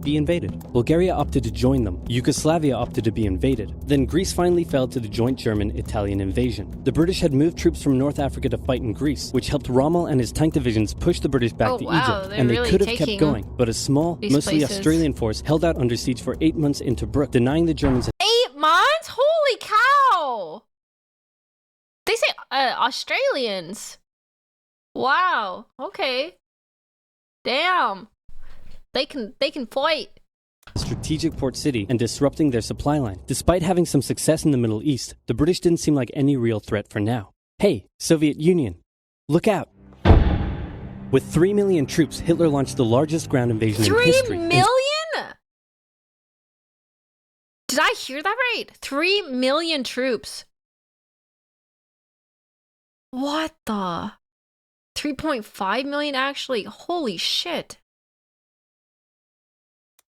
be invaded." Bulgaria opted to join them. Yugoslavia opted to be invaded. Then Greece finally fell to the joint German-Italian invasion. The British had moved troops from North Africa to fight in Greece, which helped Rommel and his tank divisions push the British back to Egypt. And they could have kept going, but a small, mostly Australian force held out under siege for 8 months in Tobruk, denying the Germans 8 months? Holy cow! They say Australians. Wow. Okay. Damn. They can fight. Strategic port city and disrupting their supply line. Despite having some success in the Middle East, the British didn't seem like any real threat for now. Hey, Soviet Union, look out. With 3 million troops, Hitler launched the largest ground invasion in history. 3 million? Did I hear that right? 3 million troops. What the? 3.5 million actually? Holy shit.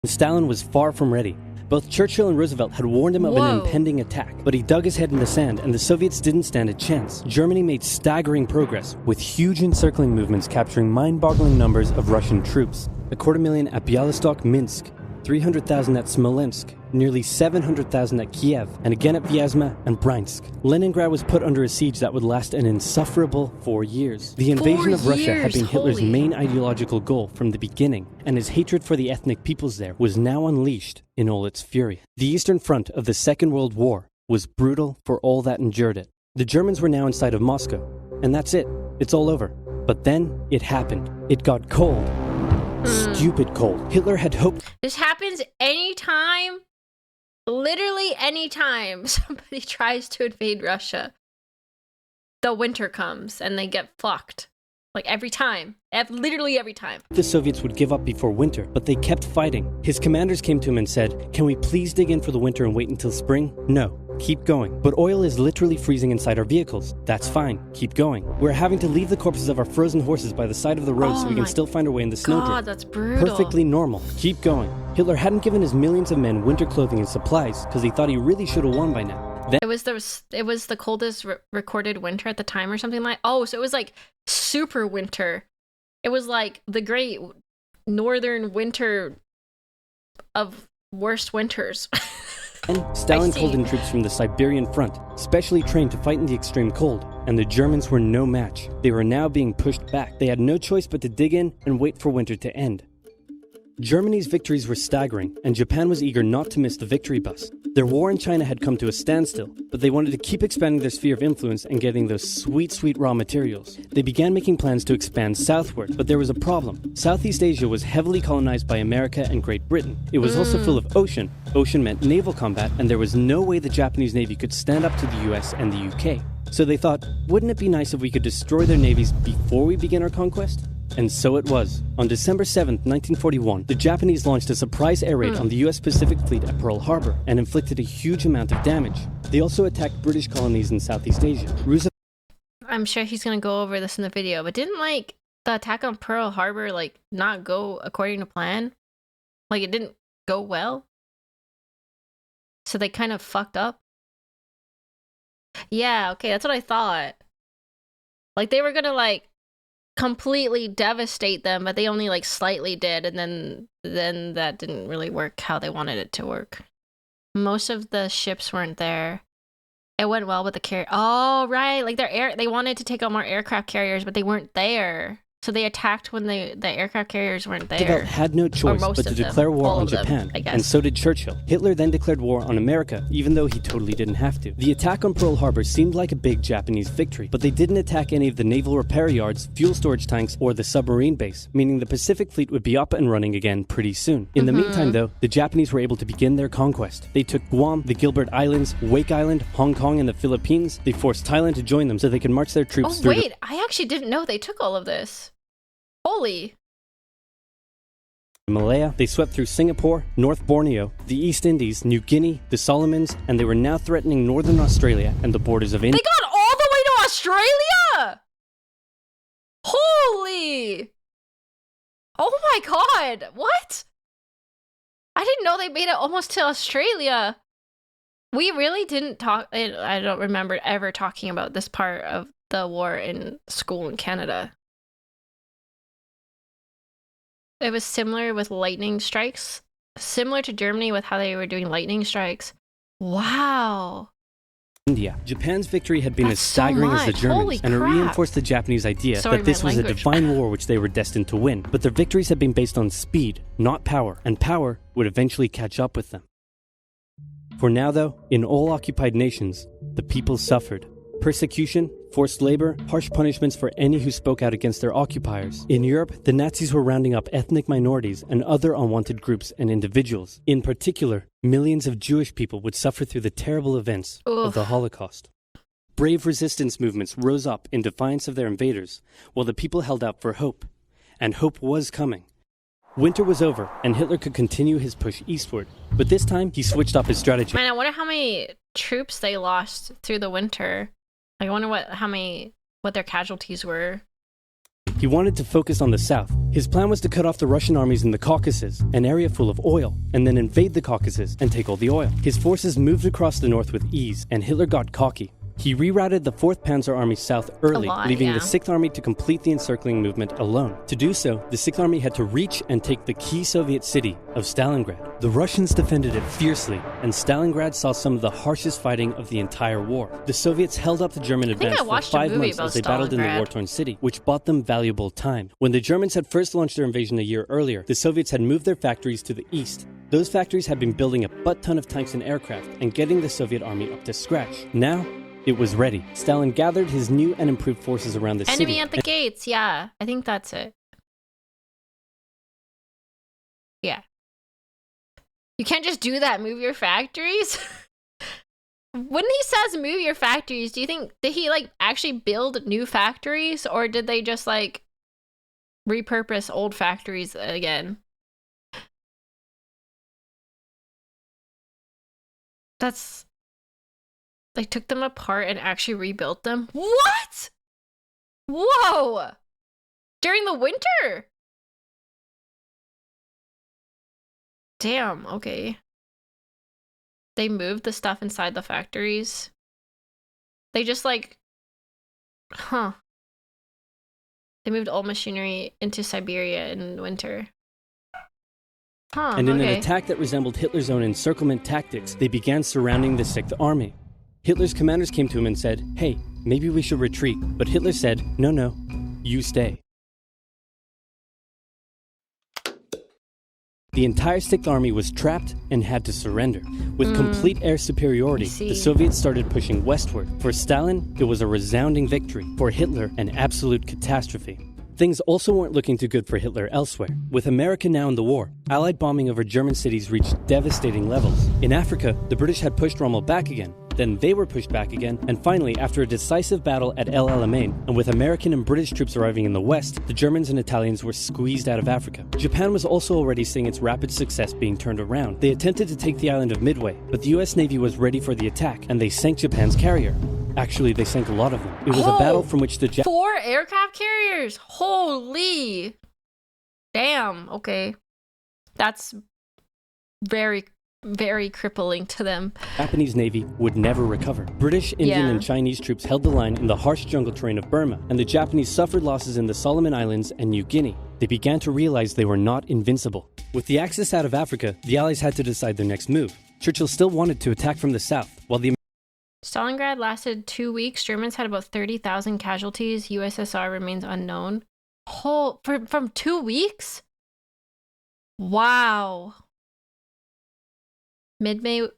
Stalin was far from ready. Both Churchill and Roosevelt had warned him of an impending attack, but he dug his head in the sand and the Soviets didn't stand a chance. Germany made staggering progress, with huge encircling movements capturing mind-boggling numbers of Russian troops. 250,000 at Bialystok, Minsk, 300,000 at Smolensk, nearly 700,000 at Kiev, and again at Vyazma and Bryansk. Leningrad was put under a siege that would last an insufferable 4 years. The invasion of Russia had been Hitler's main ideological goal from the beginning, and his hatred for the ethnic peoples there was now unleashed in all its fury. The Eastern Front of the Second World War was brutal for all that endured it. The Germans were now inside of Moscow, and that's it. It's all over. But then it happened. It got cold. Stupid cold. Hitler had hoped this happens anytime, literally anytime somebody tries to invade Russia. The winter comes and they get fucked. Like every time. Literally every time. The Soviets would give up before winter, but they kept fighting. His commanders came to him and said, "Can we please dig in for the winter and wait until spring?" "No. Keep going." "But oil is literally freezing inside our vehicles." "That's fine. Keep going." "We're having to leave the corpses of our frozen horses by the side of the road so we can still find our way in the snowdrift." God, that's brutal. Perfectly normal. Keep going. Hitler hadn't given his millions of men winter clothing and supplies because he thought he really should have won by now. It was the coldest recorded winter at the time or something like. Oh, so it was like super winter. It was like the great northern winter of worst winters. And Stalin called in troops from the Siberian front, specially trained to fight in the extreme cold, and the Germans were no match. They were now being pushed back. They had no choice but to dig in and wait for winter to end. Germany's victories were staggering, and Japan was eager not to miss the victory bus. Their war in China had come to a standstill, but they wanted to keep expanding their sphere of influence and getting those sweet, sweet raw materials. They began making plans to expand southward, but there was a problem. Southeast Asia was heavily colonized by America and Great Britain. It was also full of ocean. Ocean meant naval combat, and there was no way the Japanese Navy could stand up to the US and the UK. So they thought, wouldn't it be nice if we could destroy their navies before we begin our conquest? And so it was. On December 7, 1941, the Japanese launched a surprise air raid on the US Pacific Fleet at Pearl Harbor and inflicted a huge amount of damage. They also attacked British colonies in Southeast Asia. I'm sure he's gonna go over this in the video, but didn't, like, the attack on Pearl Harbor, like, not go according to plan? Like, it didn't go well? So they kind of fucked up? Yeah, okay, that's what I thought. Like, they were gonna, like, completely devastate them, but they only, like, slightly did, and then that didn't really work how they wanted it to work. Most of the ships weren't there. It went well with the carrier. Oh, right, like, they wanted to take out more aircraft carriers, but they weren't there. So they attacked when the aircraft carriers weren't there. Roosevelt had no choice but to declare war on Japan, and so did Churchill. Hitler then declared war on America, even though he totally didn't have to. The attack on Pearl Harbor seemed like a big Japanese victory, but they didn't attack any of the naval repair yards, fuel storage tanks, or the submarine base, meaning the Pacific Fleet would be up and running again pretty soon. In the meantime, though, the Japanese were able to begin their conquest. They took Guam, the Gilbert Islands, Wake Island, Hong Kong, and the Philippines. They forced Thailand to join them so they could march their troops through. Oh, wait, I actually didn't know they took all of this. Holy. Malaya, they swept through Singapore, North Borneo, the East Indies, New Guinea, the Solomons, and they were now threatening northern Australia and the borders of India. They got all the way to Australia? Holy. Oh my god, what? I didn't know they made it almost to Australia. We really didn't talk, I don't remember ever talking about this part of the war in school in Canada. It was similar with lightning strikes. Similar to Germany with how they were doing lightning strikes. Wow. India. Japan's victory had been as staggering as the Germans, and it reinforced the Japanese idea that this was a divine war which they were destined to win. But their victories had been based on speed, not power, and power would eventually catch up with them. For now, though, in all occupied nations, the people suffered. Persecution, forced labor, harsh punishments for any who spoke out against their occupiers. In Europe, the Nazis were rounding up ethnic minorities and other unwanted groups and individuals. In particular, millions of Jewish people would suffer through the terrible events of the Holocaust. Brave resistance movements rose up in defiance of their invaders, while the people held out for hope. And hope was coming. Winter was over, and Hitler could continue his push eastward. But this time, he switched up his strategy. Man, I wonder how many troops they lost through the winter. I wonder what their casualties were. He wanted to focus on the south. His plan was to cut off the Russian armies in the Caucasus, an area full of oil, and then invade the Caucasus and take all the oil. His forces moved across the north with ease, and Hitler got cocky. He rerouted the 4th Panzer Army south early, leaving the 6th Army to complete the encircling movement alone. To do so, the 6th Army had to reach and take the key Soviet city of Stalingrad. The Russians defended it fiercely, and Stalingrad saw some of the harshest fighting of the entire war. The Soviets held up the German advance for 5 months as they battled in the war-torn city, which bought them valuable time. When the Germans had first launched their invasion a year earlier, the Soviets had moved their factories to the east. Those factories had been building a butt-ton of tanks and aircraft and getting the Soviet army up to scratch. Now, it was ready. Stalin gathered his new and improved forces around the city. Enemy at the gates, yeah. I think that's it. Yeah. You can't just do that, move your factories? When he says move your factories, do you think, did he, like, actually build new factories? Or did they just, like, repurpose old factories again? That's... They took them apart and actually rebuilt them? What? Whoa! During the winter? Damn, okay. They moved the stuff inside the factories. They just like... Huh. They moved all machinery into Siberia in winter. Huh, and in an attack that resembled Hitler's own encirclement tactics, they began surrounding the 6th Army. Hitler's commanders came to him and said, "Hey, maybe we should retreat." But Hitler said, "No, you stay." The entire Sixth Army was trapped and had to surrender. With complete air superiority, the Soviets started pushing westward. For Stalin, it was a resounding victory. For Hitler, an absolute catastrophe. Things also weren't looking too good for Hitler elsewhere. With America now in the war, Allied bombing over German cities reached devastating levels. In Africa, the British had pushed Rommel back again. Then they were pushed back again, and finally, after a decisive battle at El Alamein, and with American and British troops arriving in the west, the Germans and Italians were squeezed out of Africa. Japan was also already seeing its rapid success being turned around. They attempted to take the island of Midway, but the US Navy was ready for the attack, and they sank Japan's carrier. Actually, they sank a lot of them. It was a battle from which the 4 aircraft carriers? Holy! Damn, okay. That's very, very crippling to them. Japanese Navy would never recover. British, Indian, and Chinese troops held the line in the harsh jungle terrain of Burma, and the Japanese suffered losses in the Solomon Islands and New Guinea. They began to realize they were not invincible. With the Axis out of Africa, the Allies had to decide their next move. Churchill still wanted to attack from the south, while the Stalingrad lasted 2 weeks. Germans had about 30,000 casualties. USSR remains unknown. From 2 weeks? Wow. Midway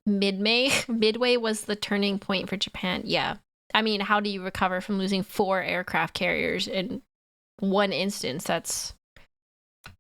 was the turning point for Japan. Yeah. I mean, how do you recover from losing 4 aircraft carriers in one instance? That's...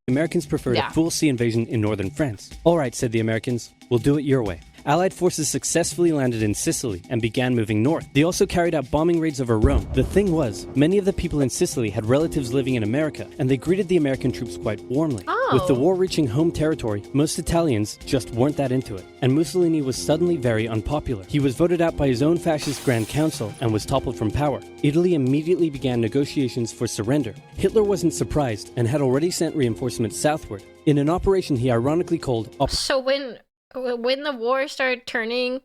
The Americans preferred a full sea invasion in northern France. All right, said the Americans, we'll do it your way. Allied forces successfully landed in Sicily and began moving north. They also carried out bombing raids over Rome. The thing was, many of the people in Sicily had relatives living in America, and they greeted the American troops quite warmly. With the war reaching home territory, most Italians just weren't that into it, and Mussolini was suddenly very unpopular. He was voted out by his own fascist Grand Council and was toppled from power. Italy immediately began negotiations for surrender. Hitler wasn't surprised and had already sent reinforcements southward. In an operation he ironically called... So when the war started turning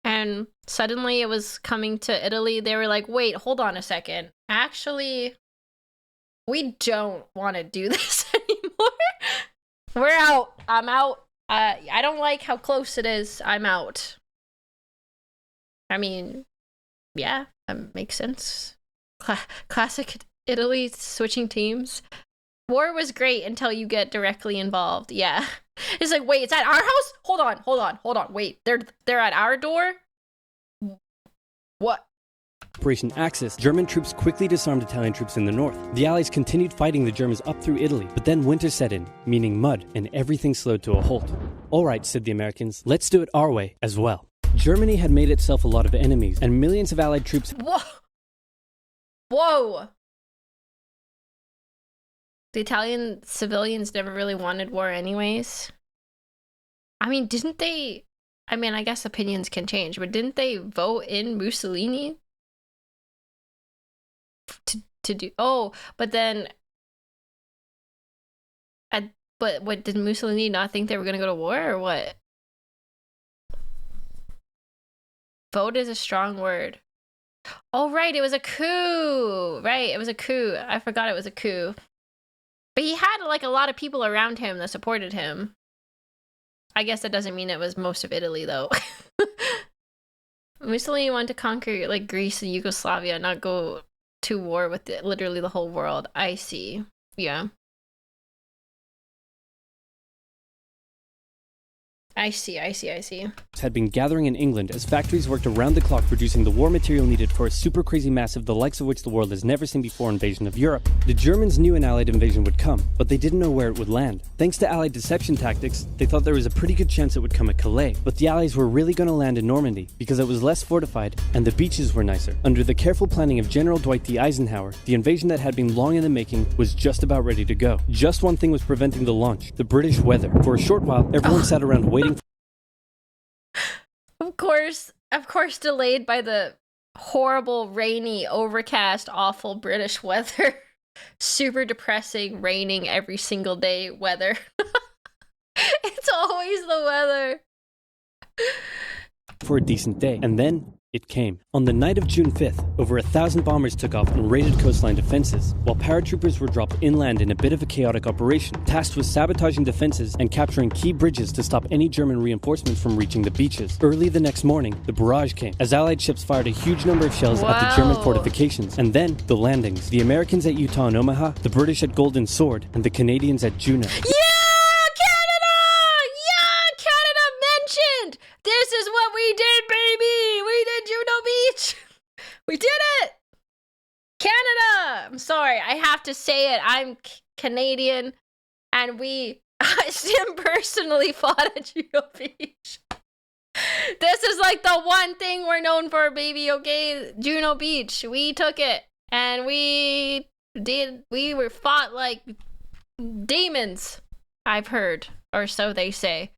and suddenly it was coming to Italy, they were like, wait, hold on a second. Actually, we don't want to do this anymore. We're out. I'm out. I don't like how close it is. I'm out. I mean, yeah, that makes sense. Classic Italy switching teams. War was great until you get directly involved. Yeah. It's like, wait, it's at our house? Hold on. Wait, they're at our door? What? Operation Axis, German troops quickly disarmed Italian troops in the north. The Allies continued fighting the Germans up through Italy, but then winter set in, meaning mud, and everything slowed to a halt. All right, said the Americans, let's do it our way as well. Germany had made itself a lot of enemies, and millions of Allied troops... Whoa! The Italian civilians never really wanted war anyways. I mean, didn't they... I mean, I guess opinions can change, but didn't they vote in Mussolini? To do... Oh, but then... But what, did Mussolini not think they were going to go to war, or what? Vote is a strong word. Oh, right, it was a coup! Right, it was a coup. I forgot it was a coup. But he had, like, a lot of people around him that supported him. I guess that doesn't mean it was most of Italy, though. Mussolini wanted to conquer, like, Greece and Yugoslavia, not go to war with literally the whole world. I see. Yeah. I see. Had been gathering in England as factories worked around the clock producing the war material needed for a super crazy massive the likes of which the world has never seen before invasion of Europe. The Germans knew an Allied invasion would come, but they didn't know where it would land. Thanks to Allied deception tactics, they thought there was a pretty good chance it would come at Calais, but the Allies were really going to land in Normandy because it was less fortified and the beaches were nicer. Under the careful planning of General Dwight D. Eisenhower, the invasion that had been long in the making was just about ready to go. Just one thing was preventing the launch: the British weather. For a short while, everyone sat around waiting. Of course, delayed by the horrible, rainy, overcast, awful British weather. Super depressing, raining every single day weather. It's always the weather. For a decent day, and then it came. On the night of June 5th, over 1,000 bombers took off and raided coastline defenses, while paratroopers were dropped inland in a bit of a chaotic operation, tasked with sabotaging defenses and capturing key bridges to stop any German reinforcements from reaching the beaches. Early the next morning, the barrage came, as Allied ships fired a huge number of shells at the German fortifications, and then the landings. The Americans at Utah and Omaha, the British at Golden Sword, and the Canadians at Juneau. Yeah! Canada! sorry. I have to say it. I'm Canadian, and Sim personally fought at Juno Beach. This is like the one thing we're known for, baby, okay? Juno Beach. We took it, and we were fought like demons, I've heard, or so they say.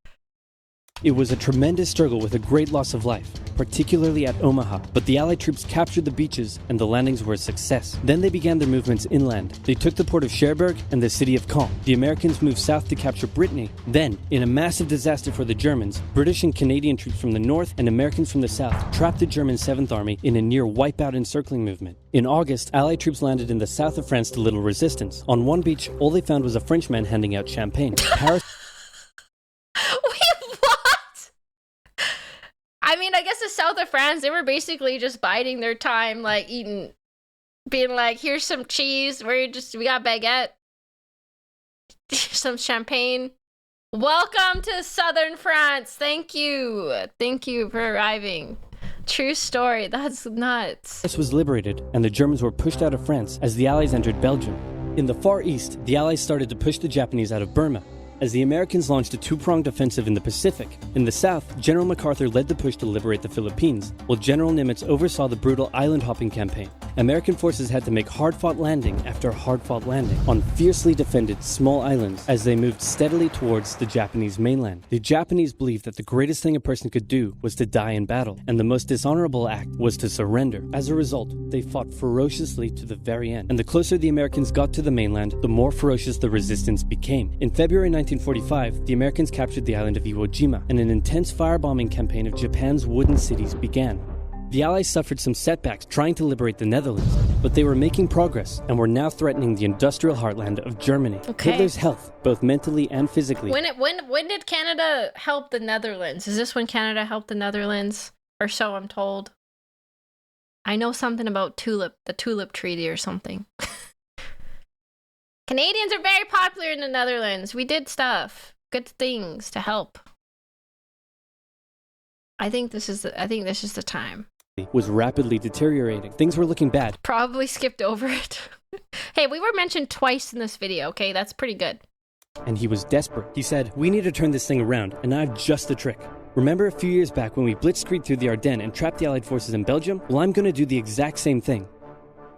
It was a tremendous struggle with a great loss of life, particularly at Omaha, but the Allied troops captured the beaches and the landings were a success. Then they began their movements inland. They took the port of Cherbourg and the city of Caen. The Americans moved south to capture Brittany. Then, in a massive disaster for the Germans, British and Canadian troops from the north and Americans from the south trapped the German 7th Army in a near wipeout encircling movement. In August, Allied troops landed in the south of France to little resistance. On one beach, all they found was a Frenchman handing out champagne. Paris I mean, I guess the south of France, they were basically just biding their time, like being like, here's some cheese, we got baguette, some champagne. Welcome to southern France. Thank you for arriving. True story. That's nuts. Paris was liberated, and the Germans were pushed out of France as the Allies entered Belgium. In the Far East, the Allies started to push the Japanese out of Burma, as the Americans launched a two-pronged offensive in the Pacific. In the south, General MacArthur led the push to liberate the Philippines, while General Nimitz oversaw the brutal island-hopping campaign. American forces had to make hard-fought landing after hard-fought landing on fiercely defended small islands as they moved steadily towards the Japanese mainland. The Japanese believed that the greatest thing a person could do was to die in battle, and the most dishonorable act was to surrender. As a result, they fought ferociously to the very end, and the closer the Americans got to the mainland, the more ferocious the resistance became. In February 1945, the Americans captured the island of Iwo Jima, and an intense firebombing campaign of Japan's wooden cities began. The Allies suffered some setbacks trying to liberate the Netherlands, but they were making progress and were now threatening the industrial heartland of Germany. Okay. Hitler's health, both mentally and physically. When did Canada help the Netherlands? Is this when Canada helped the Netherlands? Or so I'm told. I know something about the Tulip Treaty or something. Canadians are very popular in the Netherlands. We did stuff. Good things to help. I think this is the time. Was rapidly deteriorating. Things were looking bad. Probably skipped over it. Hey, we were mentioned twice in this video, okay? That's pretty good. And he was desperate. He said, "We need to turn this thing around, and I have just the trick. Remember a few years back when we blitzkrieged through the Ardennes and trapped the Allied forces in Belgium? Well, I'm going to do the exact same thing.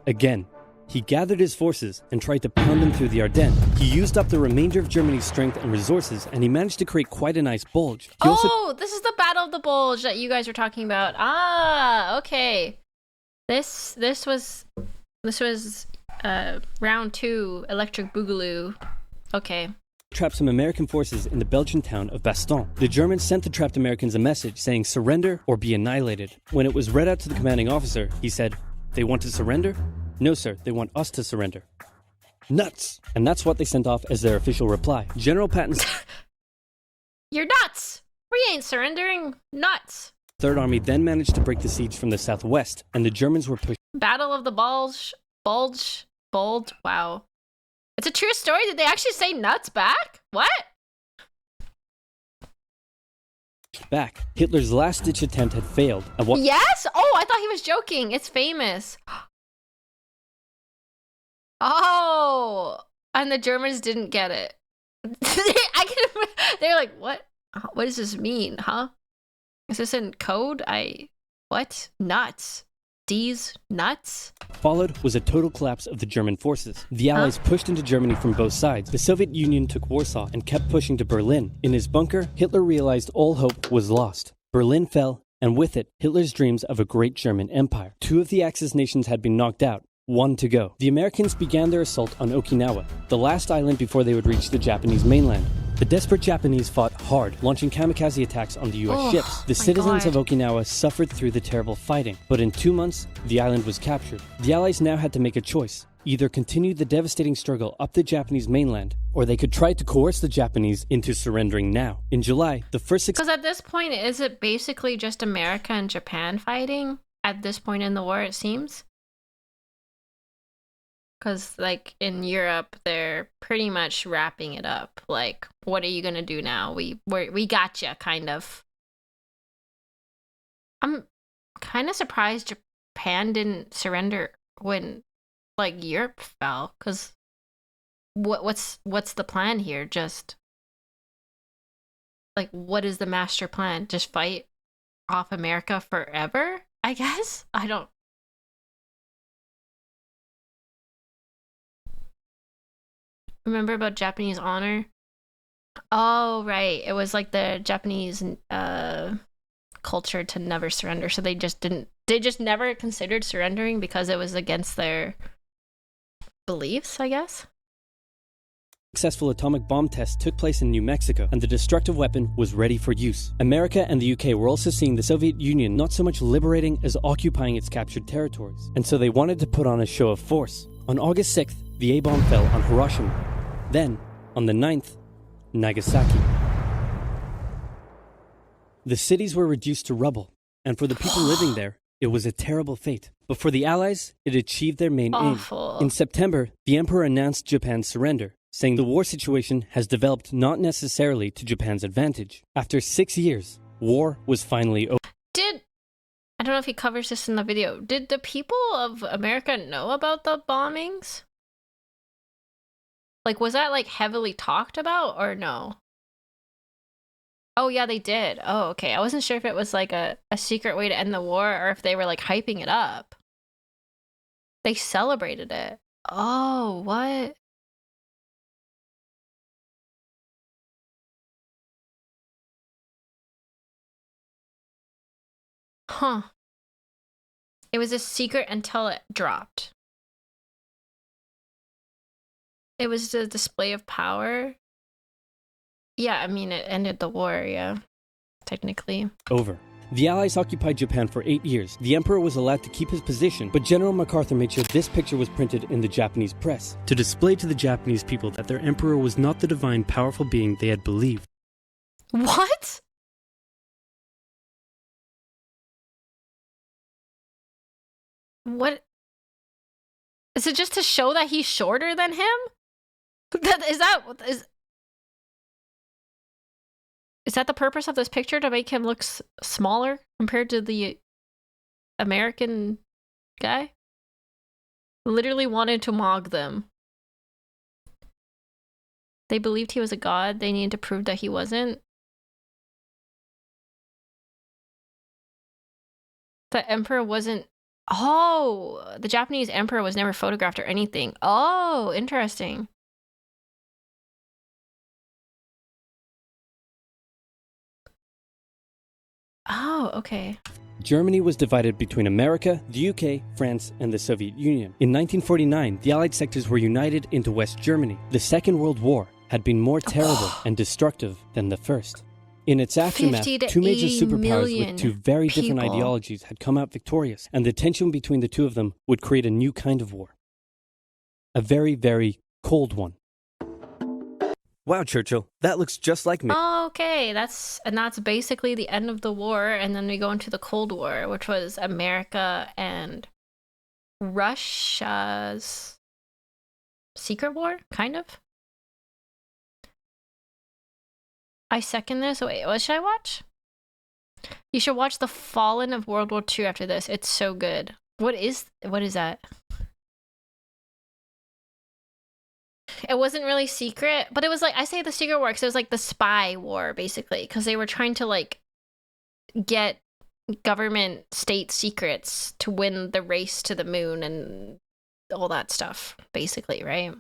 Again." He gathered his forces and tried to pound them through the Ardennes. He used up the remainder of Germany's strength and resources, and he managed to create quite a nice bulge. This is the Battle of the Bulge that you guys were talking about. Ah, okay. This was round 2, Electric Boogaloo. Okay. Trapped some American forces in the Belgian town of Bastogne. The Germans sent the trapped Americans a message saying surrender or be annihilated. When it was read out to the commanding officer, he said, "They want to surrender? No, sir, they want us to surrender." Nuts! And that's what they sent off as their official reply. General Patton's You're nuts! We ain't surrendering. Nuts! Third Army then managed to break the siege from the southwest, and the Germans were pushed. Battle of the Bulge. Wow. It's a true story. Did they actually say nuts back? What? Back. Hitler's last-ditch attempt had failed. Yes? Oh, I thought he was joking. It's famous. Oh, and the Germans didn't get it. They're like, what? What does this mean, huh? Is this in code? What? Nuts. D's nuts? Followed was a total collapse of the German forces. The Allies pushed into Germany from both sides. The Soviet Union took Warsaw and kept pushing to Berlin. In his bunker, Hitler realized all hope was lost. Berlin fell, and with it, Hitler's dreams of a great German empire. 2 of the Axis nations had been knocked out. 1 to go. The Americans began their assault on Okinawa, the last island before they would reach the Japanese mainland. The desperate Japanese fought hard, launching kamikaze attacks on the US ships. The citizens of Okinawa suffered through the terrible fighting, but in 2 months, the island was captured. The Allies now had to make a choice. Either continue the devastating struggle up the Japanese mainland, or they could try to coerce the Japanese into surrendering now. In July, the first... Because at this point, is it basically just America and Japan fighting? At this point in the war, it seems? Because, like, in Europe, they're pretty much wrapping it up. Like, what are you going to do now? We got you, kind of. I'm kind of surprised Japan didn't surrender when like Europe fell, because what's the plan here? Just like, what is the master plan? Just fight off America forever, I guess? I don't. Remember about Japanese honor? Oh, right. It was like the Japanese culture to never surrender. So they just never considered surrendering because it was against their beliefs, I guess. Successful atomic bomb test took place in New Mexico, and the destructive weapon was ready for use. America and the UK were also seeing the Soviet Union not so much liberating as occupying its captured territories, and so they wanted to put on a show of force. On August 6th, the A-bomb fell on Hiroshima. Then, on the 9th, Nagasaki. The cities were reduced to rubble, and for the people living there, it was a terrible fate. But for the Allies, it achieved their main aim. In September, the Emperor announced Japan's surrender, saying the war situation has developed not necessarily to Japan's advantage. After 6 years, war was finally over. I don't know if he covers this in the video. Did the people of America know about the bombings? Like, was that like heavily talked about or no? Oh yeah, they did. Oh, okay. I wasn't sure if it was like a secret way to end the war or if they were like hyping it up. They celebrated it. Oh, what? Huh. It was a secret until it dropped. It was a display of power. Yeah, I mean, it ended the war, yeah. Technically. Over. The Allies occupied Japan for 8 years. The Emperor was allowed to keep his position, but General MacArthur made sure this picture was printed in the Japanese press to display to the Japanese people that their Emperor was not the divine, powerful being they had believed. What? What? Is it just to show that he's shorter than him? Is that the purpose of this picture, to make him look smaller compared to the American guy? Literally wanted to mock them. They believed he was a god. They needed to prove that he wasn't. The emperor wasn't. Oh, the Japanese emperor was never photographed or anything. Oh, interesting. Oh, okay. Germany was divided between America, the UK, France, and the Soviet Union. In 1949, the Allied sectors were united into West Germany. The Second World War had been more terrible and destructive than the first. In its aftermath, two major superpowers with two very different ideologies had come out victorious, and the tension between the two of them would create a new kind of war. A very, very cold one. Wow, Churchill, that looks just like me. Okay, that's basically the end of the war, and then we go into the Cold War, which was America and Russia's secret war, kind of. I second this. Wait, what should I watch? You should watch The Fallen of World War II after this. It's so good. What is that? It wasn't really secret, but it was like, I say the secret war because it was like the spy war, basically, because they were trying to like get government state secrets to win the race to the moon and all that stuff, basically, right?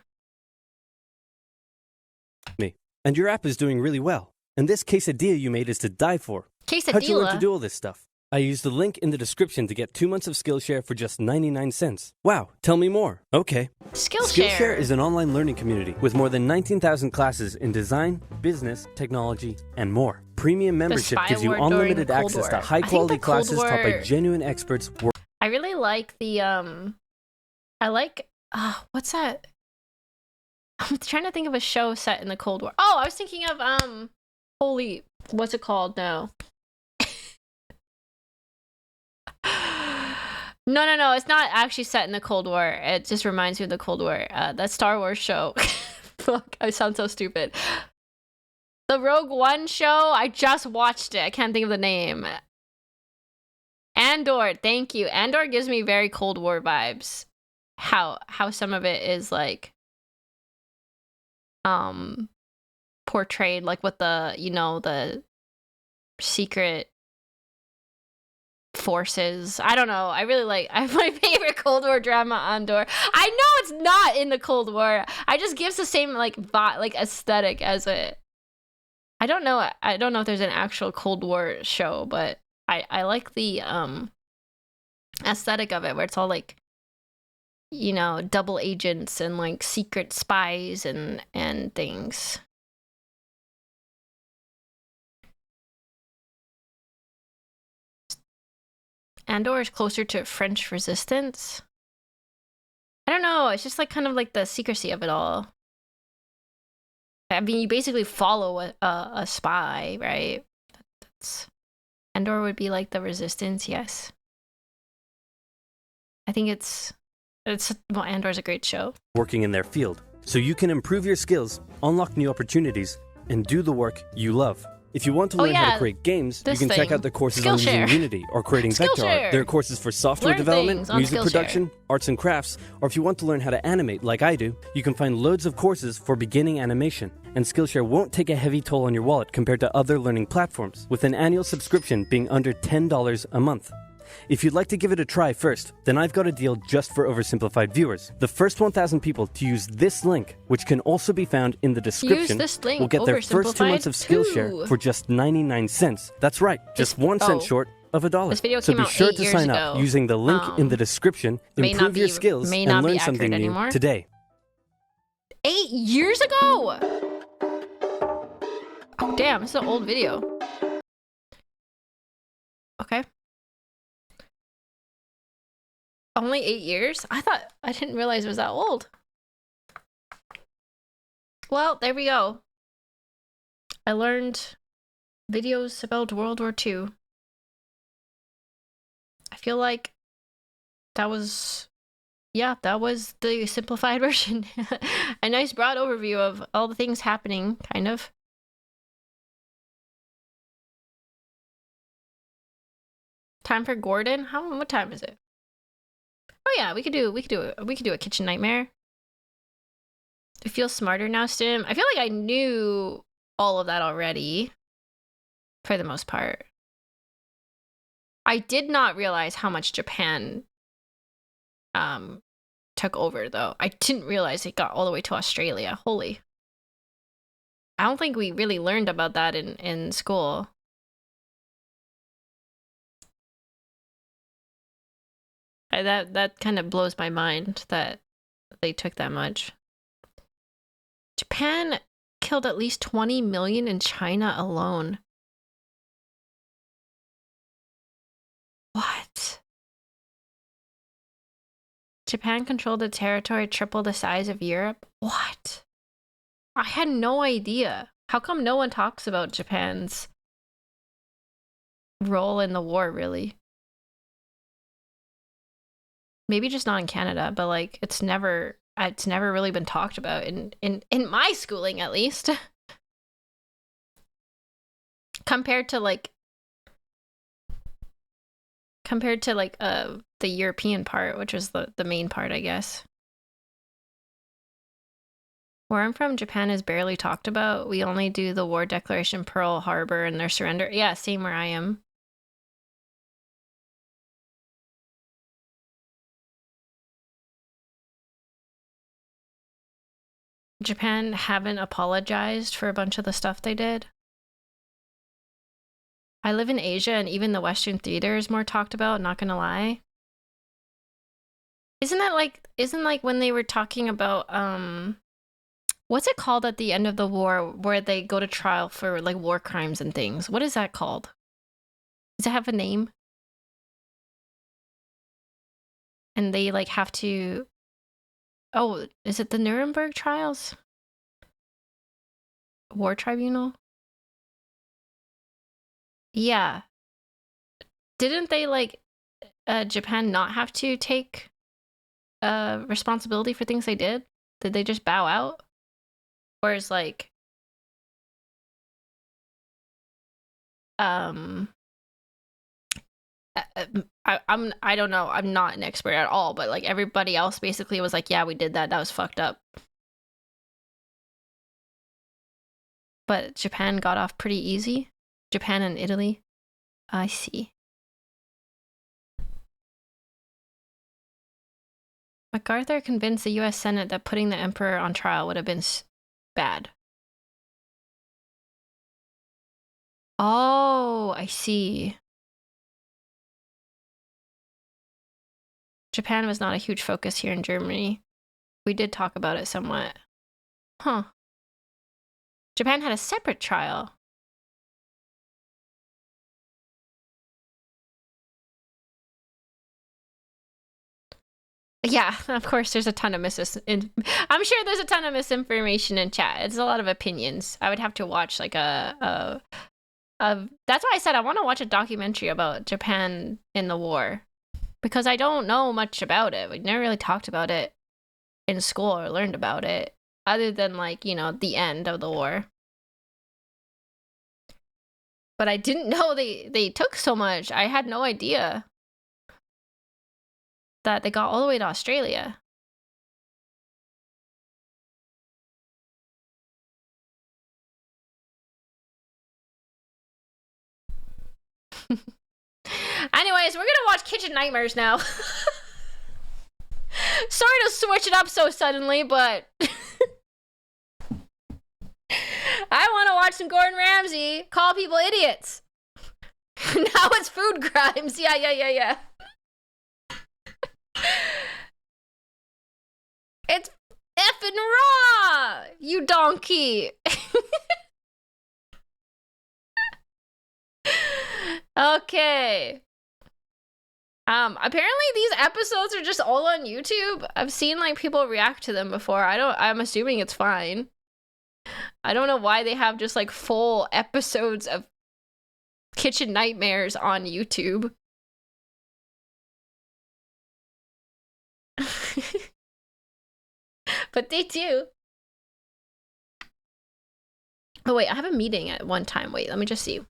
Me. And your app is doing really well. And this quesadilla you made is to die for. Quesadilla? How'd you learn to do all this stuff? I used the link in the description to get 2 months of Skillshare for just 99 cents. Wow, tell me more. Okay. Skillshare is an online learning community with more than 19,000 classes in design, business, technology, and more. Premium membership gives you unlimited access to high-quality classes taught by genuine experts. I really like the, what's that? I'm trying to think of a show set in the Cold War. Oh, I was thinking of, what's it called now? No, it's not actually set in the Cold War. It just reminds me of the Cold War. That Star Wars show. Fuck, I sound so stupid. The Rogue One show, I just watched it. I can't think of the name. Andor, thank you. Andor gives me very Cold War vibes. how some of it is like portrayed, like with the, you know, the secret forces. I don't know. I really like. I have my favorite Cold War drama, Andor. I know it's not in the Cold War. I just gives the same like aesthetic as it. I don't know if there's an actual Cold War show, but I like the aesthetic of it, where it's all like, you know, double agents and like secret spies and things. Andor is closer to French resistance. I don't know. It's just like kind of like the secrecy of it all. I mean, you basically follow a spy, right? That's Andor would be like the resistance, yes. I think it's well, Andor's a great show. Working in their field, so you can improve your skills, unlock new opportunities, and do the work you love. If you want to learn how to create games, you can check out the courses on using Unity or creating vector art. There are courses for software development, music production, arts and crafts, or if you want to learn how to animate like I do, you can find loads of courses for beginning animation. And Skillshare won't take a heavy toll on your wallet compared to other learning platforms, with an annual subscription being under $10 a month. If you'd like to give it a try first, then I've got a deal just for Oversimplified viewers. The first 1,000 people to use this link, which can also be found in the description, will get their first 2 months of Skillshare for just 99 cents. That's right, just 1 cent short of $1. This video so came be out sure 8 to years sign ago. up using the link in the description, improve your skills, and learn something new today. 8 years ago? Oh, damn, this is an old video. Okay. Only 8 years? I didn't realize it was that old. Well, there we go. I learned videos about World War II. I feel like that was the simplified version. A nice broad overview of all the things happening, kind of. Time for Gordon? What time is it? Oh yeah, we could do a kitchen nightmare. I feel smarter now, Stim. I feel like I knew all of that already, for the most part. I did not realize how much Japan took over, though. I didn't realize it got all the way to Australia. Holy. I don't think we really learned about that in school. That kind of blows my mind that they took that much. Japan killed at least 20 million in China alone. What? Japan controlled a territory triple the size of Europe? What? I had no idea. How come no one talks about Japan's role in the war, really? Maybe just not in Canada, but like it's never really been talked about in my schooling, at least. compared to the European part, which was the main part, I guess. Where I'm from, Japan is barely talked about. We only do the war declaration, Pearl Harbor, and their surrender. Yeah, same where I am. Japan haven't apologized for a bunch of the stuff they did. I live in Asia, and even the Western theater is more talked about, not gonna lie. Isn't like when they were talking about what's it called at the end of the war where they go to trial for like war crimes and things? What is that called? Does it have a name? And they like have to, oh, is it the Nuremberg trials? War tribunal? Yeah. Didn't they like Japan not have to take responsibility for things they did? Did they just bow out? Or is like I don't know. I'm not an expert at all, but like everybody else basically was like, yeah, we did that. That was fucked up. But Japan got off pretty easy. Japan and Italy. I see. MacArthur convinced the U.S. Senate that putting the emperor on trial would have been bad. Oh, I see. Japan was not a huge focus here in Germany. We did talk about it somewhat. Huh. Japan had a separate trial. Yeah, of course there's a ton of I'm sure there's a ton of misinformation in chat. It's a lot of opinions. I would have to watch like that's why I said I want to watch a documentary about Japan in the war. Because I don't know much about it. We never really talked about it in school or learned about it. Other than like, you know, the end of the war. But I didn't know they took so much. I had no idea that they got all the way to Australia. Anyways, we're gonna watch Kitchen Nightmares now. Sorry to switch it up so suddenly, but I want to watch some Gordon Ramsay call people idiots. Now it's food crimes. Yeah. It's effing raw, you donkey. Okay. Apparently these episodes are just all on YouTube. I've seen like people react to them before. I'm assuming it's fine. I don't know why they have just like full episodes of Kitchen Nightmares on YouTube. But they do. Oh wait, I have a meeting at one time. Wait, let me just see.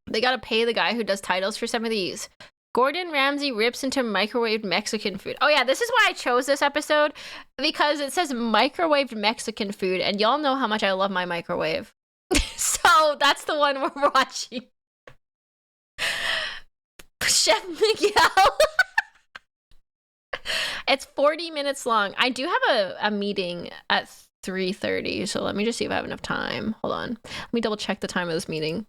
They gotta pay the guy who does titles for some of these. Gordon Ramsay rips into microwaved Mexican food. Oh yeah, this is why I chose this episode. Because it says microwaved Mexican food. And y'all know how much I love my microwave. So that's the one we're watching. Chef Miguel. It's 40 minutes long. I do have a meeting at 3:30. So let me just see if I have enough time. Hold on. Let me double check the time of this meeting.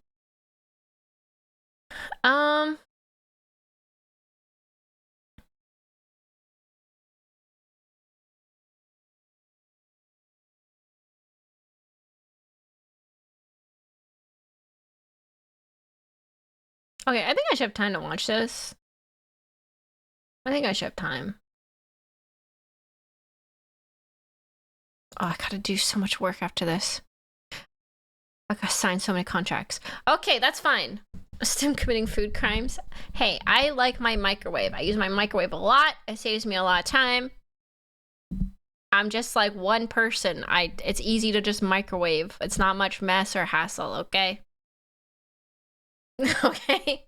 Okay, I think I should have time to watch this. I think I should have time. Oh, I gotta do so much work after this. I gotta sign so many contracts. Okay, that's fine. Still committing food crimes. Hey, I like my microwave. I use my microwave a lot. It saves me a lot of time. I'm just like one person. It's easy to just microwave. It's not much mess or hassle, okay? Okay.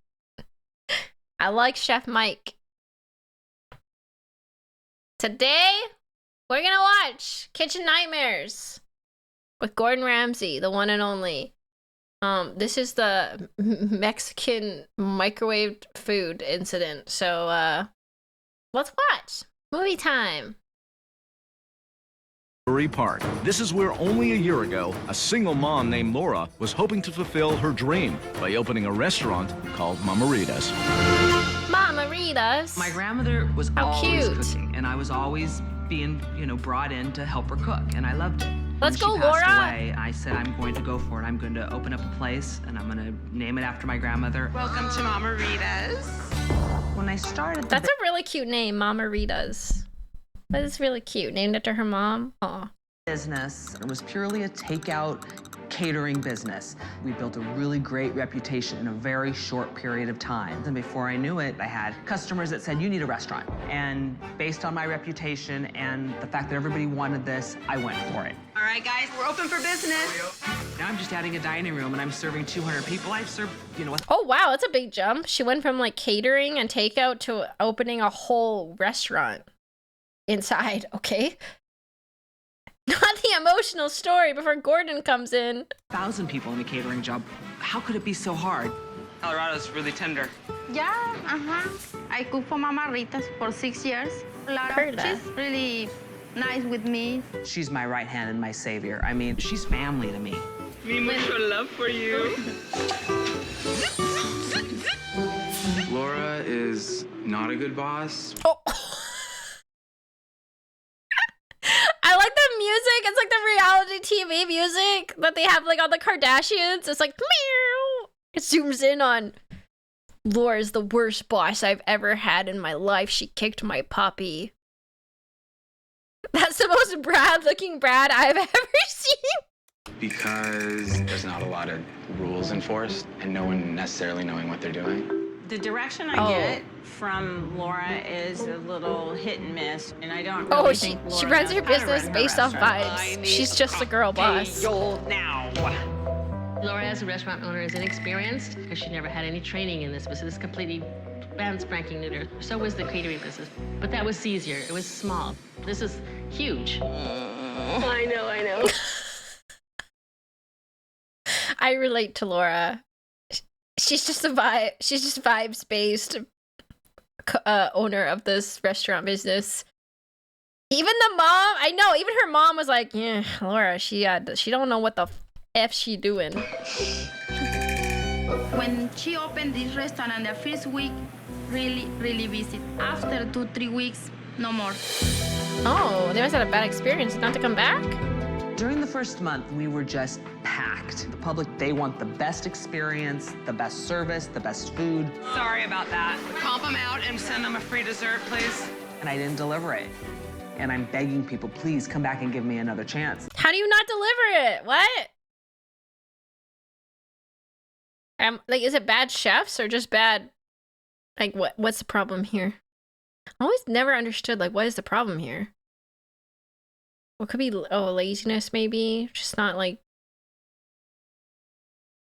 I like Chef Mike. Today, we're gonna watch Kitchen Nightmares with Gordon Ramsay, the one and only. This is the Mexican microwaved food incident. So, let's watch. Movie time. Park. This is where only a year ago, a single mom named Laura was hoping to fulfill her dream by opening a restaurant called Mama Rita's. Mama Rita's? My grandmother was always cooking, and I was always being, brought in to help her cook, and I loved it. Let's go, Laura! When she passed away, I said, I'm going to go for it. I'm going to open up a place, and I'm going to name it after my grandmother. Welcome to Mama Rita's. When I started... That's a really cute name, Mama Rita's. That is really cute. Named after her mom. Aw. Business. It was purely a takeout catering business. We built a really great reputation in a very short period of time. And before I knew it, I had customers that said, you need a restaurant. And based on my reputation and the fact that everybody wanted this, I went for it. All right, guys, we're open for business. Now I'm just adding a dining room and I'm serving 200 people. I've served, you know. Oh, wow, that's a big jump. She went from like catering and takeout to opening a whole restaurant inside, okay? Not the emotional story before Gordon comes in. 1,000 people in a catering job. How could it be so hard? Colorado's really tender. Yeah, I cook for Mama Rita's for 6 years. She's really nice with me. She's my right hand and my savior. I mean, she's family to me. Me mucho love for you. Laura is not a good boss. Oh. I like the music. It's like the reality TV music that they have like on the Kardashians. It's like, meow. It zooms in on Laura's the worst boss I've ever had in my life. She kicked my puppy. That's the most Brad-looking Brad I've ever seen. Because there's not a lot of rules enforced and no one necessarily knowing what they're doing. The direction I get from Laura is a little hit and miss, and I don't really think Laura she runs her knows how to business run her based off restaurant. vibes. She's just a girl boss. Now. Laura, as a restaurant owner, is inexperienced because she never had any training in this business. It's completely brand spanking new. So was the catering business, but that was easier. It was small. This is huge. I know. I relate to Laura. She's just a vibe. She's just vibes based owner of this restaurant business. Even the mom, I know. Even her mom was like, "Yeah, Laura, she don't know what the f she doing." When she opened this restaurant in the first week, really busy. After 2-3 weeks, no more. Oh, they must have had a bad experience not to come back. During the first month, we were just packed. The public, they want the best experience, the best service, the best food. Sorry about that. Comp them out and send them a free dessert, please. And I didn't deliver it. And I'm begging people, please come back and give me another chance. How do you not deliver it? What? Like, is it bad chefs or just bad? Like, what's the problem here? I always never understood, like, what is the problem here? What could be, laziness maybe? Just not like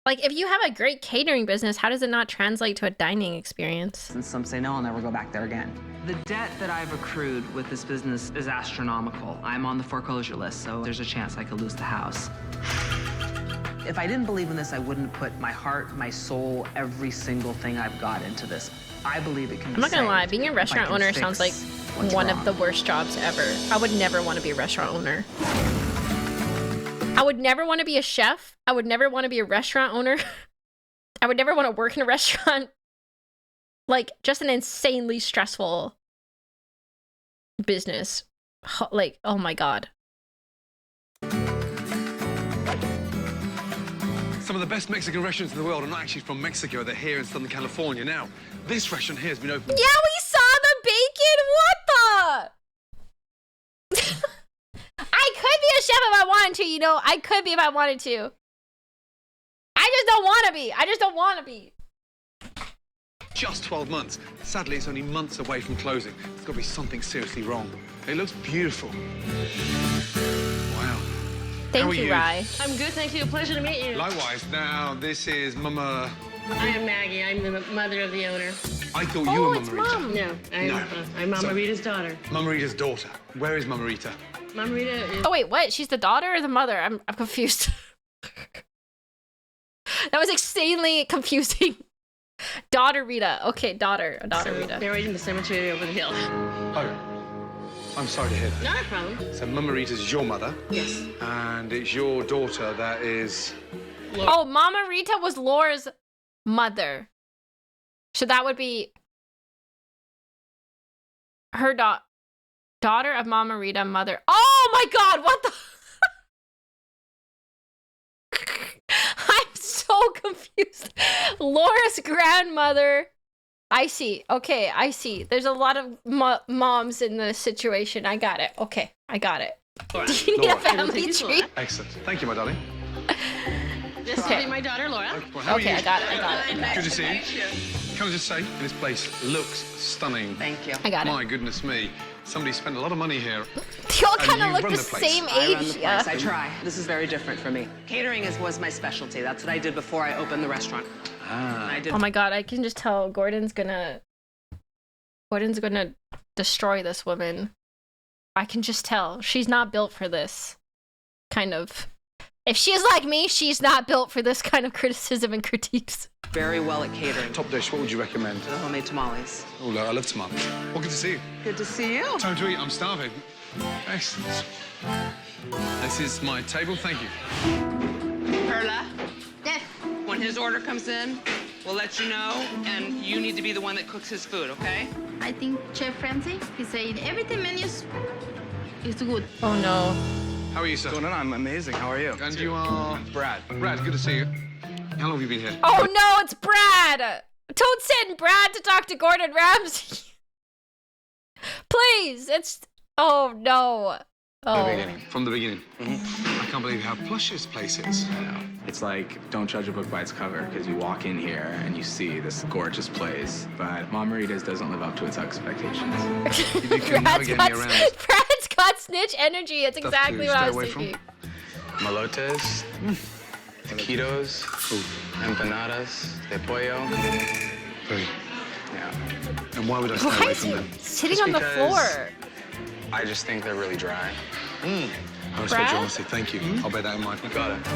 if you have a great catering business, how does it not translate to a dining experience? And some say, no, I'll never go back there again. The debt that I've accrued with this business is astronomical. I'm on the foreclosure list, so there's a chance I could lose the house. If I didn't believe in this, I wouldn't put my heart, my soul, every single thing I've got into this. I believe it can be I'm not gonna lie, being a saved restaurant if I can owner fix sounds like what's one wrong. of the worst jobs ever. I would never want to be a restaurant owner. I would never want to be a chef. I would never want to be a restaurant owner. I would never want to work in a restaurant. Like, just an insanely stressful business. Like, oh my God. Some of the best Mexican restaurants in the world are not actually from Mexico. They're here in Southern California. Now, this restaurant here has been open... Yeah, we saw the bacon! What the? I could be a chef if I wanted to, you know? I could be if I wanted to. I just don't want to be. I just don't want to be. Just 12 months. Sadly, it's only months away from closing. There's got to be something seriously wrong. It looks beautiful. Wow. Thank you, Rye. I'm good, thank you. Pleasure to meet you. Likewise. Now, this is Mama... I am Maggie. I'm the mother of the owner. I thought you were it's Mama Rita. Mom. No, I'm Mama Rita's daughter. Mama Rita's daughter. Where is Mama Rita? Mama Rita is... Oh, wait, what? She's the daughter or the mother? I'm confused. That was insanely confusing. Daughter Rita. Okay, daughter Rita. They're right in the cemetery over the hill. Oh. I'm sorry to hear that. Not a problem. So Mama Rita's your mother. Yes. And it's your daughter that is... Laura. Oh, Mama Rita was Laura's mother. So that would be her daughter of Mama Rita, mother. Oh my God, what the? I'm so confused. Laura's grandmother. I see. Okay, I see. There's a lot of moms in this situation. I got it. Okay, I got it. Laura. Do you need Laura. a family tree? Excellent. Thank you, my darling. This will be my daughter, Laura. Okay, I got it. Good to see you. Can I just say, this place looks stunning. Thank you. I got it. My goodness me. Somebody spent a lot of money here. They all kind of look the same age. Yeah. I try. This is very different for me. Catering was my specialty. That's what I did before I opened the restaurant. Oh my god, I can just tell Gordon's gonna destroy this woman. I can just tell. She's not built for this kind of... If she's like me, she's not built for this kind of criticism and critiques. Very well at catering. Top dish, what would you recommend? The homemade tamales. Oh, I love tamales. Well, good to see you. Good to see you. Time to eat, I'm starving. Excellent. This is my table, thank you. Perla, Yes. when his order comes in, we'll let you know, and you need to be the one that cooks his food, okay? I think Chef Ramsay, he said everything menus is good. Oh no. How are you, sir? I'm amazing. How are you? And you are? Brad. Brad, good to see you. How long have you been here? Oh no, it's Brad! Don't send Brad to talk to Gordon Ramsay. Please, it's... Oh no. Oh. From the beginning. I can't believe how plush this place is. I know. It's like, don't judge a book by its cover, because you walk in here and you see this gorgeous place, but Mamaritas doesn't live up to its expectations. If you can navigate me around. Brad's got snitch energy. It's exactly what I was thinking. Molotes, taquitos, empanadas, de pollo. Brilliant. Yeah. And why would I stay Why away is from he them? sitting Just on the because floor? I just think they're really dry. I respect Brad? your honesty, thank you. I'll bear that in mind. Got it.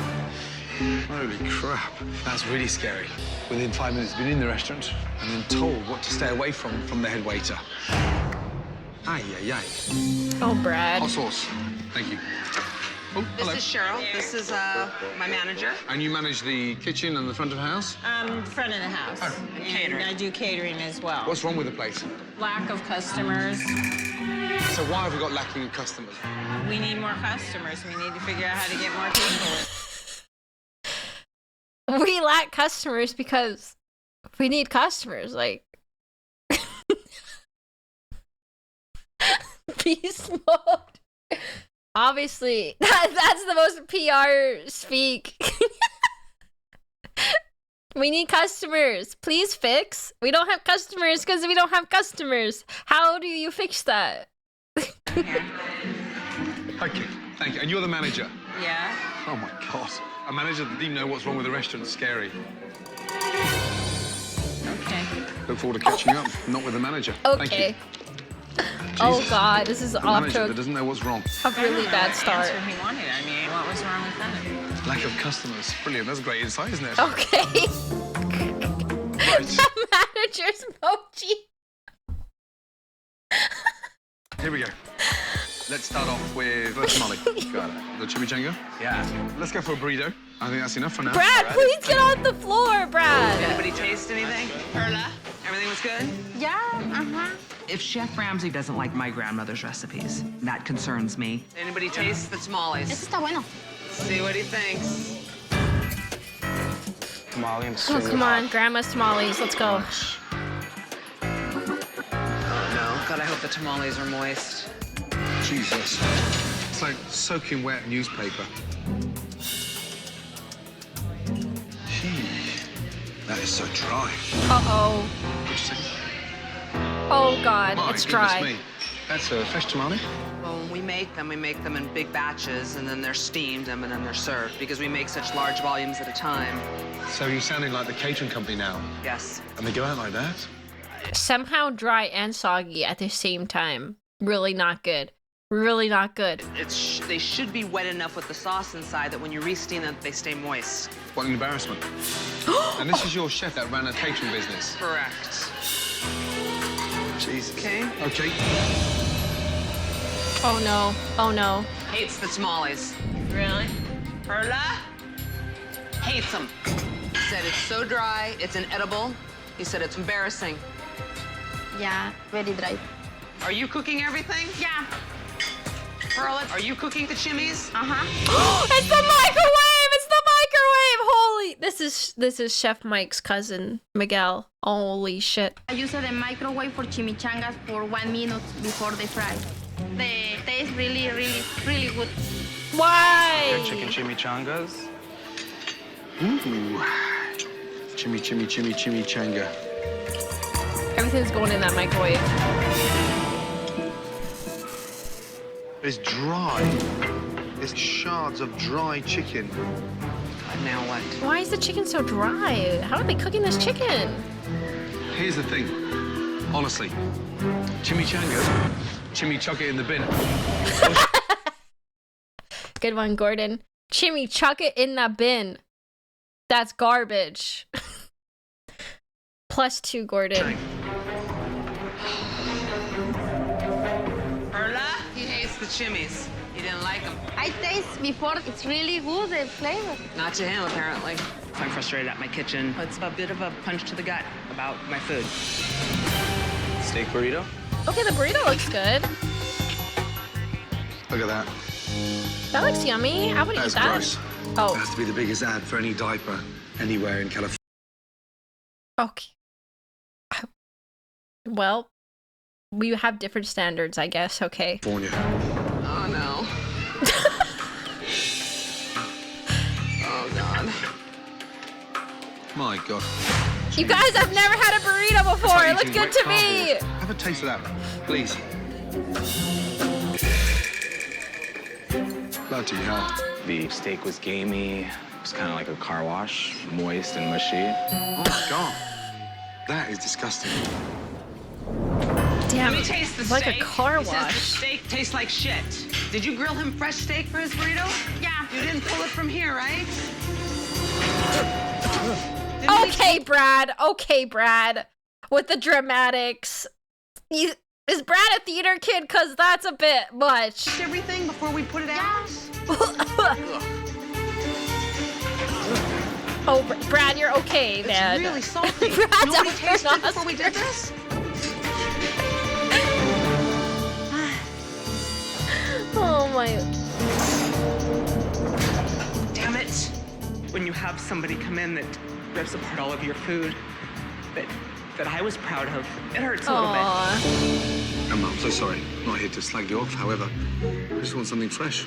Holy crap. That's really scary. Within 5 minutes, been in the restaurant and then told what to stay away from the head waiter. Ay, ay, ay. Oh, Brad. Hot sauce. Thank you. Oh, hello. This is Cheryl. This is my manager. And you manage the kitchen and the front of the house? Front of the house. Oh. And Catering. I do catering as well. What's wrong with the place? Lack of customers. So why have we got lacking in customers? We need more customers. We need to figure out how to get more people. We lack customers because we need customers. Like, beast mode. Obviously, that's the most PR speak. We need customers. Please fix. We don't have customers because we don't have customers. How do you fix that? Okay, thank you. And you're the manager? Yeah. Oh my God. A manager that didn't know what's wrong with the restaurant is scary. Okay. Look forward to catching up, not with the manager. Thank Okay. you. Oh Jesus. God, this is A off manager that to doesn't know what's wrong. a really bad start. Answer he wanted. I mean, what was wrong with that? Lack of customers. Brilliant. That's a great insight, isn't it? Okay. Right. The manager's emoji. Here we go. Let's start off with the tamale. Got it. The chimichanga? Yeah. Let's go for a burrito. I think that's enough for now. Brad, please get off the floor, Brad. Anybody taste anything? Perla, everything was good? Yeah, If Chef Ramsay doesn't like my grandmother's recipes, that concerns me. Anybody taste the tamales? Eso está bueno. See what he thinks. Tamale and Oh, come on, Grandma's tamales. Let's go. Oh no, God, I hope the tamales are moist. Jesus. It's like soaking wet newspaper. Gee, that is so dry. Uh-oh. Just a second. Oh, God, My it's goodness dry. me. That's a fresh tamale. Well, when we make them in big batches, and then they're steamed, and then they're served, because we make such large volumes at a time. So you're sounding like the catering company now. Yes. And they go out like that? Somehow dry and soggy at the same time. Really not good. Really not good. They should be wet enough with the sauce inside that when you re-steam them, they stay moist. What an embarrassment. And this is your chef that ran a catering business? Correct. Jesus. Okay. Okay. Oh, no. Oh, no. Hates the tamales. Really? Perla? Hates them. Said it's so dry, it's inedible. He said it's embarrassing. Yeah, very dry. Are you cooking everything? Yeah. Perla, are you cooking the chimneys? It's the microwave! It's the microwave! Holy... This is Chef Mike's cousin, Miguel. Holy shit. I use the microwave for chimichangas for 1 minute before they fry. They taste really, really, really good. Why? Chicken chimichangas. Ooh. Chimichanga. Everything's going in that microwave. It's dry. It's shards of dry chicken. Now what? Why is the chicken so dry? How are they cooking this chicken? Here's the thing. Honestly, chuck it in the bin. Good one, Gordon. Chuck it in the bin. That's garbage. +2, Gordon. Perla? He hates the chimneys. He didn't like them. I taste before. It's really good, the flavor. Not to him, apparently. If I'm frustrated at my kitchen, it's a bit of a punch to the gut about my food. Steak burrito? Okay, the burrito looks good. Look at that. That looks yummy. I would eat that. Gross. Oh. It has to be the biggest ad for any diaper anywhere in California. Okay. Well, we have different standards, I guess. Okay. Oh, no. Oh, God. My God. You guys, I've never had a burrito before. It looked good to me. Have a taste of that, please. Bloody hell. The steak was gamey. It was kind of like a car wash, moist and mushy. Oh my God. That is disgusting. Damn, Let me taste the it's like steak. a car He says wash. the steak tastes like shit. Did you grill him fresh steak for his burrito? Yeah. You didn't pull it from here, right? Okay, Brad. Okay, Brad. With the dramatics. Is Brad a theater kid? Because that's a bit much. Everything before we put it out? Oh, Brad, you're okay, man. It's really salty. Brad's Nobody out tasted for it before we did this? Oh, my. Damn it. When you have somebody come in that rips apart all of your food that I was proud of, it hurts a little bit. Emma, I'm so sorry. I'm not here to slag you off, however. I just want something fresh.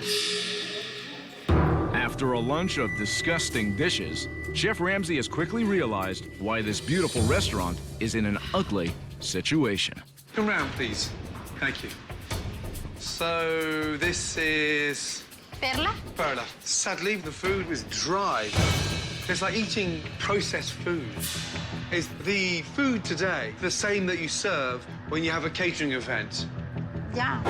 After a lunch of disgusting dishes, Chef Ramsay has quickly realized why this beautiful restaurant is in an ugly situation. Come round, please. Thank you. So, this is... Perla? Perla. Sadly, the food was dry. It's like eating processed food. Is the food today the same that you serve when you have a catering event? Yeah.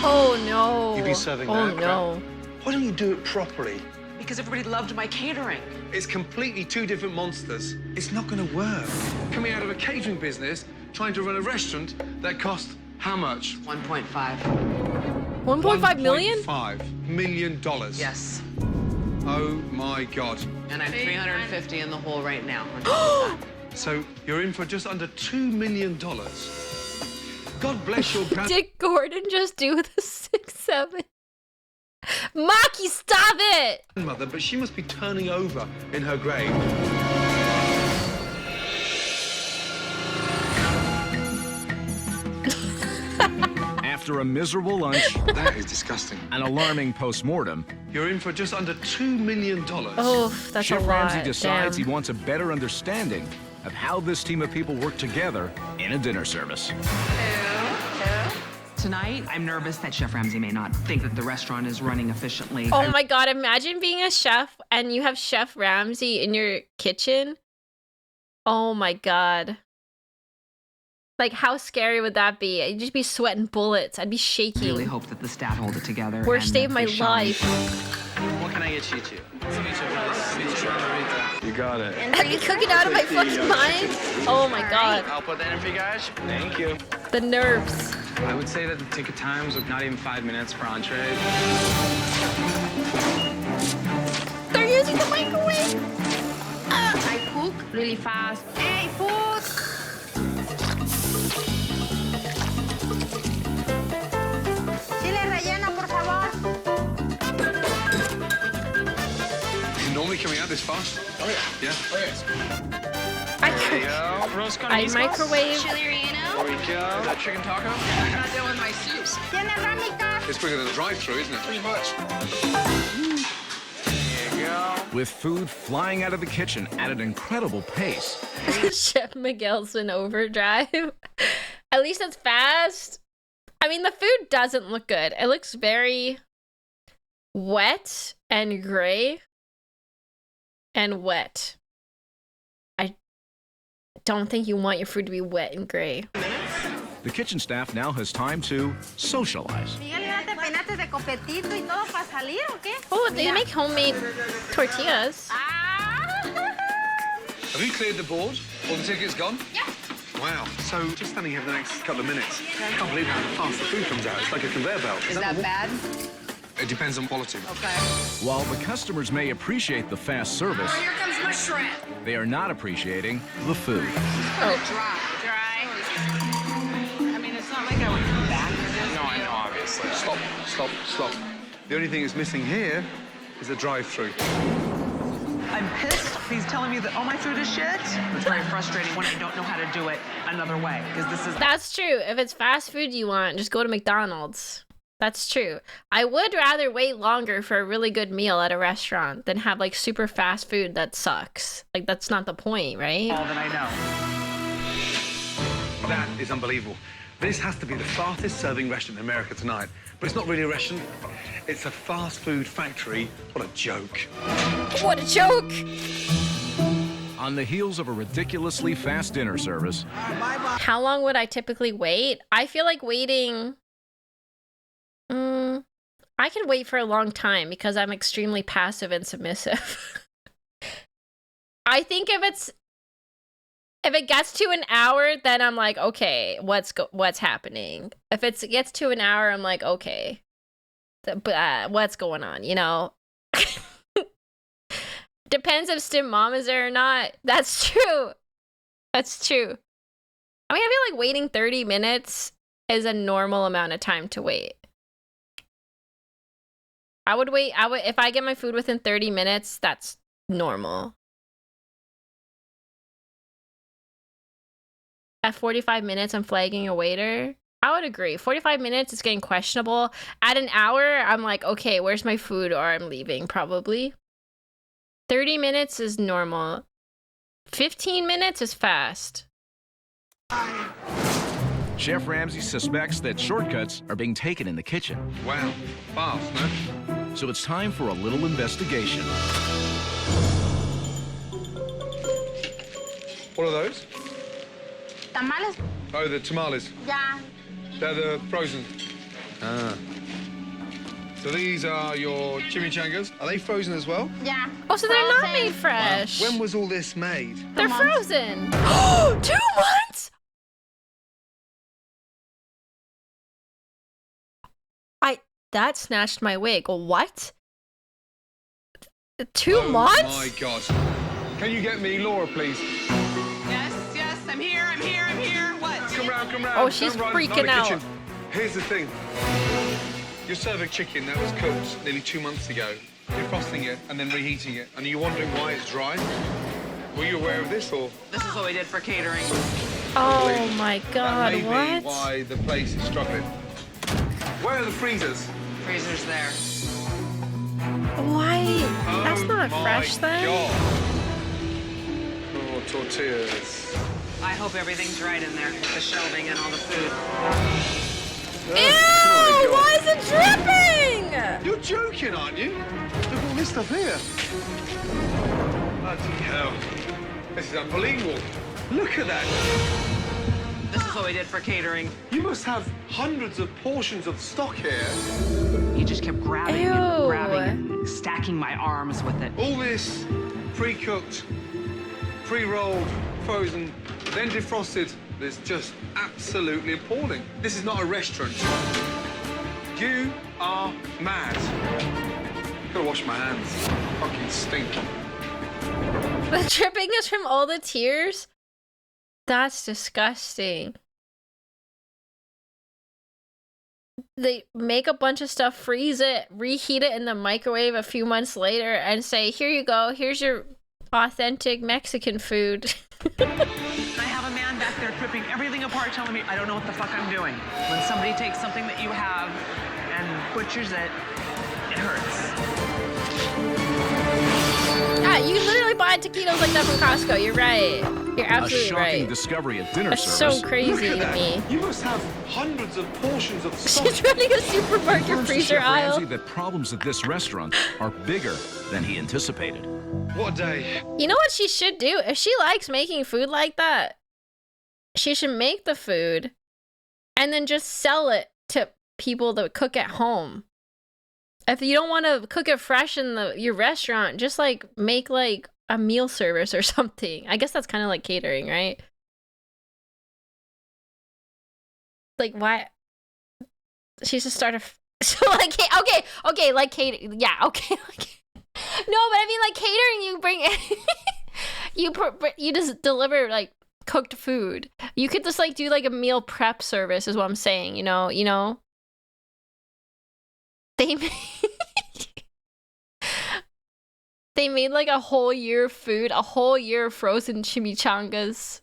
Oh, no. You'd be serving Oh, that no. crap. Why don't you do it properly? Because everybody loved my catering. It's completely two different monsters. It's not going to work. Coming out of a catering business, trying to run a restaurant that cost how much? 1.5. 1.5 million? $1.5 million. Yes. Oh, my God. And I'm 350 in the hole right now. So you're in for just under $2 million. God bless your... Did Gordon just do the 6-7? Maki, stop it! ...mother, but she must be turning over in her grave. After a miserable lunch... That is disgusting. ...an alarming post-mortem... You're in for just under $2 million. Oh, that's Chef a lot. Ramsay decides Damn. he wants a better understanding of how this team of people work together in a dinner service. Tonight, I'm nervous that Chef Ramsay may not think that the restaurant is running efficiently. Oh my God, imagine being a chef and you have Chef Ramsay in your kitchen. Oh my God. Like, how scary would that be? I'd just be sweating bullets. I'd be shaking. I really hope that the staff hold it together. Worst day of my life. What can I get you to? You got it. Are you cooking out of my fucking mind? Oh my God. I'll put that in for you guys. Thank you. The nerves. I would say that the ticket times are not even 5 minutes per entree. They're using the microwave. I cook really fast. Hey, food! Chile relleno, por favor. Is it normally coming out this fast? Oh, yeah. Yeah? Oh, yes. I microwave. Chile relleno. There we go. Is that chicken taco? I'm not done with my soups. Tiene rámica. It's quicker than a drive-thru, isn't it? Pretty much. There you go. with food flying out of the kitchen at an incredible pace. Chef Miguel's in overdrive. At least it's fast. I mean, the food doesn't look good. It looks very wet and gray and wet. I don't think you want your food to be wet and gray. The kitchen staff now has time to socialize. Oh, they make homemade tortillas. Have you cleared the board? All the tickets gone? Yeah. Wow. So just standing here for the next couple of minutes. I can't believe how fast the food comes out. It's like a conveyor belt. Is that bad? It depends on quality. Okay. While the customers may appreciate the fast service, Here comes my shrimp. they are not appreciating the food. Dry. I mean, it's not like I would come back for this. No, I know, obviously. Stop. The only thing that's missing here is a drive-through. I'm pissed. He's telling me that all my food is shit. It's very frustrating when I don't know how to do it another way, because this is... That's true. If it's fast food you want, just go to McDonald's. That's true. I would rather wait longer for a really good meal at a restaurant than have like super fast food that sucks. Like, that's not the point, right? All that I know. That is unbelievable. This has to be the fastest serving restaurant in America tonight. But it's not really a restaurant. It's a fast food factory. What a joke. What a joke! On the heels of a ridiculously fast dinner service, How long would I typically wait? I feel like waiting... I can wait for a long time because I'm extremely passive and submissive. I think if it gets to an hour, then I'm like, okay, what's happening? If it gets to an hour, I'm like, okay, what's going on? You know, depends if Stim Mom is there or not. That's true. That's true. I mean, I feel like waiting 30 minutes is a normal amount of time to wait. I would if I get my food within 30 minutes, that's normal. At 45 minutes, I'm flagging a waiter. I would agree. 45 minutes is getting questionable. At an hour, I'm like, okay, where's my food? Or I'm leaving, probably. 30 minutes is normal. 15 minutes is fast. Chef Ramsay suspects that shortcuts are being taken in the kitchen. Wow. Fast, no? So it's time for a little investigation. What are those? Tamales. Oh, the tamales. Yeah. They're the frozen. Ah. So these are your chimichangas. Are they frozen as well? Yeah. Oh, so they're not made fresh. Wow. When was all this made? They're frozen. 2 months? That snatched my wig. What? 2 months? Oh my God. Can you get me Laura, please? Yes, I'm here. What? Come round. Oh, she's freaking out. Kitchen. Here's the thing. You're serving chicken that was cooked nearly 2 months ago. You're frosting it and then reheating it, and you're wondering why it's dry? Were you aware of this, or? This is what we did for catering. Oh my God, that may what? be why the place is struggling. Where are the freezers? Freezer's there. Why? That's not my fresh then? God. Oh, tortillas. I hope everything's right in there. The shelving and all the food. Ew! Why is it dripping? You're joking, aren't you? Look at all this stuff here. Bloody hell. This is unbelievable. Look at that. This is what we did for catering. You must have hundreds of portions of stock here. He just kept grabbing and stacking my arms with it. All this pre-cooked, pre-rolled, frozen, then defrosted. It's just absolutely appalling. This is not a restaurant. You are mad. Gotta wash my hands. Fucking stink. The dripping is from all the tears? That's disgusting. They make a bunch of stuff, freeze it, reheat it in the microwave a few months later, and say, here you go, here's your authentic Mexican food. I have a man back there tripping everything apart, telling me I don't know what the fuck I'm doing. When somebody takes something that you have and butchers it, it hurts. Yeah, you literally buy taquitos like that from Costco. You're right. You're absolutely a shocking right. discovery at dinner That's service. so crazy to me. You must have hundreds of portions of stuff. She's running a supermarket Confirms to freezer Chef aisle. Ramsay that problems at this restaurant are bigger than he anticipated. What a day. You know what she should do? If she likes making food like that, she should make the food and then just sell it to people that cook at home. If you don't want to cook it fresh in your restaurant, just like make like a meal service or something. I guess that's kind of like catering, right? Like why? She should start so like okay, like catering. Yeah, okay. No, but I mean like catering. You bring you just deliver like cooked food. You could just like do like a meal prep service, is what I'm saying. You know. They made like a whole year of food, a whole year of frozen chimichangas.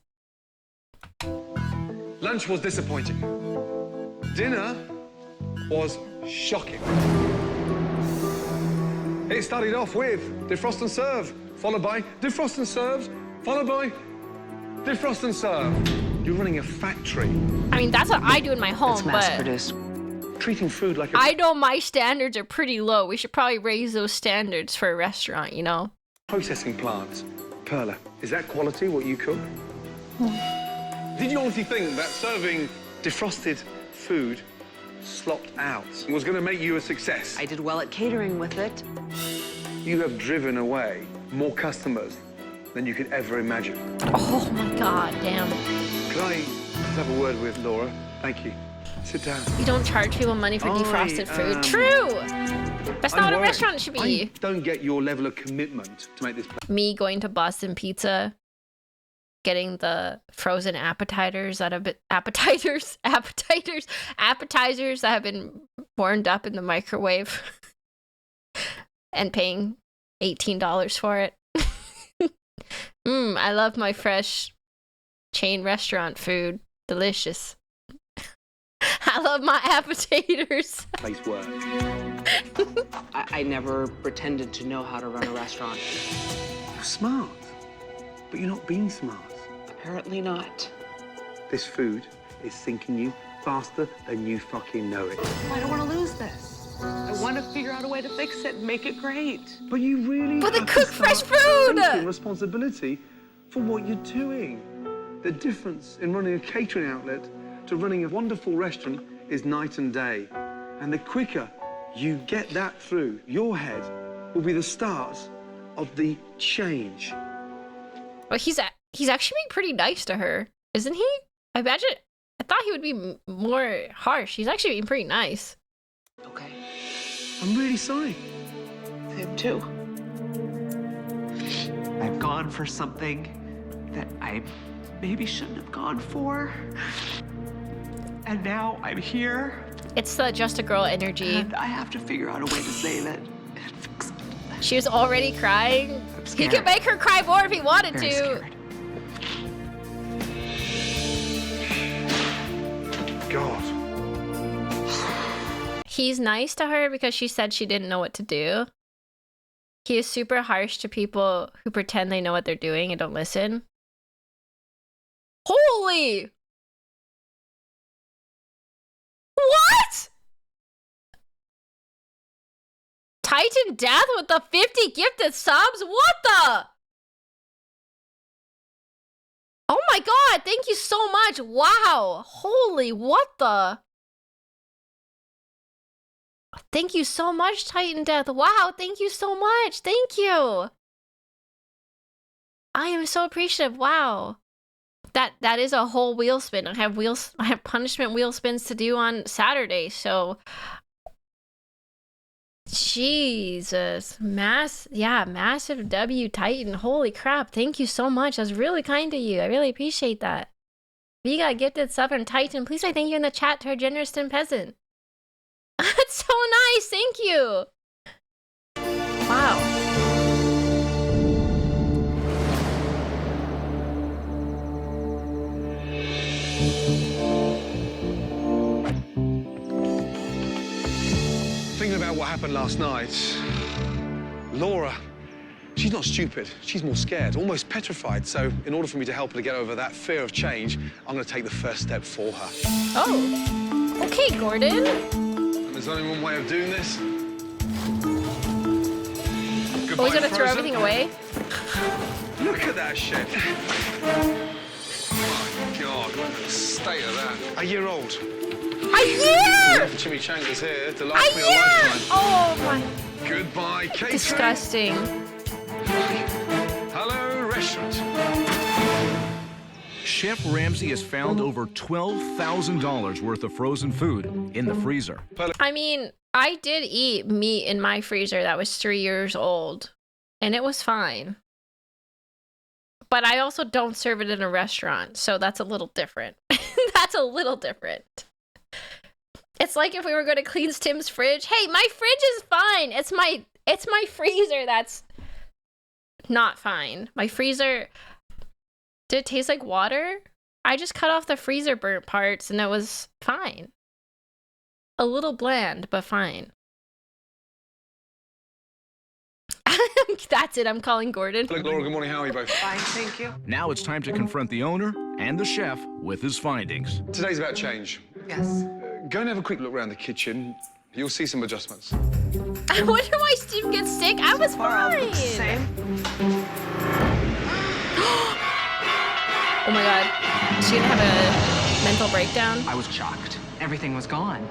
Lunch was disappointing. Dinner was shocking. It started off with defrost and serve, followed by defrost and serve, followed by defrost and serve. You're running a factory. I mean, that's what I do in my home, It's mass but produced. Treating food like a... I know my standards are pretty low. We should probably raise those standards for a restaurant, you know? Processing plant. Perla, is that quality, what you cook? Did you honestly think that serving defrosted food slopped out was going to make you a success? I did well at catering with it. You have driven away more customers than you could ever imagine. Oh my god, damn. Can I just have a word with Laura? Thank you. Sit down. You don't charge people money for defrosted food. True! That's not what a restaurant should be. I don't get your level of commitment to make this place. Me going to Boston Pizza, getting the frozen appetizers that have been appetizers that have been warmed up in the microwave and paying $18 for it. I love my fresh chain restaurant food. Delicious. I love my appetizers. Place work. I never pretended to know how to run a restaurant. You're smart, but you're not being smart. Apparently not. This food is sinking you faster than you fucking know it. I don't want to lose this. I want to figure out a way to fix it and make it great. But you really But they have to cook fresh start food! taking responsibility for what you're doing. The difference in running a catering outlet to running a wonderful restaurant is night and day. And the quicker you get that through your head will be the start of the change. Well, he's actually being pretty nice to her, isn't he? I thought he would be more harsh. He's actually being pretty nice. Okay. I'm really sorry. I am too. I've gone for something that I maybe shouldn't have gone for. And now I'm here. It's the just a girl energy. And I have to figure out a way to say that. She was already crying. I'm He scared. could make her cry more if he wanted Very to. scared. God. He's nice to her because she said she didn't know what to do. He is super harsh to people who pretend they know what they're doing and don't listen. Holy! What? Titan Death with the 50 gifted subs? What the? Oh my god, thank you so much. Wow. Holy, what the? Thank you so much, Titan Death. Wow, thank you so much. Thank you. I am so appreciative. Wow. That is a whole wheel spin. I have punishment wheel spins to do on Saturday, so Jesus. Massive W Titan. Holy crap. Thank you so much. That's really kind of you. I really appreciate that. If you got gifted sub from Titan, please say thank you in the chat to our generous STEM peasant. That's so nice. Thank you. Wow. Thinking about what happened last night, Laura She's not stupid. She's more scared, almost petrified. So in order for me to help her to get over that fear of change, I'm going to take the first step for her. Oh. Okay, Gordon. And there's only one way of doing this. Oh, he's going to throw everything away? Look at that shit. Oh, my God, look at the state of that. A year old. A year! Chimichangas here to last me a lifetime. Oh, my. Goodbye, catering. Disgusting. Hello, restaurant. Chef Ramsay has found over $12,000 worth of frozen food in the freezer. I mean, I did eat meat in my freezer that was 3 years old, and it was fine. But I also don't serve it in a restaurant, so that's a little different. That's a little different. It's like if we were going to clean Tim's fridge. Hey, my fridge is fine. It's my freezer that's not fine. My freezer, did it taste like water? I just cut off the freezer burnt parts and it was fine. A little bland, but fine. That's it. I'm calling Gordon. Look, Laura, good morning. How are you both? Fine, thank you. Now it's time to confront the owner and the chef with his findings. Today's about change. Yes. Go and have a quick look around the kitchen. You'll see some adjustments. I wonder why Steve gets sick. I was fine. Same. Oh my God. Is she gonna have a mental breakdown? I was shocked. Everything was gone.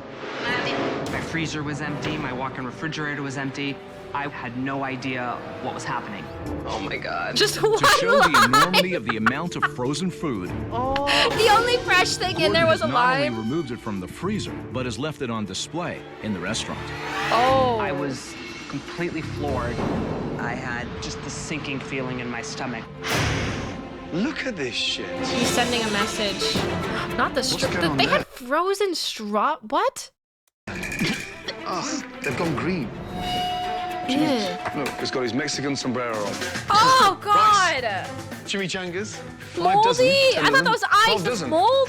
My freezer was empty. My walk-in refrigerator was empty. I had no idea what was happening. Oh my God. Just one To show the line. enormity of the amount of frozen food, The only fresh thing in there was a not only lime. removed it from the freezer, but has left it on display in the restaurant. Oh. I was completely floored. I had just the sinking feeling in my stomach. Look at this shit. He's sending a message. Not the straw. going on They there? had frozen straw. What? Oh, they've gone green. Ew. Look, he's got his Mexican sombrero on. Oh God. Chimichangas. 5 Moldy. dozen. 10 I thought that dozen, was 12 ice. It's dozen. mold.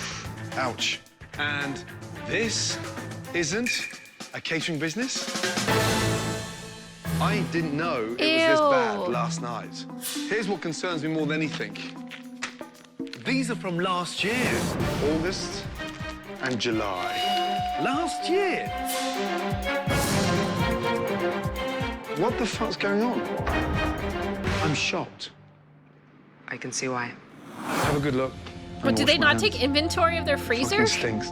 Ouch. And this isn't a catering business? I didn't know it was this bad Ew. last night. Here's what concerns me more than anything. These are from last year, August and July. Last year. What the fuck's going on? I'm shocked. I can see why. Have a good look. But do they not take inventory of their freezer? Fucking stinks.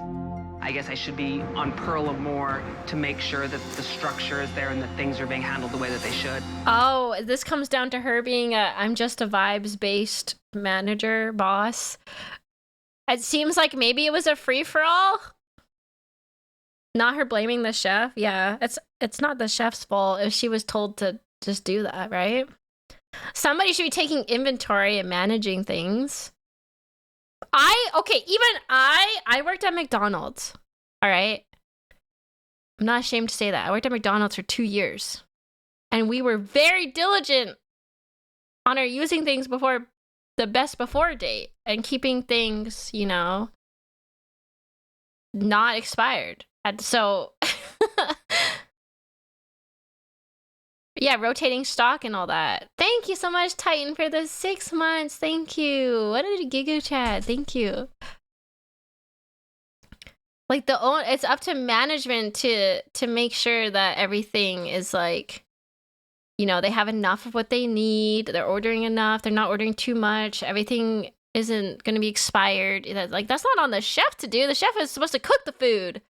I guess I should be on Pearl more to make sure that the structure is there and that things are being handled the way that they should. Oh, this comes down to her being I'm just a vibes-based manager, boss. It seems like maybe it was a free-for-all. Not her blaming the chef. Yeah, it's not the chef's fault if she was told to just do that, right? Somebody should be taking inventory and managing things. I worked at McDonald's, all right? I'm not ashamed to say that. I worked at McDonald's for 2 years. And we were very diligent on our using things before the best before date and keeping things, you know, not expired. And so, yeah, rotating stock and all that. Thank you so much, Titan, for the 6 months. Thank you. What did Giga Chat? Thank you. Like it's up to management to make sure that everything is like, you know, they have enough of what they need. They're ordering enough. They're not ordering too much. Everything isn't going to be expired. Like, that's not on the chef to do. The chef is supposed to cook the food.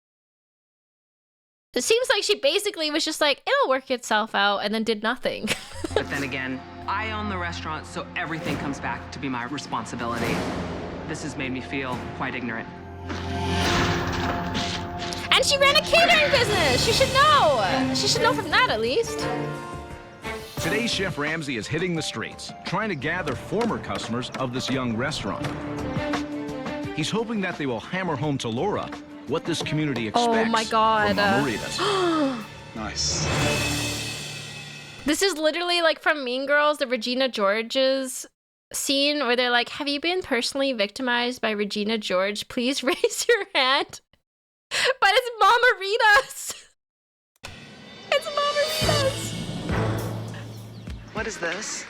It seems like she basically was just like, it'll work itself out, and then did nothing. But then again, I own the restaurant, so everything comes back to be my responsibility. This has made me feel quite ignorant. And she ran a catering business. She should know. She should know from that, at least. Today, Chef Ramsay is hitting the streets, trying to gather former customers of this young restaurant. He's hoping that they will hammer home to Laura what this community expects Oh my God. from Mama-ritas. Nice. This is literally like from Mean Girls, the Regina George's scene where they're like, have you been personally victimized by Regina George? Please raise your hand. But it's Mama-ritas. It's Mama-ritas. What is this?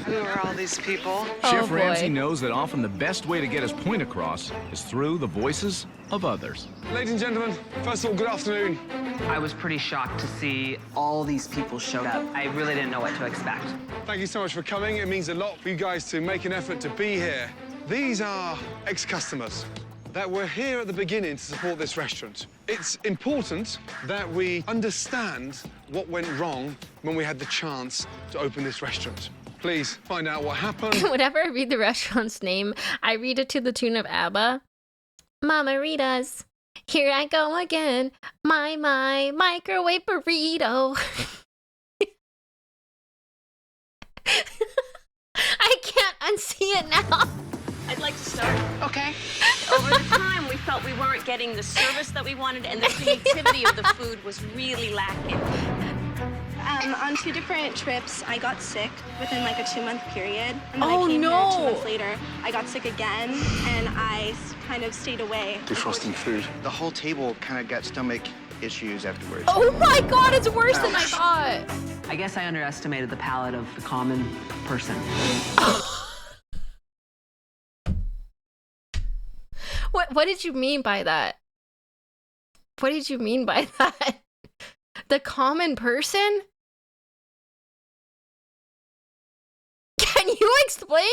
Who are all these people? Chef Ramsay knows that often the best way to get his point across is through the voices of others. Ladies and gentlemen, first of all, good afternoon. I was pretty shocked to see all these people showed up. I really didn't know what to expect. Thank you so much for coming. It means a lot for you guys to make an effort to be here. These are ex-customers that were here at the beginning to support this restaurant. It's important that we understand what went wrong when we had the chance to open this restaurant. Please find out what happened. Whenever I read the restaurant's name, I read it to the tune of ABBA. Mama-ritas, here I go again. My microwave burrito. I can't unsee it now. I'd like to start. Okay. Over the time, we felt we weren't getting the service that we wanted, and the creativity of the food was really lacking. On 2 different trips, I got sick within like a 2-month period. And then Oh, I came no. here 2 months later. I got sick again, and I kind of stayed away. Defrosting food. The whole table kind of got stomach issues afterwards. Oh my god, it's worse than I thought. I guess I underestimated the palate of the common person. What did you mean by that? What did you mean by that? The common person? Can you explain?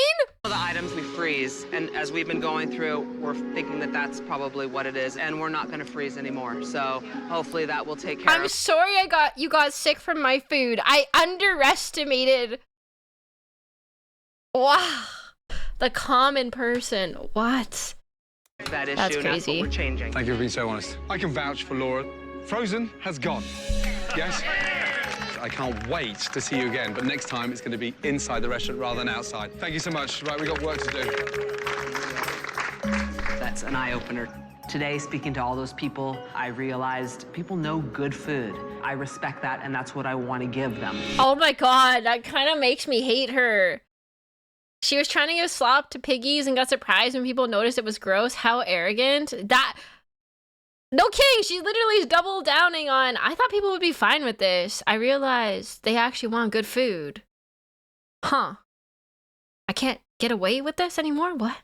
The items we freeze, and as we've been going through, we're thinking that that's probably what it is, and we're not going to freeze anymore. So hopefully that will take care I'm of. sorry you got sick from my food. I underestimated. Wow. The common person. What? That issue. That's and that's what crazy. we're changing. Thank you for being so honest. I can vouch for Laura. Frozen has gone. Yes? I can't wait to see you again, but next time it's going to be inside the restaurant rather than outside. Thank you so much. Right, we've got work to do. That's an eye-opener. Today, speaking to all those people, I realized people know good food. I respect that, and that's what I want to give them. Oh my god, that kind of makes me hate her. She was trying to give slop to piggies and got surprised when people noticed it was gross. How arrogant. That... No kidding, she literally is double downing on, I thought people would be fine with this. I realized they actually want good food. Huh. I can't get away with this anymore? What?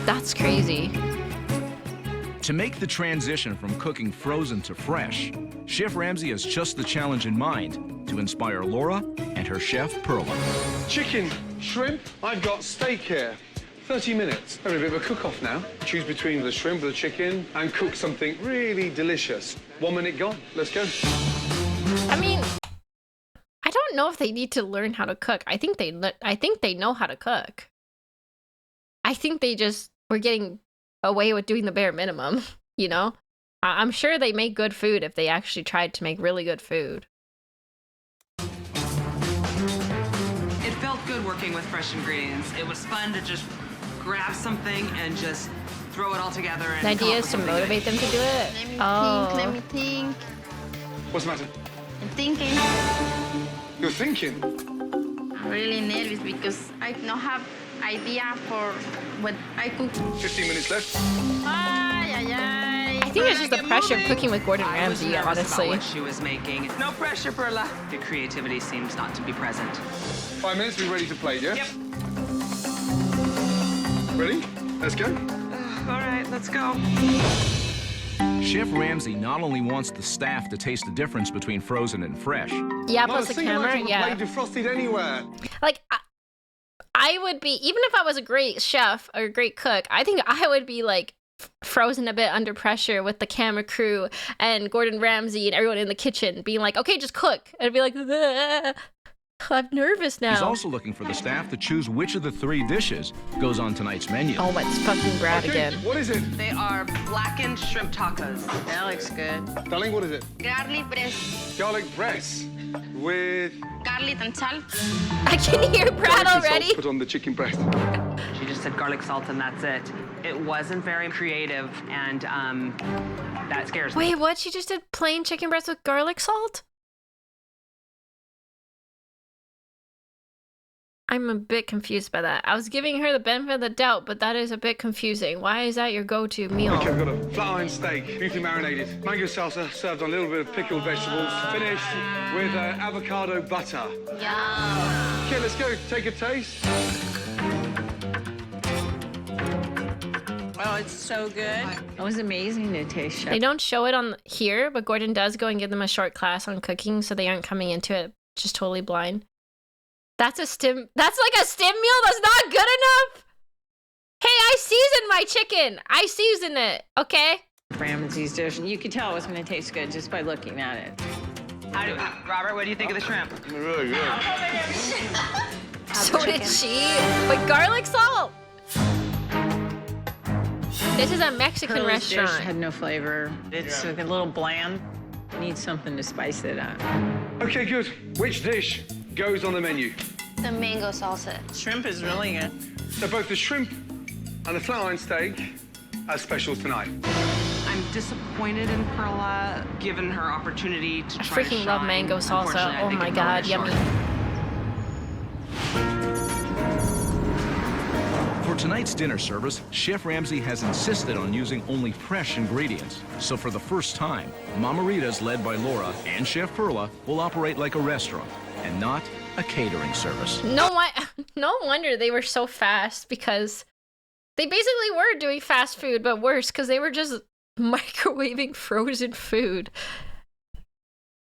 That's crazy. To make the transition from cooking frozen to fresh, Chef Ramsay has just the challenge in mind to inspire Laura and her chef, Perla. Chicken, shrimp, I've got steak here. 30 minutes. Having a bit of a cook-off now. Choose between the shrimp or the chicken and cook something really delicious. 1 minute gone. Let's go. I mean, I don't know if they need to learn how to cook. I think they know how to cook. I think they just were getting away with doing the bare minimum, you know? I'm sure they make good food if they actually tried to make really good food. It felt good working with fresh ingredients. It was fun to just grab something and just throw it all together. And The idea is to motivate them to do it? Let me think. What's the matter? I'm thinking. You're thinking? I'm really nervous because I don't have idea for what I cook. 15 minutes left. Ay, ay, ay. I think it's just the pressure of cooking with Gordon Ramsay, About honestly. what she was making. No pressure, Perla. The creativity seems not to be present. 5 minutes, we're ready to plate, yeah? Yep. Ready? Let's go. All right, let's go. Chef Ramsay not only wants the staff to taste the difference between frozen and fresh. Yeah, Not plus a the single camera, item of yeah. plate defrosted anywhere. Like, I would be, even if I was a great chef or a great cook, I think I would be like frozen a bit under pressure with the camera crew and Gordon Ramsay and everyone in the kitchen being like, okay, just cook. And I'd be like, "Ugh. I'm nervous now. He's also looking for the staff to choose which of the 3 dishes goes on tonight's menu. Oh, it's fucking Brad again. What is it? They are blackened shrimp tacos. That looks good. Darling, what is it? Garlic breast. Garlic breast with... Garlic and salt. I can hear Brad garlic and salt already. put on the chicken breast. She just said garlic salt and that's it. It wasn't very creative, and that scares me. Wait, what? She just did plain chicken breast with garlic salt? I'm a bit confused by that. I was giving her the benefit of the doubt, but that is a bit confusing. Why is that your go-to meal? Okay, I've got a flat iron steak, beautifully marinated. Mango salsa, served on a little bit of pickled vegetables. Finished with avocado butter. Yum. Okay, let's go. Take a taste. Oh, it's so good. It was amazing to taste, Chef. They don't show it on here, but Gordon does go and give them a short class on cooking, so they aren't coming into it just totally blind. That's like a stim meal? That's not good enough? Hey, I seasoned my chicken. I seasoned it, okay? Ramsey's dish. You could tell it was going to taste good just by looking at it. Robert, what do you think of the shrimp? Really good. So did she. But garlic salt. This is a Mexican Pearl's restaurant. dish had no flavor. It's a little bland. Needs something to spice it up. Okay, good. Which dish goes on the menu? The mango salsa. Shrimp is really good. So both the shrimp and the flat iron steak are specials tonight. I'm disappointed in Perla, given her opportunity to I try to freaking love shine. mango Unfortunately, salsa. I Oh think my it fell god, short. yummy. For tonight's dinner service, Chef Ramsay has insisted on using only fresh ingredients. So for the first time, Mama Rita's, led by Laura, and Chef Perla will operate like a restaurant and not a catering service. No wonder they were so fast, because they basically were doing fast food, but worse, because they were just microwaving frozen food.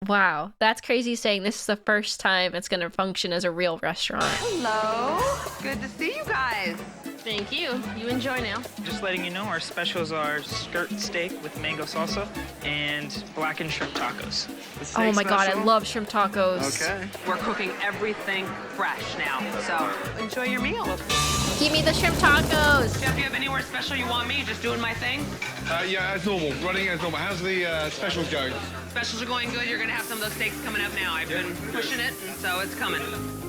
Wow, that's crazy saying this is the first time it's going to function as a real restaurant. Hello. Good to see you guys. Thank you. You enjoy now. Just letting you know, our specials are skirt steak with mango salsa and blackened shrimp tacos. Oh my god, I love shrimp tacos. Okay. We're cooking everything fresh now, so enjoy your meal. Give me the shrimp tacos. Chef, do you have anywhere special you want me? Just doing my thing? Yeah, as normal. Running as normal. How's the specials going? Specials are going good. You're gonna have some of those steaks coming up now. I've been pushing it, and so it's coming.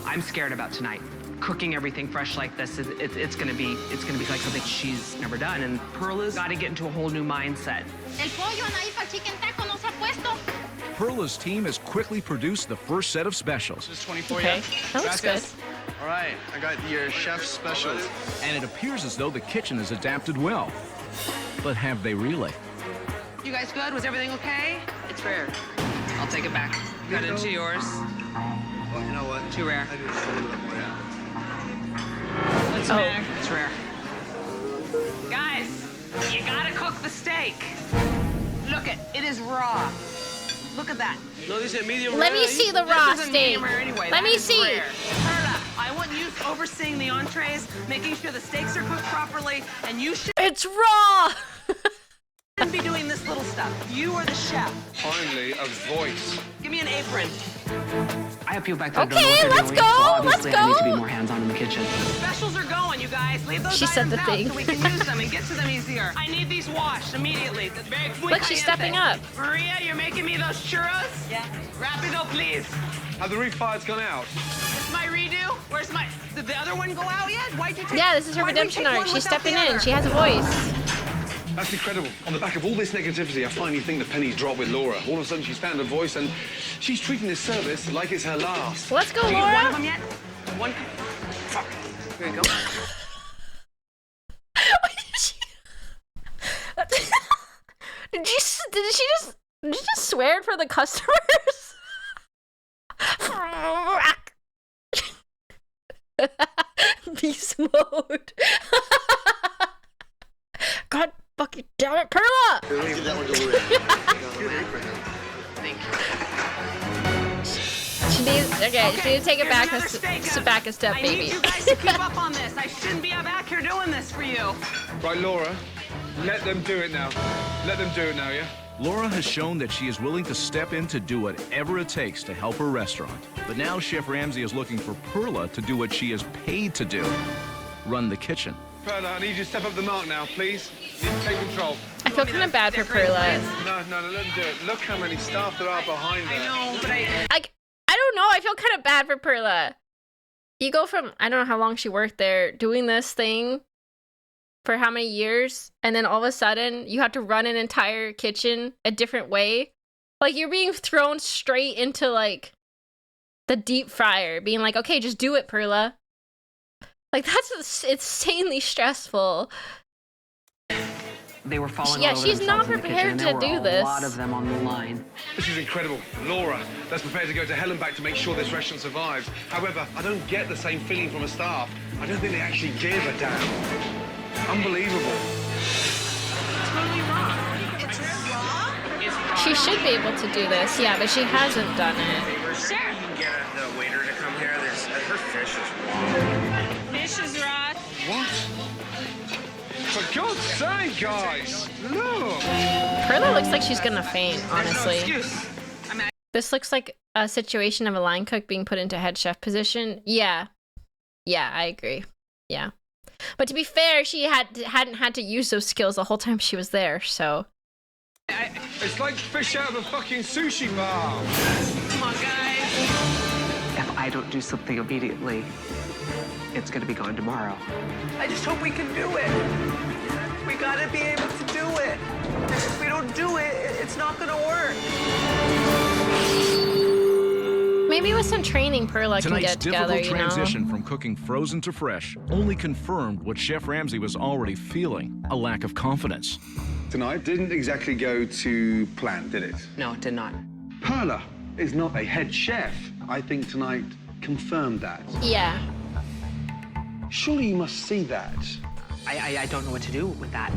I'm scared about tonight. Cooking everything fresh like this, it's gonna be like something she's never done. And Perla's got to get into a whole new mindset. El pollo Anaifa chicken taco no se ha puesto. Perla's team has quickly produced the first set of specials. Just 24 Okay, that looks good. All right, I got your chef's specials. And it appears as though the kitchen has adapted well. But have they really? You guys good? Was everything okay? It's rare. I'll take it back. Cut into yours. Well, you know what? Too rare. I do this a little bit more. What's the matter? It's rare. Guys, you gotta cook the steak. Look it is raw. Look at that. No, these are medium Let me see the raw This isn't steak. medium rare anyway. Let That me is see. rare. Perla, I want you overseeing the entrees, making sure the steaks are cooked properly, and you It's raw. shouldn't be doing this little stuff. You are the chef. Finally, a voice. Give me an apron. I have people back there. Okay, let's go. Let's I need to be go. more hands-on in the kitchen. The specials are going, you guys. Leave those She said items the out thing. so we can use them and get to them easier. I need these washed immediately. Very muy Look, she's stepping up. Maria, you're making me those churros? Yeah. Rapido, please. Have the refire's gone out? It's my redo. Where's my... Did the other one go out yet? Why'd you take... Yeah, this is her why'd we redemption take arc. one She's without stepping the in. other? She has a voice. That's incredible. On the back of all this negativity, I finally think the pennies drop with Laura. All of a sudden, she's found her voice, and she's treating this service like it's her last. Let's go, Do you want one of Laura. them yet? One... Fuck. Here you go. Did she just swear in for the customers? Beast mode. God fucking damn it, Perla! Give that one to Laura. Thank She needs, okay, she needs to take it back here's another steak. back a step, I baby. need you guys to keep up on this. I shouldn't be back here doing this for you. Right, Laura, let them do it now. Let them do it now, yeah? Laura has shown that she is willing to step in to do whatever it takes to help her restaurant. But now Chef Ramsay is looking for Perla to do what she is paid to do, run the kitchen. Perla, I need you to step up the mark now, please. You need to take control. I feel kind of bad for Perla. No, let them do it. Look how many staff there are behind her. I know, but I don't know. I feel kind of bad for Perla. You go from, I don't know how long she worked there, doing this thing for how many years, and then all of a sudden you have to run an entire kitchen a different way. Like, you're being thrown straight into, like, the deep fryer, being like, okay, just do it, Perla. Like, that's insanely stressful. They were falling Yeah, all over she's not themselves in the kitchen, prepared and there to were do a this. lot of them on the line. This is incredible. Laura, that's prepared to go to hell and back to make sure this restaurant survives. However, I don't get the same feeling from a staff. I don't think they actually give a damn. Unbelievable. Totally wrong. It's raw? It's raw. She should be able to do this, yeah, but she hasn't done it. Sure. You can get the waiter to come here. Her fish is raw. Fish is raw. What? For God's sake, guys! Look! Perla looks like she's gonna faint, honestly. There's no excuse. I mean, This looks like a situation of a line cook being put into head chef position. Yeah. Yeah, I agree. Yeah. But to be fair, she hadn't had to use those skills the whole time she was there, so. It's like fish out of a fucking sushi bar. come on, guys. If I don't do something immediately, it's gonna be gone tomorrow. I just hope we can do it. We gotta be able to do it. If we don't do it, it's not gonna work. Maybe with some training, Perla can Tonight's get together, difficult you know? transition from cooking frozen to fresh only confirmed what Chef Ramsay was already feeling, a lack of confidence. Tonight didn't exactly go to plan, did it? No, it did not. Perla is not a head chef. I think tonight confirmed that. Yeah. Surely you must see that. I don't know what to do with that.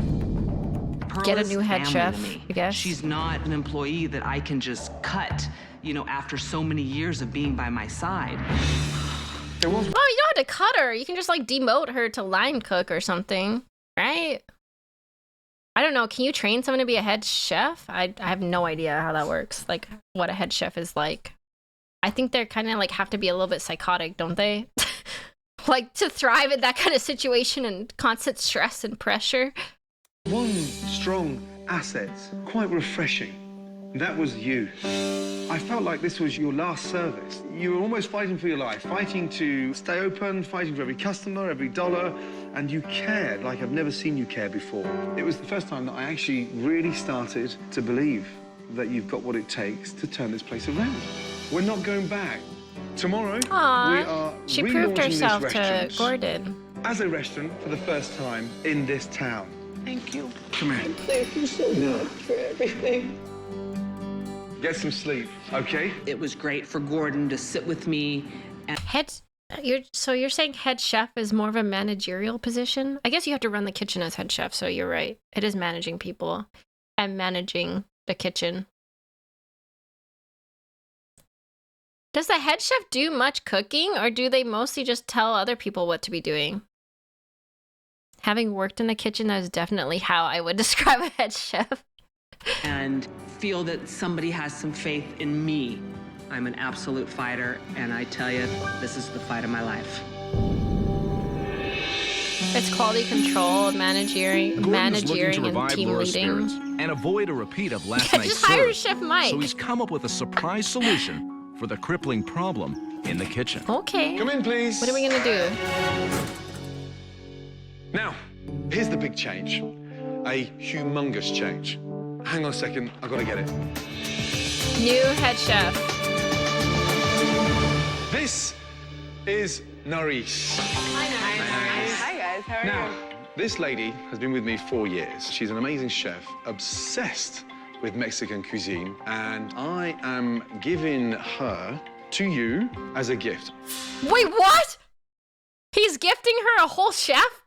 Get a Perla's new head family chef, to me. I guess. She's not an employee that I can just cut, you know, after so many years of being by my side. There was. Oh, you don't have to cut her. You can just, like, demote her to line cook or something, right? I don't know. Can you train someone to be a head chef? I have no idea how that works. Like, what a head chef is like. I think they're kind of, like, have to be a little bit psychotic, don't they? Like, to thrive in that kind of situation and constant stress and pressure. One strong asset, quite refreshing. That was you. I felt like this was your last service. You were almost fighting for your life, fighting to stay open, fighting for every customer, every dollar, and you cared like I've never seen you care before. It was the first time that I actually really started to believe that you've got what it takes to turn this place around. We're not going back. Tomorrow, Aww, we are she proved relaunching herself this to restaurant Gordon. as a restaurant for the first time in this town. Thank you. Come here. Thank you so much for everything. Get some sleep, okay? It was great for Gordon to sit with me. And So you're saying head chef is more of a managerial position? I guess you have to run the kitchen as head chef, so you're right. It is managing people and managing the kitchen. Does the head chef do much cooking, or do they mostly just tell other people what to be doing? Having worked in the kitchen, that is definitely how I would describe a head chef. and feel that somebody has some faith in me. I'm an absolute fighter, and I tell you, this is the fight of my life. It's quality control, managing, and team leading. And avoid a repeat of last night's just hire service. Chef Mike. So he's come up with a surprise solution for the crippling problem in the kitchen. Okay. Come in, please. What are we gonna do? Now, here's the big change. A humongous change. Hang on a second, I've got to get it. New head chef. This is Naris. Hi guys, how are Now, you? this lady has been with me 4 years. She's an amazing chef, obsessed with Mexican cuisine, and I am giving her to you as a gift. Wait, what? He's gifting her a whole chef?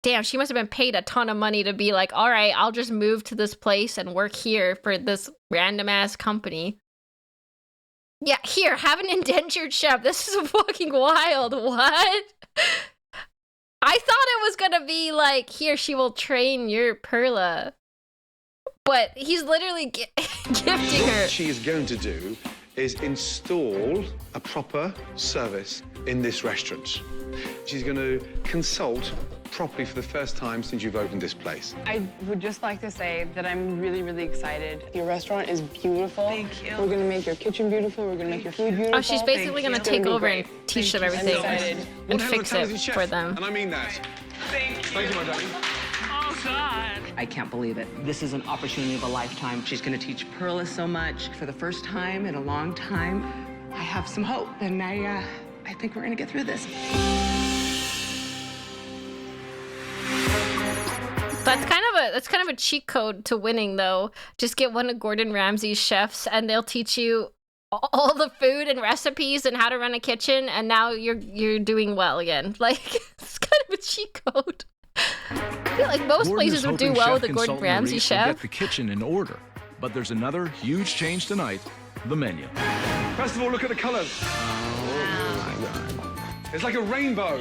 Damn, she must have been paid a ton of money to be like, all right, I'll just move to this place and work here for this random-ass company. Yeah, here, have an indentured chef. This is fucking wild. What? I thought it was gonna be like, here, she will train your Perla. But he's literally gifting her. What she is going to do is install a proper service in this restaurant. She's going to consult properly for the first time since you've opened this place. I would just like to say that I'm really, really excited. Your restaurant is beautiful. Thank you. We're gonna make your kitchen beautiful. We're gonna make your food beautiful. Oh, she's basically gonna take over and teach them everything and One hell of a fix talented it chef, for them. And I mean that. Thank you, my darling. Oh, God. I can't believe it. This is an opportunity of a lifetime. She's going to teach Perla so much. For the first time in a long time, I have some hope, and I I think we're gonna get through this. That's kind of a cheat code to winning, though. Just get one of Gordon Ramsay's chefs, and they'll teach you all the food and recipes and how to run a kitchen, and now you're doing well again. Like, it's kind of a cheat code. I feel like most places would do well with a Gordon Ramsay chef. Get the kitchen in order, but there's another huge change tonight: the menu. First of all, look at the colours. It's like a rainbow.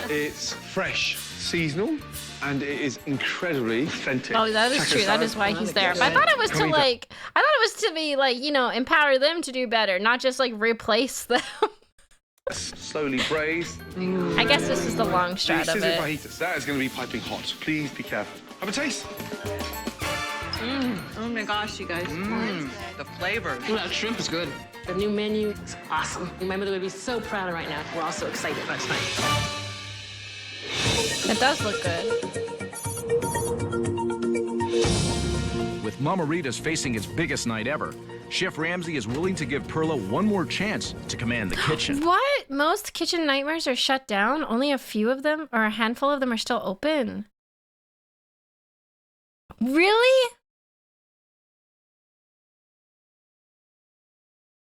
It's fresh, seasonal, and it is incredibly authentic. Oh, that is true. That is why he's there. But I thought it was to be like, you know, empower them to do better, not just like replace them. Slowly braised. I guess this is the long strat of it. Fajitas. That is going to be piping hot. Please be careful. Have a taste. Oh my gosh, you guys. The flavor. Ooh, that shrimp is good. The new menu is awesome. My mother would be so proud of right now. We're all so excited last night. It does look good. With Mama Rita's facing its biggest night ever, Chef Ramsay is willing to give Perla one more chance to command the kitchen. What? Most kitchen nightmares are shut down? Only a few of them, or a handful of them, are still open? Really?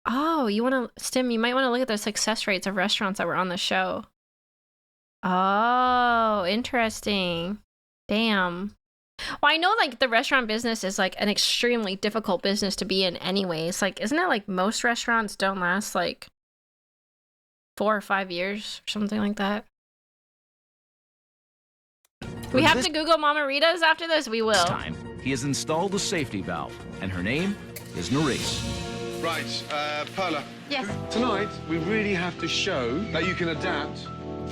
Oh, you want to, Stim, you might want to look at the success rates of restaurants that were on the show. Oh, interesting. Damn. Well, I know, like, the restaurant business is, like, an extremely difficult business to be in anyways. Like, isn't it, like, most restaurants don't last, like, 4 or 5 years or something like that? We have to Google Mama Rita's after this? We will. This time, he has installed the safety valve, and her name is Nerys. Right, Perla. Yes. Tonight, we really have to show that you can adapt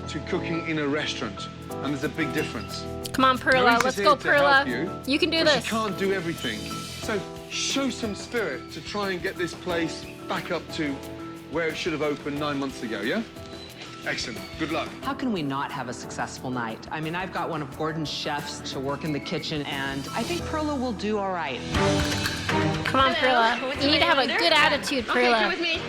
to cooking in a restaurant. And there's a big difference. Come on, Perla. Let's go, Perla. You can do this. She can't do everything. So show some spirit to try and get this place back up to where it should have opened 9 months ago, yeah? Excellent. Good luck. How can we not have a successful night? I mean, I've got one of Gordon's chefs to work in the kitchen, and I think Perla will do all right. Come on, Perla. You need to have a good attitude, Perla. Okay, come with me.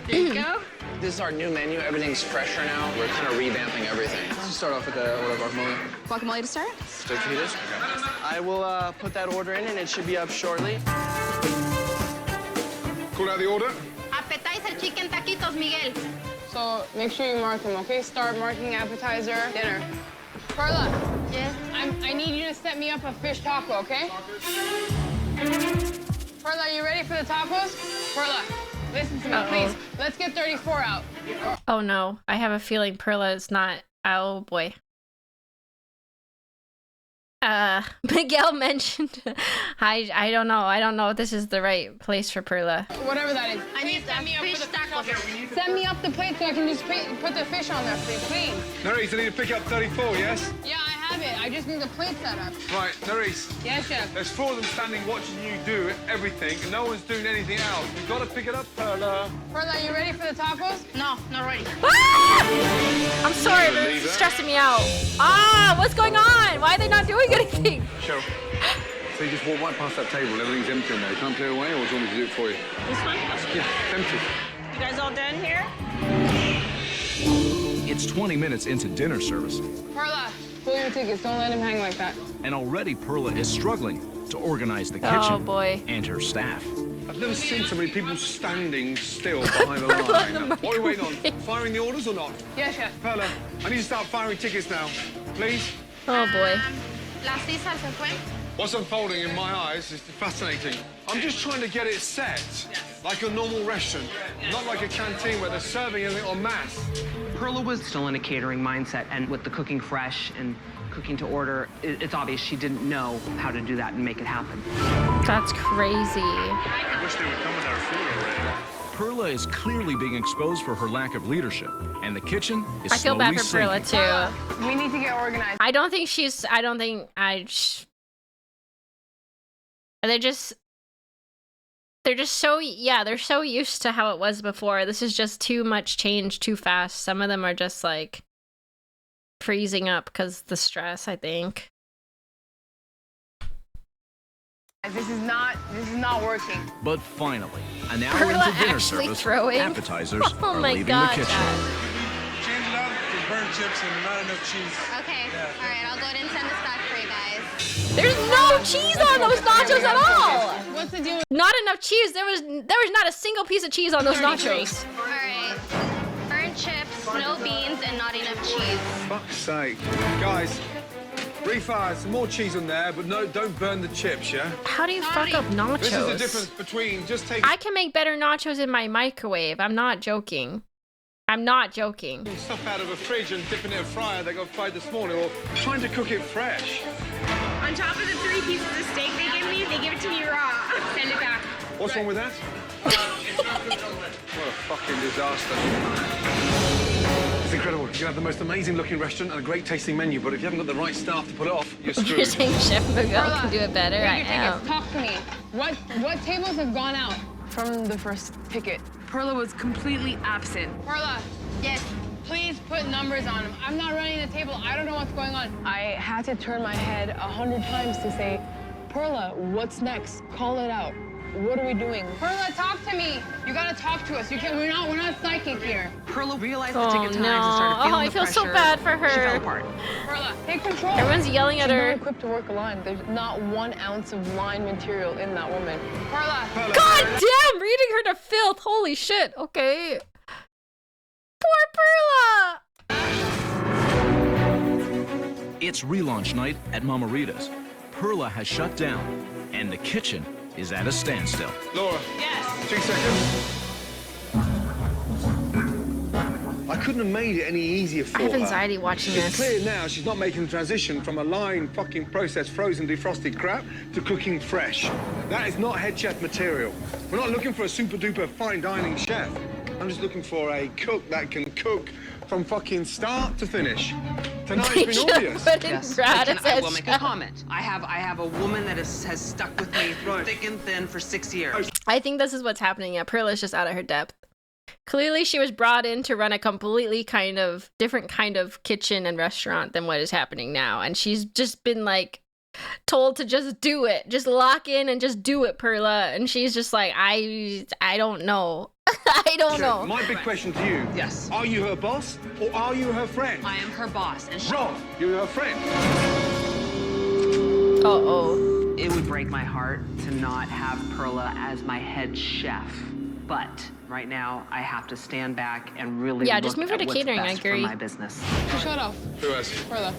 There you go. This is our new menu. Everything's fresher now. We're kind of revamping everything. Let's start off with the guacamole. Guacamole to start? Steak fajitas. I will put that order in, and it should be up shortly. Call out the order. Appetizer chicken taquitos, Miguel. So make sure you mark them, okay? Start marking appetizer, dinner. Perla. Yes? I need you to set me up a fish taco, okay? Perla, you ready for the tacos? Perla, listen to me, please. Let's get 34 out. Oh no, I have a feeling Perla is not. Oh boy. Miguel mentioned. I don't know. I don't know if this is the right place for Perla. Whatever that is. I need set me up fish for the tacos. Set me up the plate so I can just put the fish on there, please. Nerys, I need to pick up 34, yes? Yeah, I have it. I just need the plate set up. Right, Nerys. Yes, chef. There's 4 of them standing watching you do everything, and no one's doing anything else. You've got to pick it up, Perla. Perla, you ready for the tacos? No, not ready. Ah! I'm sorry, but it's stressing me out. Ah, what's going on? Why are they not doing anything? Cheryl. So you just walk right past that table and everything's empty in there. You can't clear away, or do you want me to do it for you? This one? Yeah, empty. You guys all done here? It's 20 minutes into dinner service, Perla, pull your tickets. Don't let him hang like that. and already Perla is struggling to organize the kitchen and her staff. I've never seen so many people standing still behind the line. What are we waiting on? Firing the orders or not? Yes, chef. Perla, I need to start firing tickets now. Please? Oh boy. La César se fue. What's unfolding in my eyes is fascinating. I'm just trying to get it set like a normal restaurant, not like a canteen where they're serving everything en masse. Perla was still in a catering mindset, and with the cooking fresh and cooking to order, it's obvious she didn't know how to do that and make it happen. That's crazy. I wish they would come with our food already. Perla is clearly being exposed for her lack of leadership, and the kitchen is I feel bad for Perla sinking. too. We need to get organized. I don't think she's. I don't think I. They're just so, yeah, they're so used to how it was before. This is just too much change too fast. Some of them are just like freezing up because the stress, I think. This is not working. But finally, an hour into dinner service, appetizers are leaving the kitchen. Change it up with burnt chips and not enough cheese. Okay. All right, I'll go ahead and send the stock for you guys. There's no cheese on those nachos at all. What's the deal? Not enough cheese. There was not a single piece of cheese on those nachos. All right. Burnt chips, no beans, and not enough cheese. Fuck's sake. Guys, refire some more cheese on there, but no, don't burn the chips, yeah? How do you fuck up nachos? This is the difference between just taking... I can make better nachos in my microwave. I'm not joking. I'm not joking. Stuff out of a fridge and dipping it in a fryer that got fried this morning, or trying to cook it fresh. On top of the 3 pieces of steak they give me, they give it to me raw. Send it back. What's wrong with that? What a fucking disaster. It's incredible. You have the most amazing looking restaurant and a great tasting menu, but if you haven't got the right staff to pull it off, you're screwed. You're saying Chef Miguel can do it better? I am. Talk to me. What tables have gone out? From the first ticket, Perla was completely absent. Perla, yes. Please put numbers on them. I'm not running the table. I don't know what's going on. I had to turn my head 100 times to say, Perla, what's next? Call it out. What are we doing? Perla, talk to me. You gotta talk to us. You can't. We're not psychic here. Perla realized the ticket times and started feeling I feel so bad for her. She fell apart. Perla, take control. Everyone's yelling at her. She's not equipped to work a line. There's not 1 ounce of line material in that woman. Perla. God damn, reading her to filth. Holy shit. Okay. Poor Perla. It's relaunch night at Mama Rita's. Perla has shut down, and the kitchen is at a standstill. Laura. Yes. 2 seconds. I couldn't have made it any easier for her. I have anxiety watching It's this. clear now she's not making the transition from a line fucking processed frozen defrosted crap to cooking fresh. That is not head chef material. We're not looking for a super duper fine dining chef. I'm just looking for a cook that can cook from fucking start to finish. Tonight's been obvious. Yes, I will make a comment. I have a woman that has stuck with me through thick and thin for 6 years. I think this is what's happening. Yeah, Perla's just out of her depth. Clearly, she was brought in to run a completely different kind of kitchen and restaurant than what is happening now. And she's just been like told to just do it. Just lock in and just do it, Perla. And she's just like, I don't know. I don't know. My big question to you. Yes. Are you her boss or are you her friend? I am her boss. And she... Wrong. You're her friend. Uh-oh. It would break my heart to not have Perla as my head chef. But right now, I have to stand back and really look just move her at to what's catering, best I agree. for my business. Shut off. Who has? Perla.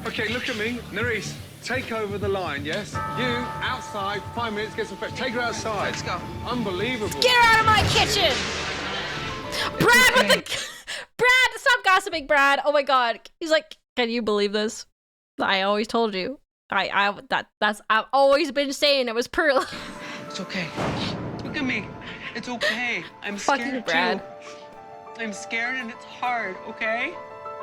Okay, look at me. Nerys, take over the line, yes? You, outside, 5 minutes, get some fresh. Take her outside. Let's go. Unbelievable. Get her out of my kitchen! Brad with the... Brad, stop gossiping, Brad. Oh my God. He's like, can you believe this? I always told you. I've always been saying it was Perla. It's okay. Look at me. It's okay. I'm Fucking scared Brad. too. I'm scared and it's hard, okay?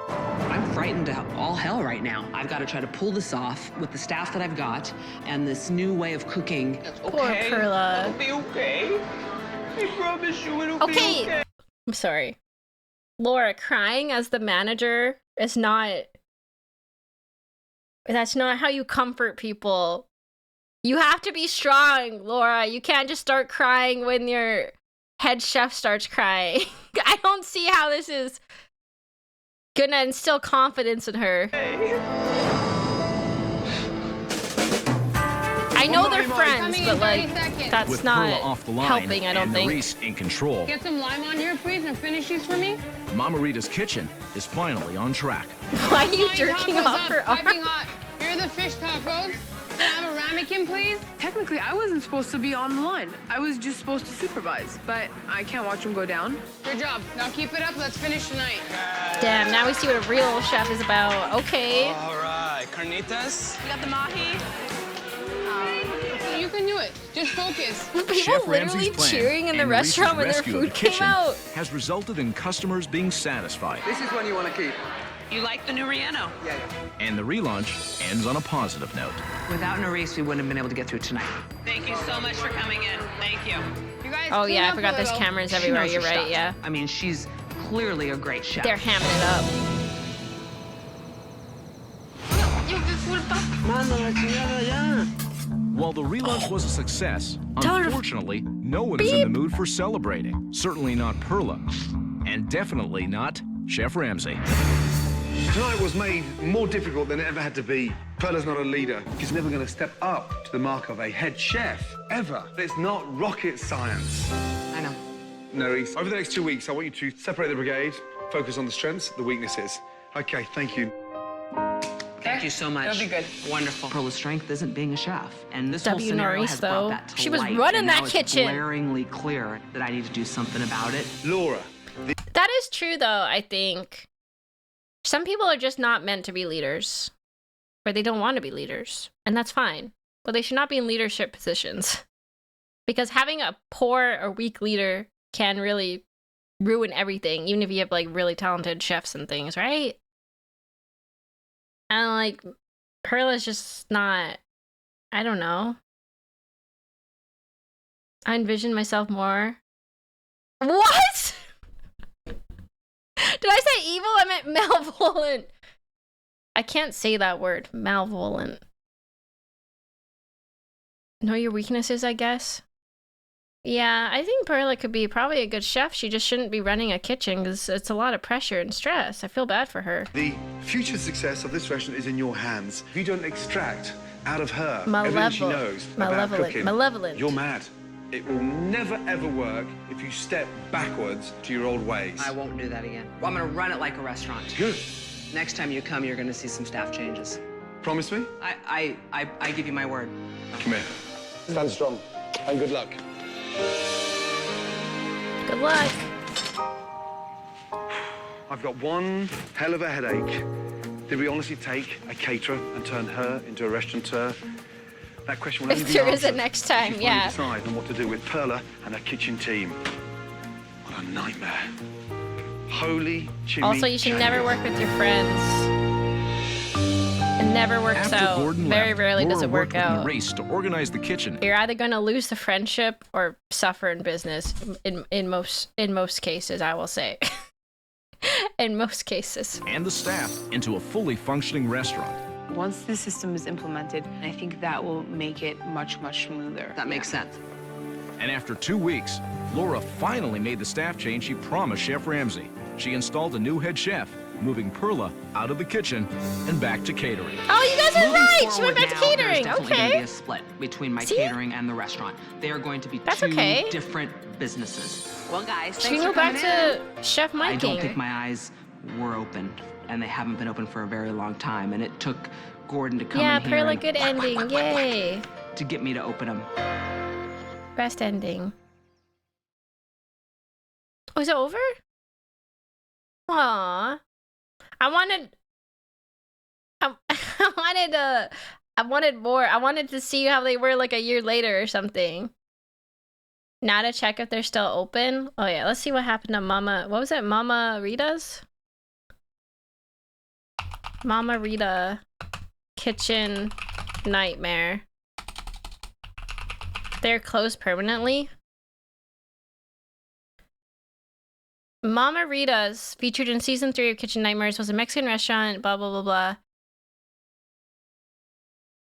I'm frightened to all hell right now. I've got to try to pull this off with the staff that I've got and this new way of cooking. It's okay. Poor Perla. It'll be okay. I promise you it'll be okay. I'm sorry. Laura, crying as the manager is not... That's not how you comfort people. You have to be strong, Laura. You can't just start crying when your head chef starts crying. I don't see how this is gonna instill confidence in her. I know they're friends, but like, that's With not Perla off the line helping, I don't and think. Nerys in control, Get some lime on here, please, and finish these for me. Mama Rita's kitchen is finally on track. Why are you jerking off her arm? Piping hot. Here are the fish tacos. Can I have a ramekin, please? Technically, I wasn't supposed to be on the line. I was just supposed to supervise, but I can't watch them go down. Good job. Now keep it up. Let's finish tonight. Damn, now we see what a real chef is about. Okay. All right, carnitas. You got the mahi? You can do it. Just focus. People Chef literally Ramsay's plan cheering in the and restaurant Nerys' when their rescue of the food came kitchen out. has resulted in customers being satisfied. This is one you want to keep. You like the new Rieno? Yeah. And the relaunch ends on a positive note. Without Nerys, we wouldn't have been able to get through tonight. Thank you so much for coming in. Thank you. You guys Oh clean yeah, I up forgot a there's little. cameras She everywhere. knows You're her right, stuff. yeah. I mean, she's clearly a great chef. They're hamming it up. Manda la chingada ya. While the relaunch was a success, unfortunately, no one is in the mood for celebrating. Certainly not Perla. And definitely not Chef Ramsay. Tonight was made more difficult than it ever had to be. Perla's not a leader. She's never going to step up to the mark of a head chef, ever. It's not rocket science. I know. Nerys, over the next 2 weeks, I want you to separate the brigade, focus on the strengths, the weaknesses. Okay, thank you. Thank you so much. That'll be good. Wonderful. Perla's strength isn't being a chef, and this whole W. scenario Norris, has though. brought that to She was light, running and that now kitchen. It's glaringly clear that I need to do something about it. Laura. That is true, though, I think. Some people are just not meant to be leaders, or they don't want to be leaders, and that's fine. But they should not be in leadership positions. Because having a poor or weak leader can really ruin everything, even if you have, like, really talented chefs and things, right? And, like, Perla's just not, I don't know. I envision myself more. What? Did I say evil? I meant malevolent. I can't say that word. Malevolent. Know your weaknesses, I guess. Yeah, I think Perla could be probably a good chef. She just shouldn't be running a kitchen because it's a lot of pressure and stress. I feel bad for her. The future success of this restaurant is in your hands. If you don't extract out of her everything she knows about cooking, malevolent. You're mad. It will never, ever work if you step backwards to your old ways. I won't do that again. I'm gonna run it like a restaurant. Good. Next time you come, you're gonna see some staff changes. Promise me? I give you my word. Come here. Stand strong, and good luck. Good luck. I've got one hell of a headache. Did we honestly take a caterer and turn her into a restaurateur? That question will only If be there answered is a next time, if you yeah. decide on what to do with Perla and her kitchen team. What a nightmare. Holy Jimmy. Also, you should never work with your friends. It never works After out. Gordon Very left, rarely does Laura it work worked with out. Maurice to organize the kitchen. You're either going to lose the friendship or suffer in business. In most cases, I will say. In most cases. And the staff into a fully functioning restaurant. Once the system is implemented, I think that will make it much, much smoother. That makes sense. And after 2 weeks, Laura finally made the staff change she promised Chef Ramsay. She installed a new head chef, moving Perla out of the kitchen and back to catering. Oh, you guys are Moving right. She forward went back to now, catering. There's definitely going to be Okay. a split between my See? catering and the restaurant. They are going to be That's two okay. different businesses. Well, guys, She thanks can for go back coming to Chef I don't Miking. think my eyes were open, and they haven't been open for a very long time. And it took Gordon to come Yeah, in here Perla, and good ending. Yay. to get me to open them. Best ending. Was it over? Aww. I wanted more. I wanted to see how they were like a year later or something. Now to check if they're still open. Oh yeah, let's see what happened to Mama. What was it? Mama Rita's? Mama Rita Kitchen Nightmare. They're closed permanently. Mama Rita's, featured in season 3 of Kitchen Nightmares, was a Mexican restaurant, blah, blah, blah, blah.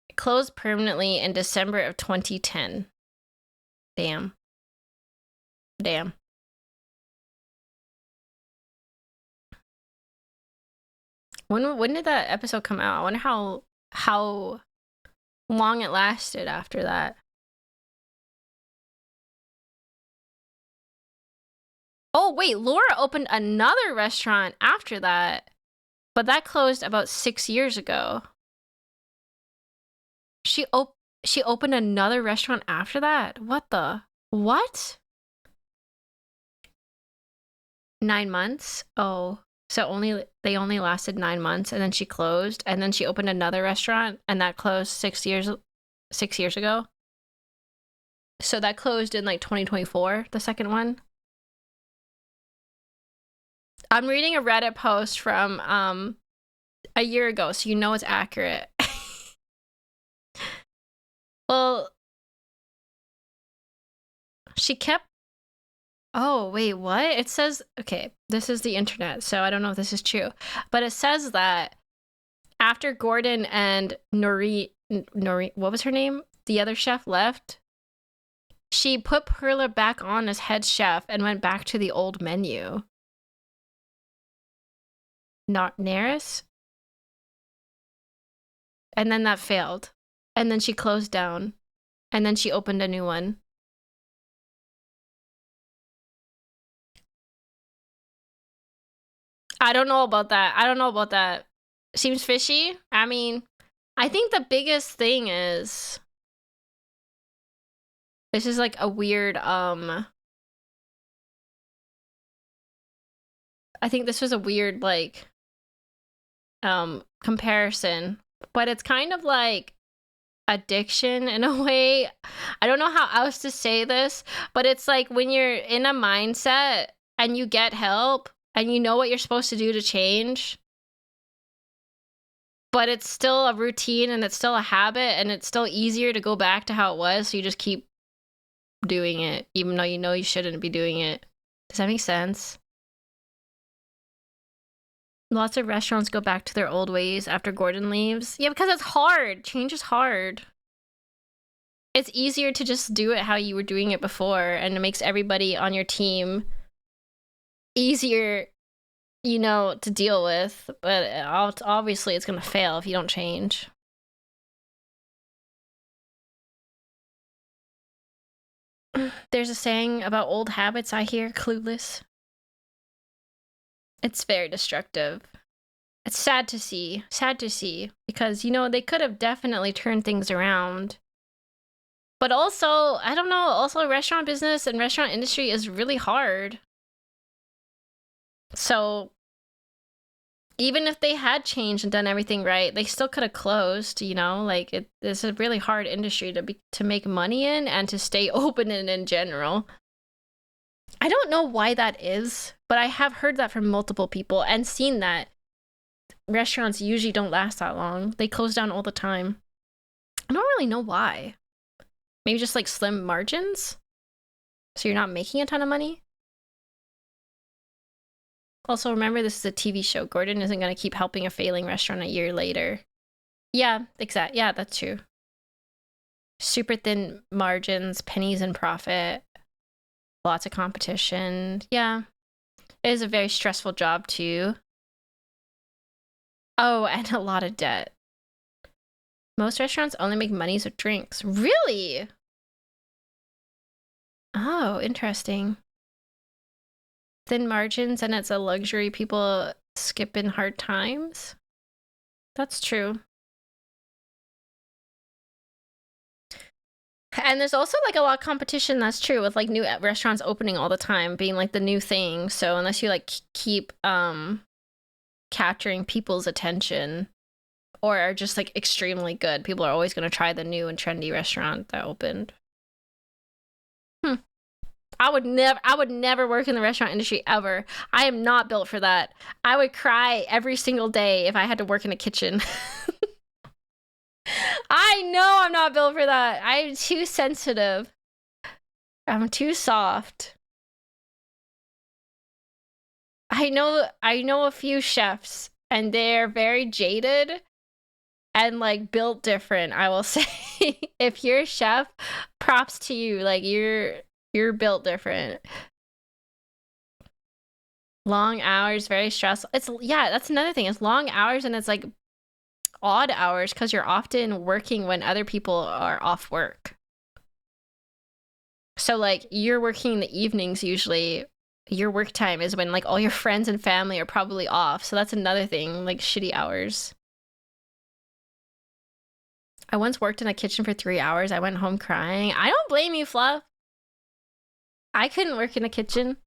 It closed permanently in December of 2010. Damn. Damn. When did that episode come out? I wonder how long it lasted after that. Oh, wait, Laura opened another restaurant after that, but that closed about 6 years ago. She opened another restaurant after that? What the? What? 9 months? Oh, so they only lasted 9 months, and then she closed, and then she opened another restaurant, and that closed 6 years ago. So that closed in like 2024, the second one. I'm reading a Reddit post from a year ago, so you know it's accurate. Well, she kept... Oh, wait, what? It says... Okay, this is the internet, so I don't know if this is true. But it says that after Gordon and Nori... What was her name? the other chef left, she put Perla back on as head chef and went back to the old menu. Not Naris? And then that failed. And then she closed down. And then she opened a new one. I don't know about that. Seems fishy. I mean, I think the biggest thing is this is like a weird I think this was a weird like comparison, but it's kind of like addiction in a way. I don't know how else to say this, but it's like when you're in a mindset and you get help and you know what you're supposed to do to change, but it's still a routine and it's still a habit and it's still easier to go back to how it was, so you just keep doing it even though you know you shouldn't be doing it. Does that make sense? Lots of restaurants go back to their old ways after Gordon leaves. Yeah, because it's hard. Change is hard. It's easier to just do it how you were doing it before, and it makes everybody on your team easier, you know, to deal with. But obviously it's going to fail if you don't change. There's a saying about old habits I hear, clueless. It's very destructive. It's sad to see, because, you know, they could have definitely turned things around. But also, I don't know, also restaurant business and restaurant industry is really hard. So even if they had changed and done everything right, they still could have closed, you know? Like, it's a really hard industry to make money in and to stay open in general. I don't know why that is, but I have heard that from multiple people and seen that restaurants usually don't last that long. They close down all the time. I don't really know why. Maybe just like slim margins? So you're not making a ton of money? Also, remember, this is a TV show. Gordon isn't going to keep helping a failing restaurant a year later. Yeah, exactly. Yeah, that's true. Super thin margins, pennies in profit, lots of competition. Yeah, it is a very stressful job too. Oh, and a lot of debt. Most restaurants only make monies with drinks. Really? Oh, interesting. Thin margins, and it's a luxury people skip in hard times. That's true. And there's also like a lot of competition, that's true, with like new restaurants opening all the time, being like the new thing. So unless you like keep capturing people's attention or are just like extremely good, people are always going to try the new and trendy restaurant that opened. I would never work in the restaurant industry ever. I am not built for that. I would cry every single day if I had to work in a kitchen. I know I'm not built for that. I'm too sensitive. I'm too soft. I know a few chefs and they're very jaded and like built different, I will say. If you're a chef, props to you. Like you're built different. Long hours, very stressful. Yeah, that's another thing. It's long hours and it's like odd hours because you're often working when other people are off work. So like you're working in the evenings usually. Your work time is when like all your friends and family are probably off. So that's another thing, like shitty hours. I once worked in a kitchen for 3 hours. I went home crying. I don't blame you, Fluff. I couldn't work in a kitchen.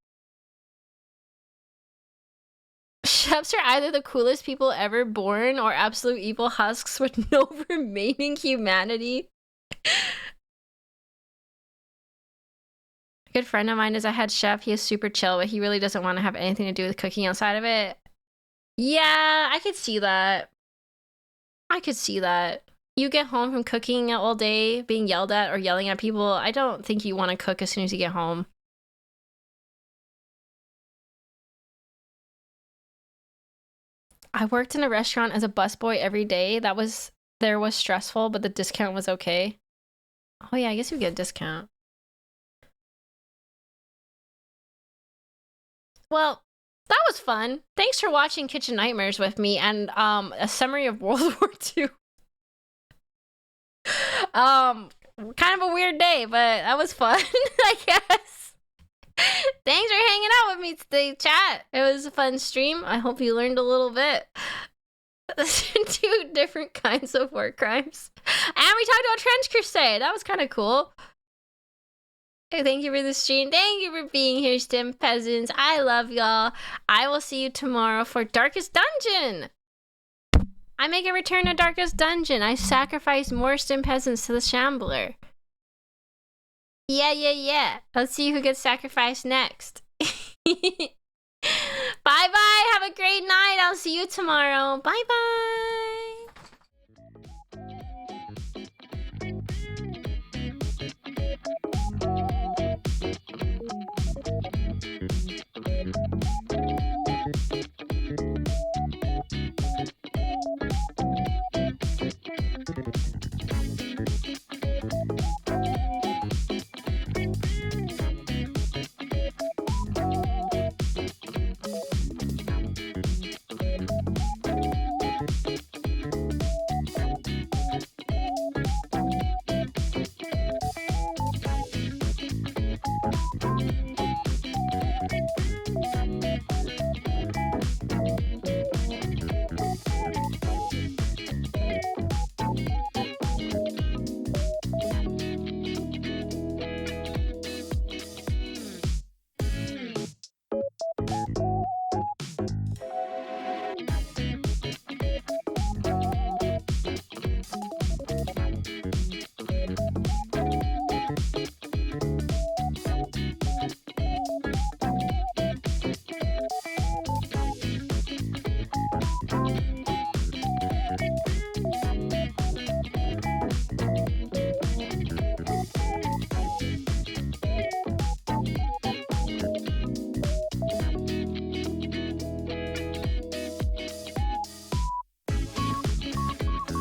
Chefs are either the coolest people ever born or absolute evil husks with no remaining humanity. A good friend of mine is a head chef. He is super chill, but he really doesn't want to have anything to do with cooking outside of it. Yeah, I could see that. You get home from cooking all day, being yelled at or yelling at people. I don't think you want to cook as soon as you get home. I worked in a restaurant as a busboy every day. There was stressful, but the discount was okay. Oh yeah, I guess we get a discount. Well, that was fun. Thanks for watching Kitchen Nightmares with me and a summary of World War II. Kind of a weird day, but that was fun, I guess. Thanks for hanging out with me today, chat. It was a fun stream. I hope you learned a little bit. 2 different kinds of war crimes. And we talked about Trench Crusade. That was kind of cool. Hey, thank you for the stream. Thank you for being here, Stim Peasants. I love y'all. I will see you tomorrow for Darkest Dungeon. I make a return to Darkest Dungeon. I sacrifice more Stim Peasants to the Shambler. Yeah. Let's see who gets sacrificed next. Bye-bye. Have a great night. I'll see you tomorrow. Bye-bye.